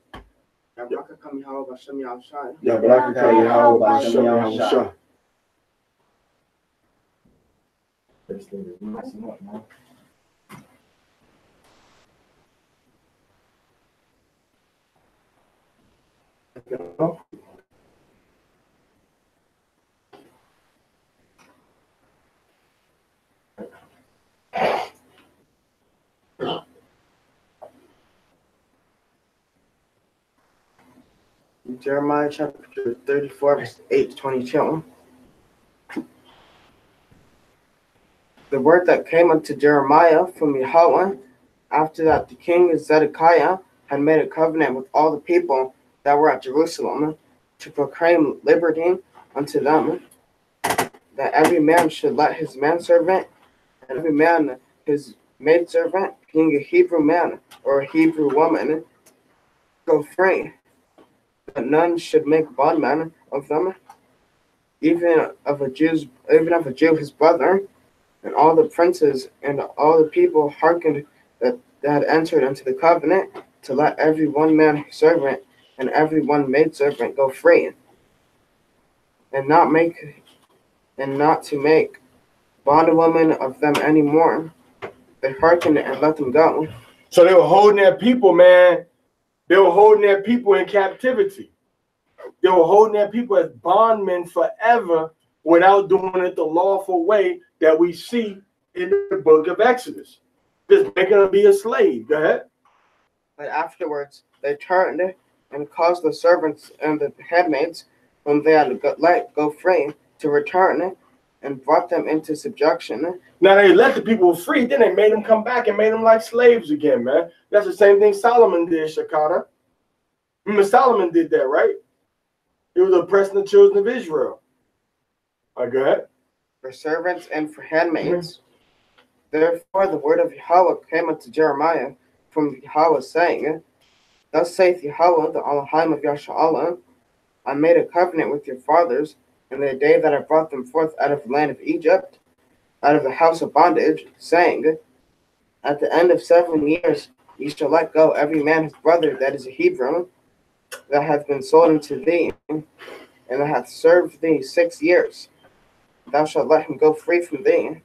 B: Yabraka kam Yahweh Bashem Yahushai.
A: Yabraka kam Yahweh Bashem Yahushai.
B: Jeremiah chapter 34, verse 8 to 22. The word that came unto Jeremiah from Yahweh, after that the king Zedekiah had made a covenant with all the people that were at Jerusalem to proclaim liberty unto them, that every man should let his manservant and every man his maidservant, being a Hebrew man or a Hebrew woman, go free, that none should make bondmen of them, even of a Jew his brother. And all the princes and all the people hearkened that had entered into the covenant to let every one man his servant and every one maidservant go free, and not to make bondwomen of them any more. They hearkened and let them go.
A: So they were holding their people, man. They were holding their people in captivity. They were holding their people as bondmen forever without doing it the lawful way that we see in the book of Exodus. Just making them be a slave. Go ahead.
B: But afterwards they turned and caused the servants and the handmaids whom they had let go free to return, and brought them into subjection.
A: Now they let the people free, then they made them come back and made them like slaves again, man. That's the same thing Solomon did, Shakata. Remember Solomon did that, right? He was oppressing the children of Israel. All right, go ahead.
B: For servants and for handmaids. Therefore the word of Yahweh came unto Jeremiah from Yahweh, saying, Thus saith Yahweh, the Elohim of Yashar'Allah, I made a covenant with your fathers in the day that I brought them forth out of the land of Egypt, out of the house of bondage, saying, At the end of 7 years ye shall let go every man his brother that is a Hebrew, that hath been sold unto thee, and that hath served thee 6 years. Thou shalt let him go free from thee.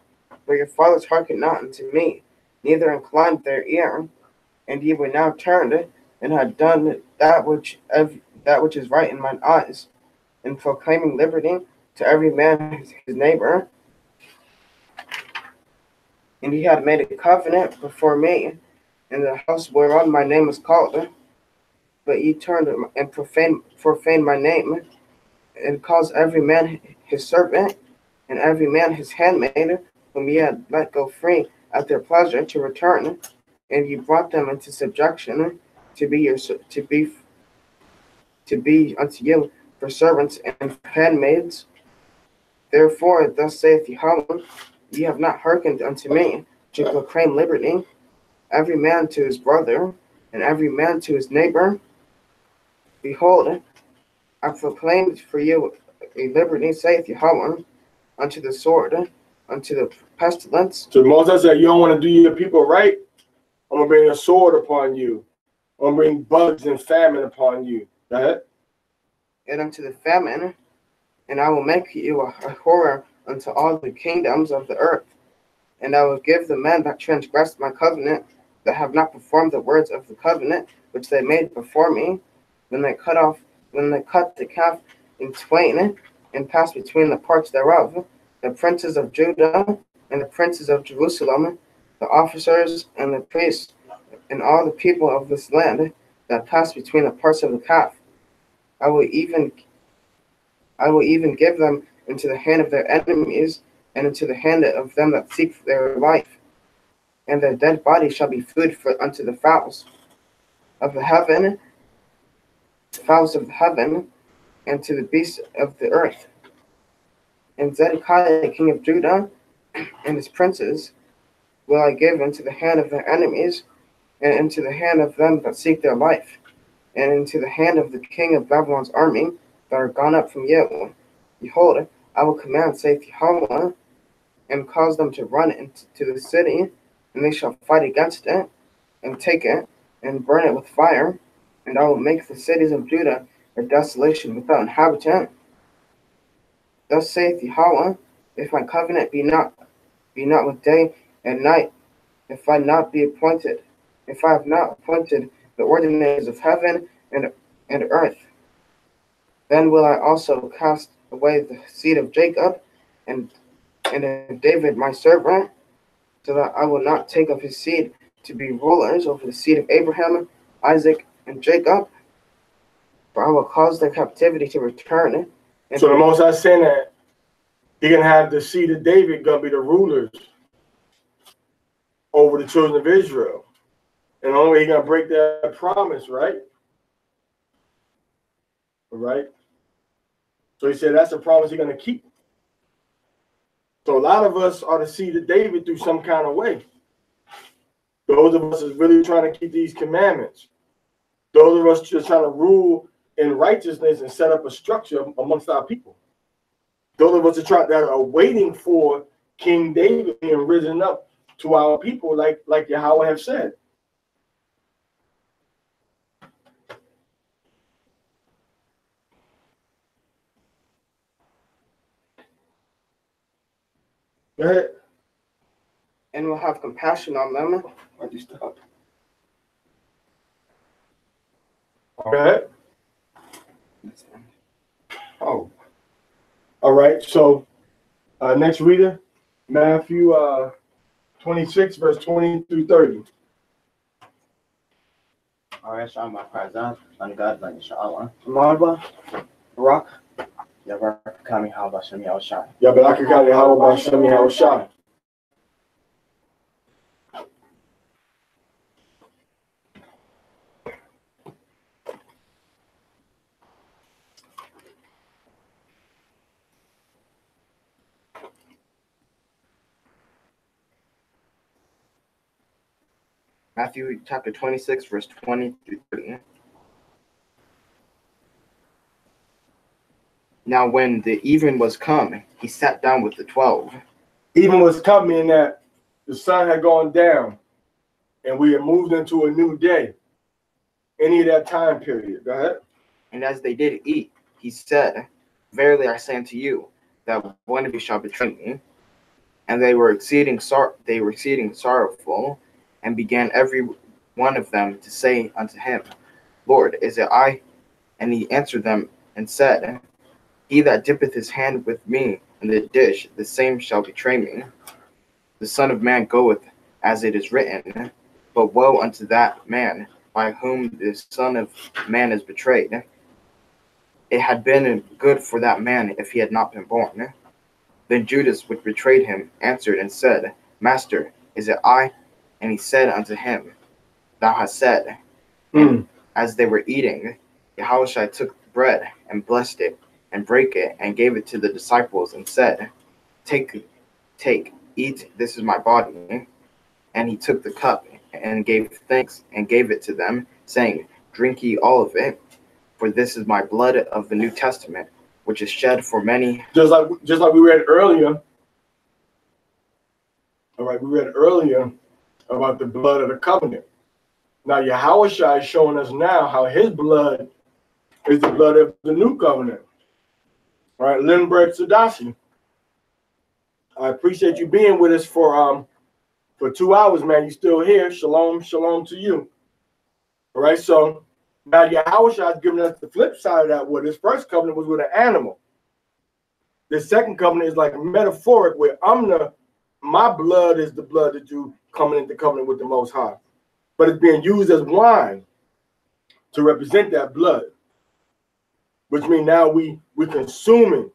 B: But your fathers hearkened not unto me, neither inclined their ear, and ye were now turned, and had done that which is right in mine eyes, in proclaiming liberty to every man his neighbor. And ye had made a covenant before me in the house whereon my name is called. But ye turned and profaned my name, and caused every man his servant, and every man his handmaid, whom ye had let go free at their pleasure, to return, and ye brought them into subjection to be unto you for servants and for handmaids. Therefore, thus saith Yahweh, ye have not hearkened unto me to proclaim liberty, every man to his brother, and every man to his neighbor. Behold, I proclaimed for you a liberty, saith Yahweh, unto the sword, unto the pestilence.
A: So Moses said, you don't want to do your people right? I'm going to bring a sword upon you. I'm going to bring bugs and famine upon you. Go ahead.
B: And unto the famine, and I will make you a horror unto all the kingdoms of the earth. And I will give the men that transgressed my covenant that have not performed the words of the covenant which they made before me, when they cut the calf in twain, and passed between the parts thereof, the princes of Judah and the princes of Jerusalem, the officers and the priests, and all the people of this land that passed between the parts of the calf. I will even give them into the hand of their enemies, and into the hand of them that seek their life. And their dead body shall be food unto the fowls of the heaven, and to the beasts of the earth. And Zedekiah, king of Judah, and his princes will I give into the hand of their enemies, and into the hand of them that seek their life, and into the hand of the king of Babylon's army that are gone up from you. Behold, I will command, saith Yahweh, and cause them to run into the city, and they shall fight against it, and take it, and burn it with fire, and I will make the cities of Judah a desolation without inhabitant. Thus saith Yahweh, if my covenant be not with day and night, if I have not appointed the ordinances of heaven and earth, then will I also cast away the seed of Jacob and of David my servant, so that I will not take of his seed to be rulers over the seed of Abraham, Isaac, and Jacob, for I will cause their captivity to return.
A: So the Most High saying that he gonna have the seed of David gonna be the rulers over the children of Israel, and the only way he gonna break that promise, right? Right. So he said that's a promise he's gonna keep. So a lot of us are the seed of David through some kind of way. Those of us is really trying to keep these commandments. Those of us just trying to rule in righteousness and set up a structure amongst our people. Those of us that are waiting for King David being risen up to our people, like Yahweh have said. Go ahead.
B: And will have compassion on them.
A: Why'd you stop? Go ahead. Oh. All right. So next reader, Matthew 26, verse 20 through 30.
C: All right, Shalom, Prazan, on God, like Inshallah. Marba, Rock, Yavar, Kami, Haba, Shemi, Al Shai.
A: Yabalakakali, how about Shemi, how Shai?
B: Matthew chapter 26, verse 20 through 30. Now when the even was come, he sat down with the 12.
A: Even was coming that the sun had gone down and we had moved into a new day. Any of that time period. Go ahead.
B: And as they did eat, he said, verily I say unto you, that one of you shall betray me. And they were exceeding sorrowful, and began every one of them to say unto him, Lord, is it I? And he answered them and said, He that dippeth his hand with me in the dish, the same shall betray me. The Son of Man goeth, as it is written, but woe unto that man by whom the Son of Man is betrayed. It had been good for that man if he had not been born. Then Judas, which betrayed him, answered and said, Master, is it I? And he said unto him, Thou hast said. And as they were eating, Yahushua took bread and blessed it, and brake it, and gave it to the disciples, and said, Take, eat, this is my body. And he took the cup, and gave thanks, and gave it to them, saying, Drink ye all of it, for this is my blood of the New Testament, which is shed for many.
A: Just like we read earlier. All right, we read earlier about the blood of the covenant. Now Yahushua is showing us now how his blood is the blood of the new covenant. All right, Lindbergh Sadasi, I appreciate you being with us for For 2 hours, man, you still here. Shalom, shalom to you. All right, so now Yahushua is giving us the flip side of that. Where this first covenant was with an animal. The second covenant is like metaphoric, where my blood is the blood that you coming into covenant with the Most High. But it's being used as wine to represent that blood. Which means now we're consuming.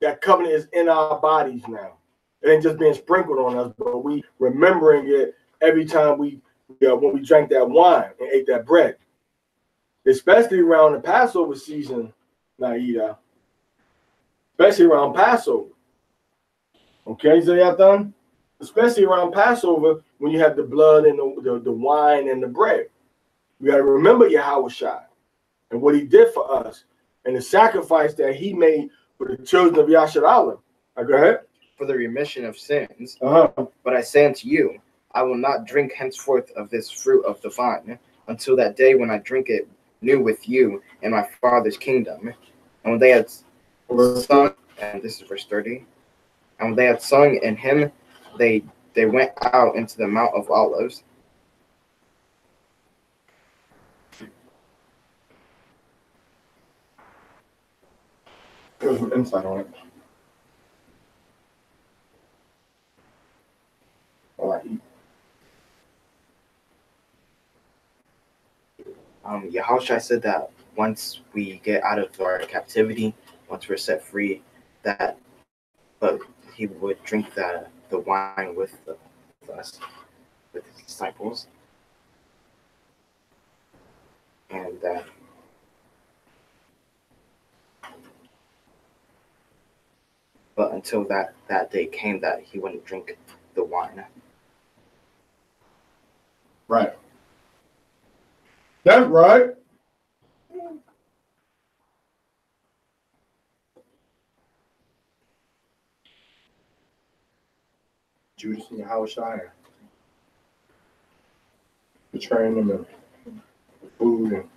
A: That covenant is in our bodies now. It ain't just being sprinkled on us, but we remembering it every time when we drank that wine and ate that bread. Especially around the Passover season, Naida. Especially around Passover. Okay, Zayatan? Especially around Passover when you have the blood and the wine and the bread. We got to remember Yahushua and what he did for us and the sacrifice that he made for the children of Yasharallah. Go ahead.
C: For the remission of sins.
A: Uh-huh.
C: But I say unto you, I will not drink henceforth of this fruit of the vine until that day when I drink it new with you in my Father's kingdom. And when they had sung, and this is verse 30, and when they had sung in him, they went out into the Mount of Olives.
A: There's some insight on it. All right.
C: Yahushua said that once we get out of our captivity, once we're set free, but he would drink the wine with us, with his disciples, and that but until that day came, that he wouldn't drink the wine.
A: Right. That's right. Judas and Yahushua betraying them and food and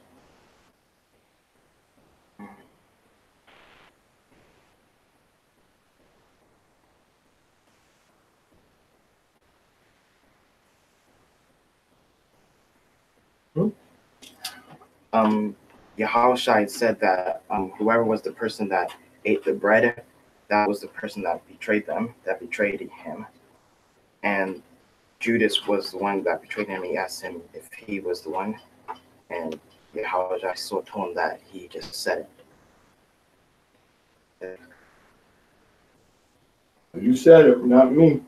C: Yahushua said that whoever was the person that ate the bread, that was the person that betrayed them, that betrayed him. And Judas was the one that betrayed him. He asked him if he was the one. And Yahushua so told him that he just said it.
A: You said it, not me.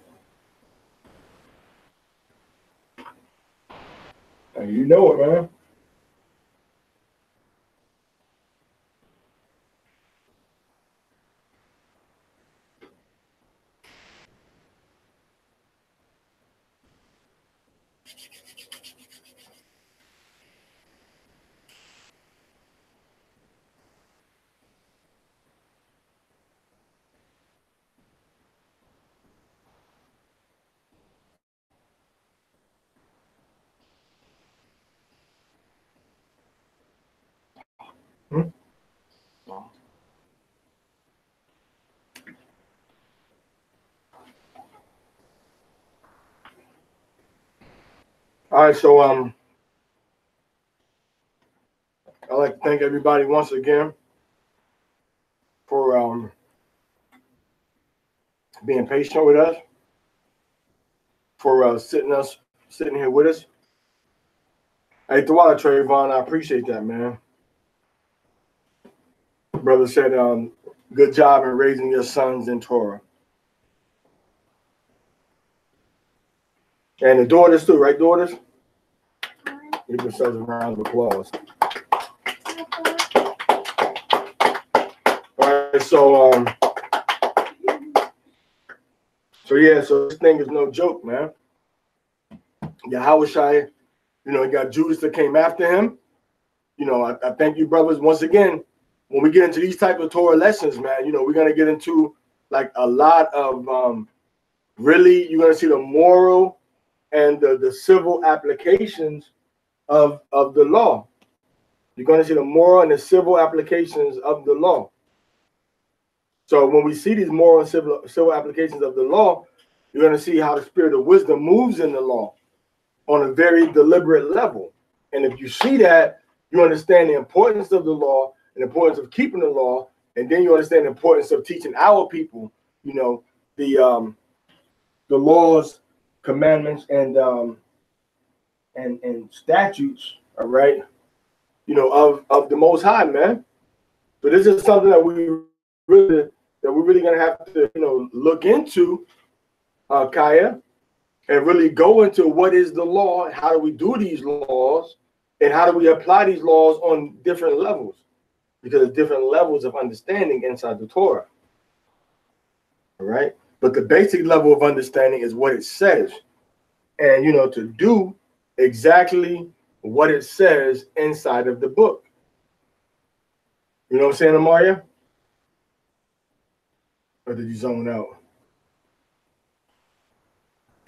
A: And you know it, man. All right, so I'd like to thank everybody once again for being patient with us, for sitting here with us. Hey, TORAH, Trayvon, I appreciate that, man. Brother said, good job in raising your sons in Torah. And the daughters too, right, daughters? Give themselves a round of applause. All right, so yeah, so this thing is no joke, man. Yahushua, you got Judas that came after him. I thank you, brothers, once again. When we get into these type of Torah lessons, man, we're gonna get into like a lot of really, you're gonna see the moral and the civil applications of the law. You're gonna see the moral and the civil applications of the law. So when we see these moral and civil applications of the law, You're going to see how the spirit of wisdom moves in the law on a very deliberate level. And if you see that, you understand the importance of the law and the importance of keeping the law, and then you understand the importance of teaching our people, you know, the laws, commandments, and statutes, all right, you know, of the Most High, man. So this is something that we're really gonna have to, you know, look into, Kaya, and really go into what is the law, how do we do these laws, and how do we apply these laws on different levels, because there's different levels of understanding inside the Torah. All right, but the basic level of understanding is what it says, and you know, to do exactly what it says inside of the book. You know what I'm saying, Amaria? Or did you zone out?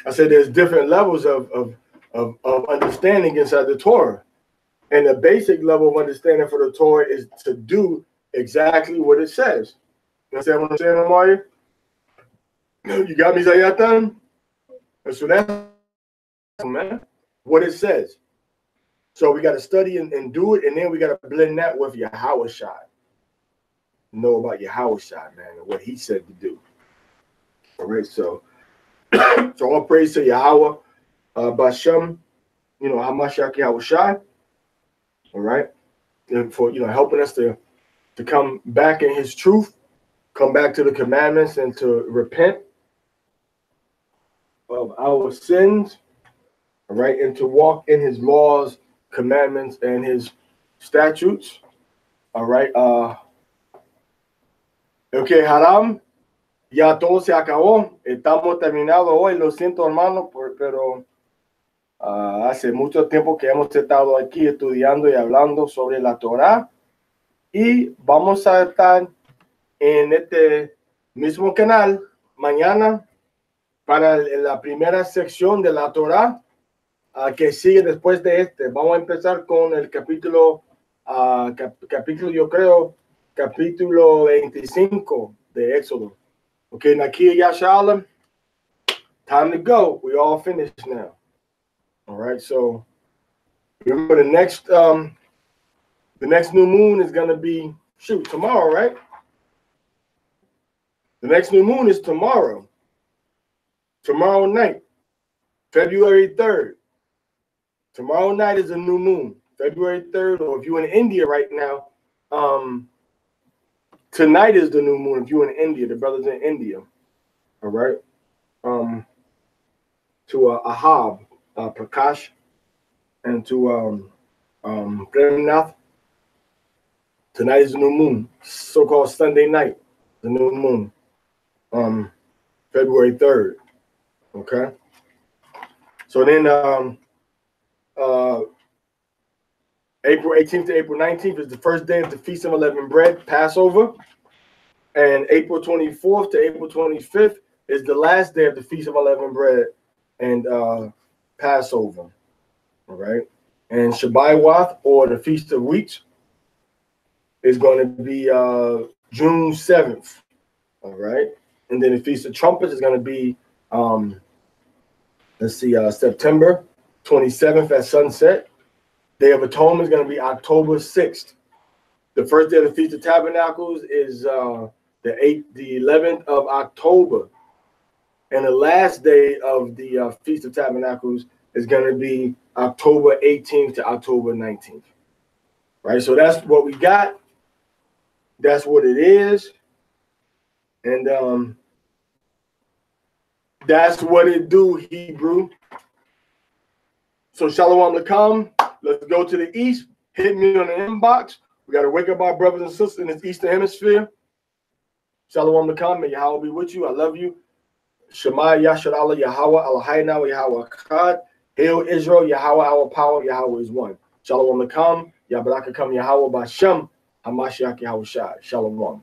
A: I said there's different levels of understanding inside the Torah. And the basic level of understanding for the Torah is to do exactly what it says. You understand what I'm saying, Amaria? You got me, Zayatan? And so that's, man, what it says. So we got to study and do it, and then we got to blend that with Yahweh Shai. Know about Yahweh Shai, man, and what he said to do. All right, so all praise to Yahweh, Bashem, you know, Hamashiach Yahweh Shai. All right, and for, you know, helping us to come back in his truth, come back to the commandments, and to repent of our sins, all right, and to walk in his laws, commandments, and his statutes. All right, okay, Haram, ya todo se acabó. Estamos terminados hoy. Lo siento, hermano, pero hace mucho tiempo que hemos estado aquí estudiando y hablando sobre la Torah, y vamos a estar en este mismo canal mañana para la primera sección de la Torah, que sigue después de este. Vamos a empezar con el capítulo, yo creo, capítulo 25 de Éxodo. Okay, Nakia Yashalom, time to go. We all finished now. All right, so remember the next new moon is gonna be tomorrow, right? The next new moon is tomorrow. Tomorrow night, February 3rd. Tomorrow night is a new moon, February 3rd, or if you're in India right now, tonight is the new moon. If you're in India, the brothers in India, all right. To Ahab, Prakash, and to Premnath. Tonight is the new moon, so-called Sunday night, the new moon, February 3rd. Okay. So then, April 18th to April 19th is the first day of the Feast of Unleavened Bread, Passover. And April 24th to April 25th is the last day of the Feast of Unleavened Bread and Passover. All right. And Shabbath, or the Feast of Weeks, is going to be June 7th. All right. And then the Feast of Trumpets is going to be, September 27th at sunset. Day of Atonement is going to be October 6th. The first day of the Feast of Tabernacles is the 11th of October. And the last day of the Feast of Tabernacles is going to be October 18th to October 19th. Right? So that's what we got. That's what it is. And that's what it do, Hebrew. So Shalom Lakam. Let's go to the east. Hit me on the inbox. We got to wake up our brothers and sisters in this eastern hemisphere. Shalom Lakam. May Yahweh be with you. I love you. Shema Yasharallah Yahweh Eloheinu Yahweh Echad. Hail Israel, Yahweh our power, Yahweh is one. Shalom Lakam. Yabarakakam Yahweh Bashem. Hamashiach Yahweh Shai. Shalom.